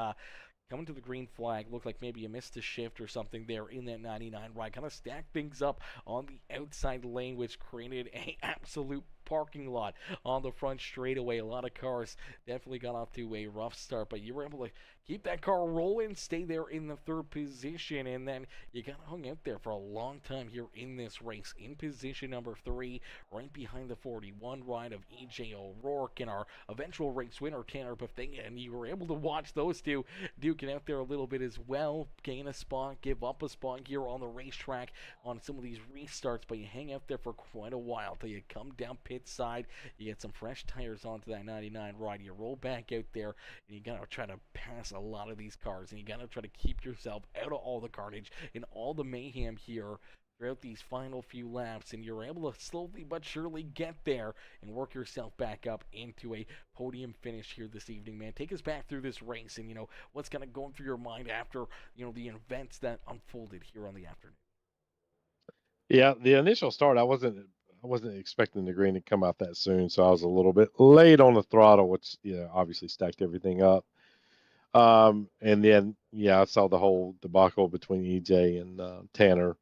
coming to the green flag, looked like maybe you missed a shift or something there in that 99 ride. Kind of stacked things up on the outside lane, which created a absolute parking lot on the front straightaway. A lot of cars definitely got off to a rough start, but you were able to keep that car rolling, stay there in the third position, and then you got hung out there for a long time here in this race. In position number 3, right behind the 41 ride of E.J. O'Rourke and our eventual race winner, Tanner Bethea, and you were able to watch those two duking out there a little bit as well, gain a spot, give up a spot here on the racetrack on some of these restarts, but you hang out there for quite a while till you come down pit side, you get some fresh tires onto that 99 ride, you roll back out there, and you gotta try to pass a lot of these cars, and you gotta try to keep yourself out of all the carnage and all the mayhem here throughout these final few laps, and you're able to slowly but surely get there and work yourself back up into a podium finish here this evening, man. Take us back through this race and, what's kind of going through your mind after, the events that unfolded here on the afternoon. Yeah, the initial start, I wasn't expecting the green to come out that soon, so I was a little bit late on the throttle, which obviously stacked everything up. And then I saw the whole debacle between EJ and Tanner.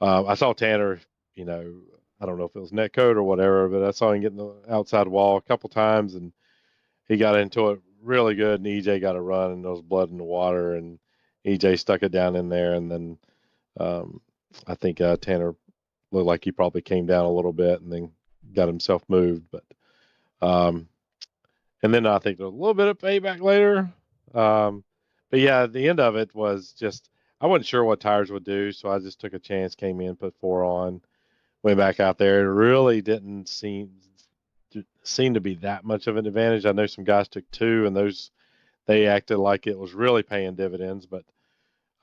I saw Tanner, I don't know if it was net code or whatever, but I saw him getting the outside wall a couple times, and he got into it really good, and EJ got a run, and there was blood in the water, and EJ stuck it down in there, and then I think Tanner looked like he probably came down a little bit and then got himself moved, but and then I think there was a little bit of payback later, but yeah, the end of it was just I wasn't sure what tires would do, so I just took a chance, came in, put 4 on, went back out there. It really didn't seem to be that much of an advantage. I know some guys took 2, and they acted like it was really paying dividends, but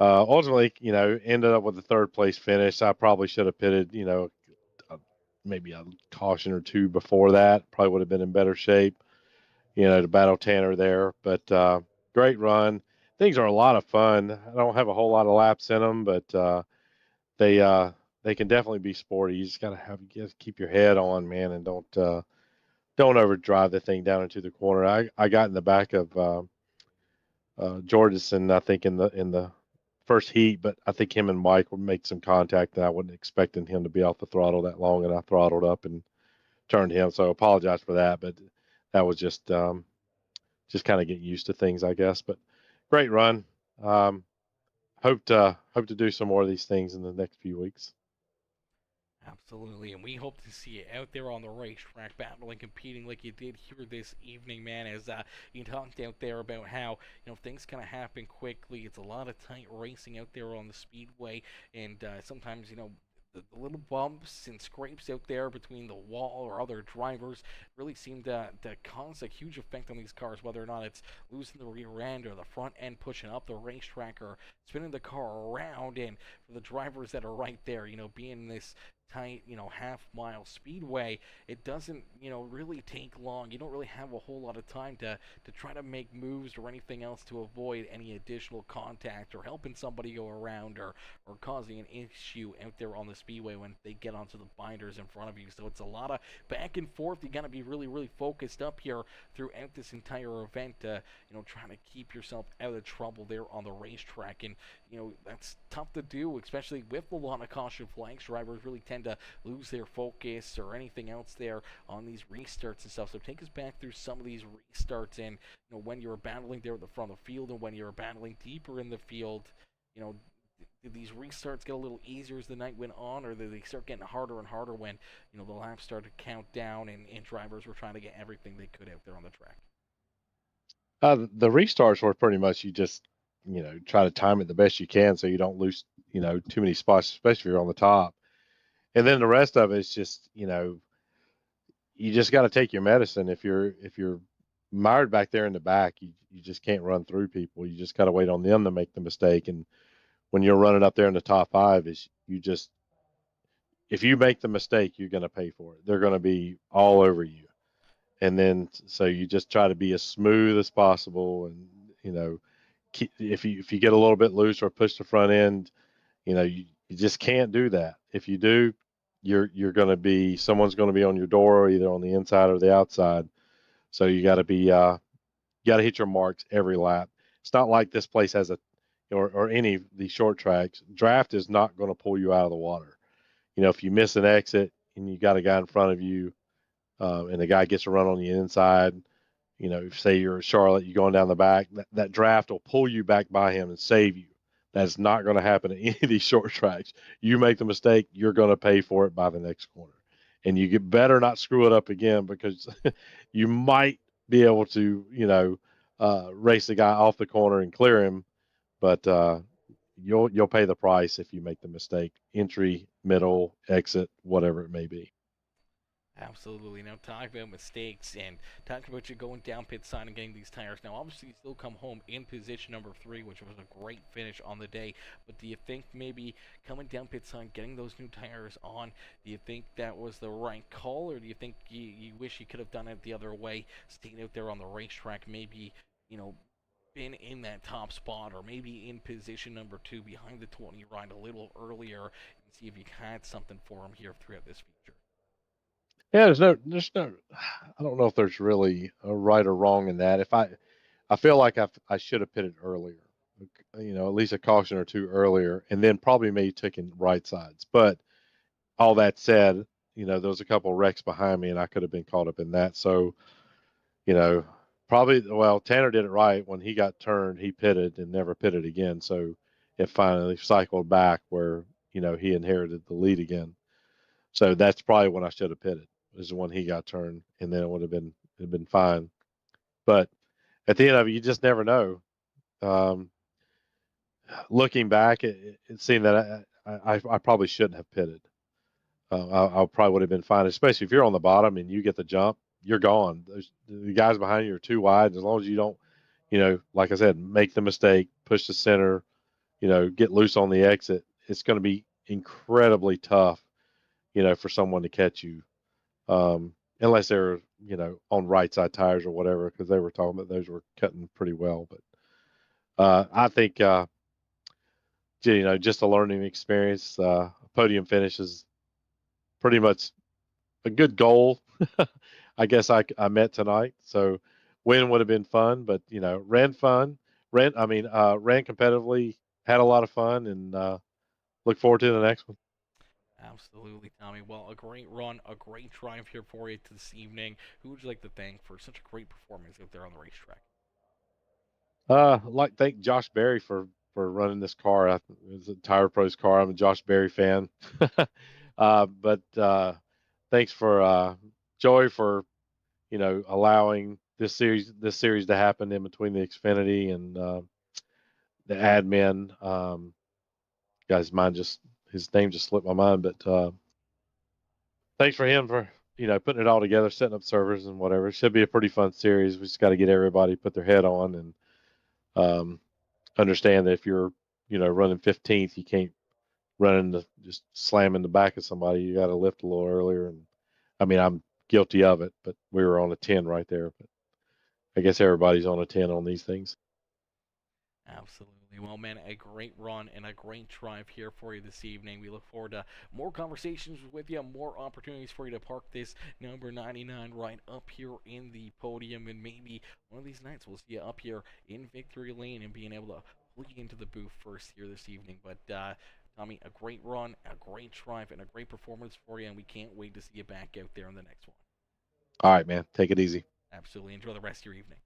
Ultimately, ended up with a third place finish. I probably should have pitted, maybe a caution or two before that. Probably would have been in better shape, to battle Tanner there. But great run. Things are a lot of fun. I don't have a whole lot of laps in them, but they can definitely be sporty. You just gotta keep your head on, man, and don't overdrive the thing down into the corner. I got in the back of Jordison, I think, in the first heat, but I think him and Mike would make some contact, and I wasn't expecting him to be off the throttle that long, and I throttled up and turned him. So I apologize for that, but that was just kind of getting used to things, I guess. But great run. Hope to do some more of these things in the next few weeks. Absolutely, and we hope to see you out there on the racetrack, battling, competing like you did here this evening, man. As you talked out there about how things kind of happen quickly. It's a lot of tight racing out there on the speedway, and sometimes the little bumps and scrapes out there between the wall or other drivers really seem to cause a huge effect on these cars, whether or not it's losing the rear end or the front end pushing up the racetrack or spinning the car around. And for the drivers that are right there, being this tight, half-mile speedway, it doesn't, really take long. You don't really have a whole lot of time to try to make moves or anything else to avoid any additional contact or helping somebody go around or causing an issue out there on the speedway when they get onto the binders in front of you. So it's a lot of back and forth. You got to be really, really focused up here throughout this entire event, trying to keep yourself out of trouble there on the racetrack. And, that's tough to do, especially with a lot of caution flags. Drivers really tend to lose their focus or anything else there on these restarts and stuff. So take us back through some of these restarts and when you're battling there at the front of the field and when you're battling deeper in the field. Did these restarts get a little easier as the night went on, or did they start getting harder and harder when the laps started to count down and drivers were trying to get everything they could out there on the track? The restarts were pretty much you just try to time it the best you can so you don't lose too many spots, especially if you're on the top. And then the rest of it is just, you just got to take your medicine. If you're mired back there in the back, you just can't run through people. You just got to wait on them to make the mistake. And when you're running up there in the top five, if you make the mistake, you're going to pay for it. They're going to be all over you. And then, so you just try to be as smooth as possible. And, if you get a little bit loose or push the front end, you just can't do that. If you do, someone's going to be on your door, either on the inside or the outside. So you got to hit your marks every lap. It's not like this place has or any of these short tracks. Draft is not going to pull you out of the water. If you miss an exit and you got a guy in front of you, and the guy gets a run on the inside, say you're at Charlotte, you're going down the back, that draft will pull you back by him and save you. That's not going to happen at any of these short tracks. You make the mistake, you're going to pay for it by the next corner. And you better not screw it up again, because you might be able to, race the guy off the corner and clear him, but you'll pay the price if you make the mistake. Entry, middle, exit, whatever it may be. Absolutely. Now, talk about mistakes and talk about you going down pit side and getting these tires. Now, obviously, you still come home in position number 3, which was a great finish on the day. But do you think maybe coming down pit side, getting those new tires on, do you think that was the right call, or do you think you wish you could have done it the other way, stayed out there on the racetrack, maybe, been in that top spot, or maybe in position number 2 behind the 20 ride a little earlier and see if you had something for him here throughout this feature? Yeah, there's no, I don't know if there's really a right or wrong in that. I feel like I should have pitted earlier, at least a caution or two earlier, and then probably maybe taking right sides. But all that said, there was a couple of wrecks behind me and I could have been caught up in that. So, Tanner did it right. When he got turned, he pitted and never pitted again. So it finally cycled back where, he inherited the lead again. So that's probably when I should have pitted, is when he got turned, and then it'd have been fine. But at the end of it, you just never know. Looking back, it seemed that I probably shouldn't have pitted. I probably would have been fine, especially if you're on the bottom and you get the jump, you're gone. The guys behind you are too wide. As long as you don't, like I said, make the mistake, push the center, get loose on the exit, it's going to be incredibly tough, for someone to catch you, unless they're, on right side tires or whatever, because they were talking about those were cutting pretty well. But I think, just a learning experience. Podium finish is pretty much a good goal. I guess I met tonight. So win would have been fun, but ran fun, ran competitively, had a lot of fun, and look forward to the next one. Absolutely, Tommy. Well, a great run, a great drive here for you this evening. Who would you like to thank for such a great performance out there on the racetrack? I'd like to thank Josh Berry for running this car. It's a Tire Pros car. I'm a Josh Berry fan. But thanks for Joey for allowing this series to happen in between the Xfinity and the admin. Guys, his name just slipped my mind, but thanks for him for putting it all together, setting up servers and whatever. It should be a pretty fun series. We just got to get everybody put their head on and understand that if you're running 15th, you can't run into just slam in the back of somebody. You got to lift a little earlier. And I mean, I'm guilty of it, but we were on a 10 right there. But I guess everybody's on a 10 on these things. Absolutely. Well, man, a great run and a great drive here for you this evening. We look forward to more conversations with you, more opportunities for you to park this number 99 right up here in the podium, and maybe one of these nights we'll see you up here in Victory Lane and being able to pull you into the booth first here this evening. But Tommy, a great run, a great drive, and a great performance for you, and we can't wait to see you back out there in the next one. All right, man. Take it easy. Absolutely. Enjoy the rest of your evening.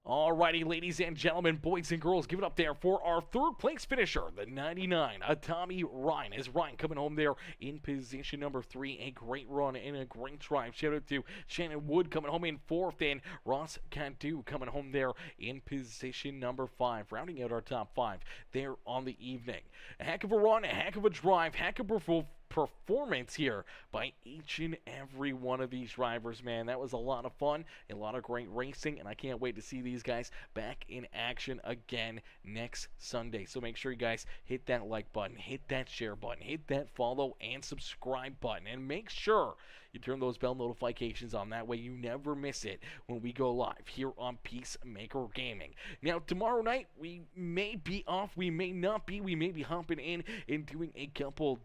Alrighty, ladies and gentlemen, boys and girls, give it up there for our third place finisher, the 99, Tommy Ryan. Is Ryan coming home there in position number 3? A great run and a great drive. Shout out to Shannon Wood coming home in 4th, and Ross Cantu coming home there in position number 5, rounding out our top 5 there on the evening. A heck of a run, a heck of a drive, heck of a performance here by each and every one of these drivers, man. That was a lot of fun, a lot of great racing, and I can't wait to see these guys back in action again next Sunday. So make sure you guys hit that like button, hit that share button, hit that follow and subscribe button, and make sure you turn those bell notifications on. That way you never miss it when we go live here on Peacemaker Gaming. Now, tomorrow night, we may be off, we may not be, we may be hopping in and doing a couple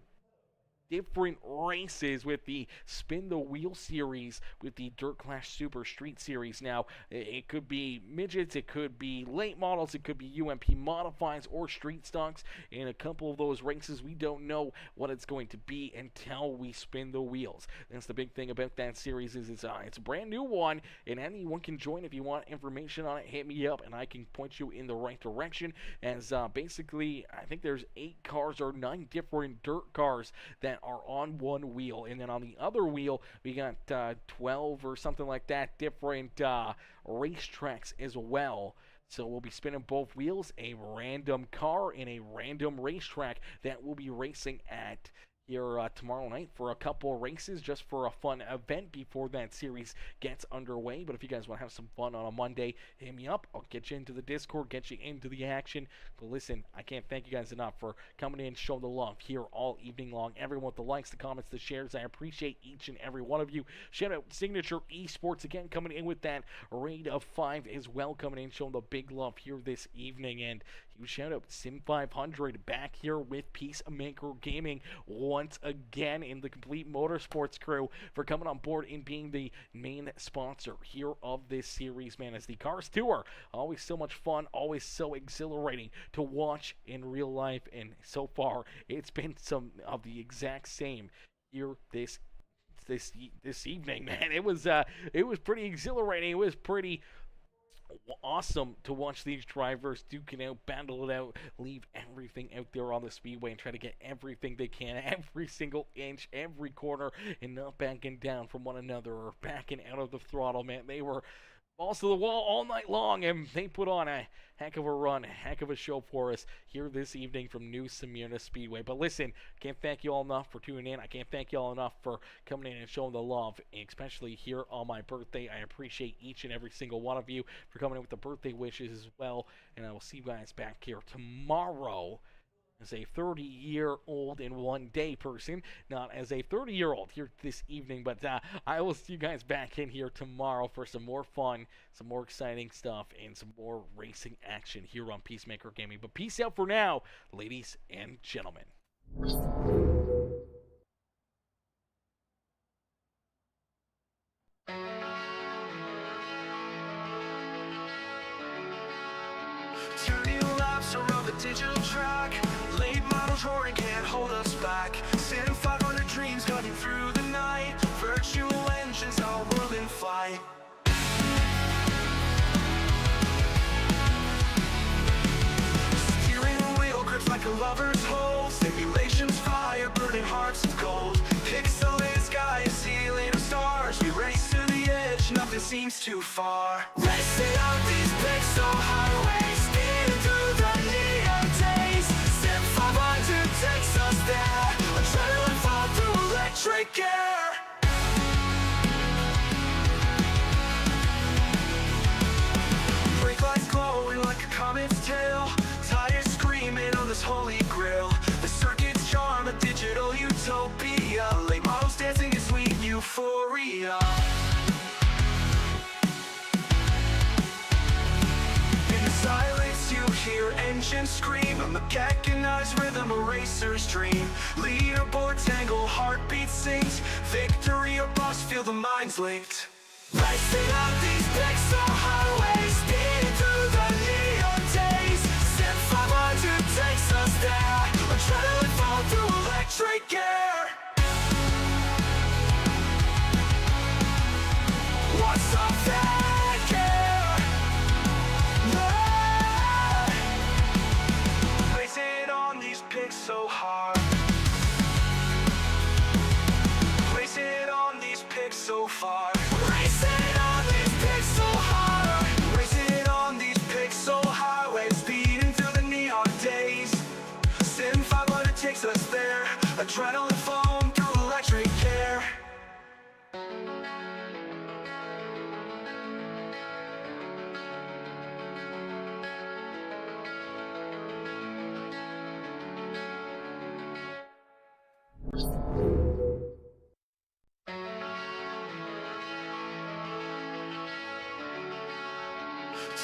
different races with the Spin the Wheel series, with the Dirt Clash Super Street series. Now, it could be midgets, it could be late models, it could be UMP modifieds or street stocks. In a couple of those races, we don't know what it's going to be until we spin the wheels. That's the big thing about that series, is it's a brand new one, and anyone can join. If you want information on it, hit me up and I can point you in the right direction. As basically, I think there's 8 cars or 9 different dirt cars that are on one wheel, and then on the other wheel we got 12 or something like that different racetracks as well. So we'll be spinning both wheels, a random car and a random racetrack that we'll be racing at here tomorrow night for a couple of races, just for a fun event before that series gets underway. But if you guys want to have some fun on a Monday, hit me up. I'll get you into the Discord, get you into the action. But listen, I can't thank you guys enough for coming in, showing the love here all evening long. Everyone with the likes, the comments, the shares, I appreciate each and every one of you. Shout out Signature Esports again, coming in with that raid of 5 as well, coming in, showing the big love here this evening. And huge shout out SIM500 back here with Peacemaker Gaming once again, in the Complete Motorsports crew, for coming on board and being the main sponsor here of this series, man. As the Cars Tour, always so much fun, always so exhilarating to watch in real life, and so far it's been some of the exact same here this evening, man. It was pretty exhilarating. It was pretty awesome to watch these drivers duke it out, battle it out, leave everything out there on the speedway and try to get everything they can, every single inch, every corner, and not backing down from one another or backing out of the throttle, man. They were balls to the wall all night long, and they put on a heck of a run, a heck of a show for us here this evening from new Smyrna Speedway. But listen, can't thank you all enough for tuning in. I can't thank you all enough for coming in and showing the love, especially here on my birthday. I appreciate each and every single one of you for coming in with the birthday wishes as well, and I will see you guys back here tomorrow as a 30-year-old in one day person, not as a 30-year-old here this evening, but I will see you guys back in here tomorrow for some more fun, some more exciting stuff, and some more racing action here on Peacemaker Gaming. But peace out for now, ladies and gentlemen. Turning laps around the digital track. Late models roaring can't hold us back. SIM500 dreams cutting through the night. Virtual engines, our world in flight. Steering wheel grips like a lover's hold. Simulations fire, burning hearts of gold. Pixelated sky, a ceiling of stars. We race to the edge, nothing seems too far. Racing out these pixel highways, speeding through the neon days. SIM500 takes us there. Adrenaline fall through electric air. Brake lights glowing like a comet's tail. Tires screaming on this holy grail. The circuit's charm, a digital utopia. Late models dancing in sweet euphoria. In the silence you hear engines scream. A mechanized rhythm, a racer's dream. Leaderboard tangle, heartbeat sings. Victory or bust, feel the minds linked. Racing out these pixel highways, speeding through the neon days. SIM500 takes us there. Adrenaline fall through electric air. What's up that care? Racing on these pics so hard. Racing on these pics so far. Racing on these pics so hard. Racing on these pixel highways, speeding through the neon days. SIM500 takes us there. Adrenaline foam through electric air.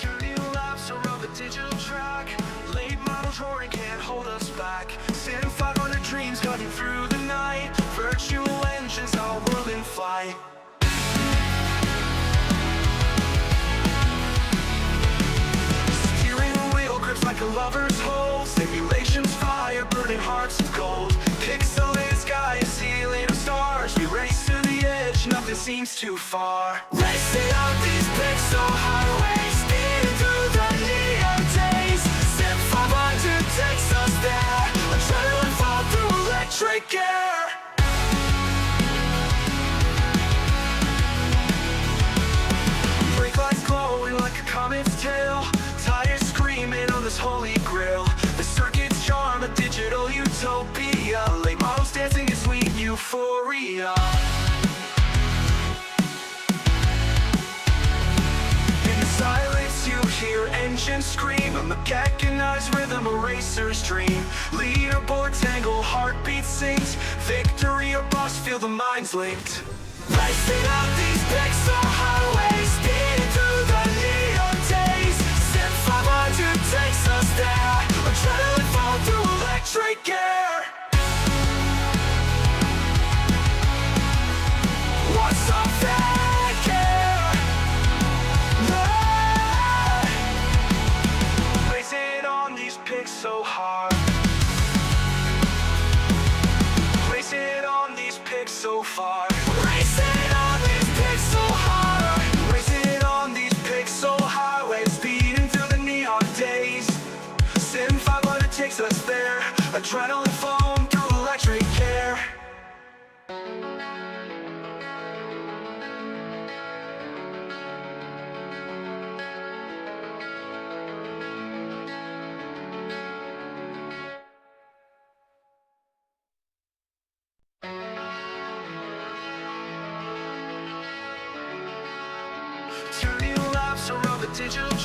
Turning laps around the digital track. Late models roaring can't hold us back. SIM500 dreams cutting through the night. Virtual engines, our world in flight. Steering wheel grips like a lover's hold. Simulations fire, burning hearts of gold. Pixelated sky, a ceiling of stars. We race to the edge, nothing seems too far. Racing out these pixel highways, speeding through the neon days. SIM500 takes us there. Adrenaline fall through electric air. Brake lights glowing like a comet's tail. Tires screaming on this holy grail. The circuit's charm, a digital utopia. Late models dancing in sweet euphoria. In the silence you hear engines scream. A mechanized rhythm, a racer's dream. Leaderboard tangle, heartbeat sings. Victory or bust, feel the minds linked. Racing out these pixel highways, speeding through the neon days. SIM500 takes us there. Adrenaline fall through electric air. What's up that care? Racing on these pics so hard. Racing on these pics so far. Racing on these pics so hard. Racing on these pixel highways, speeding through the neon days. SIM500 takes us there. Adrenaline foam through electric air. digital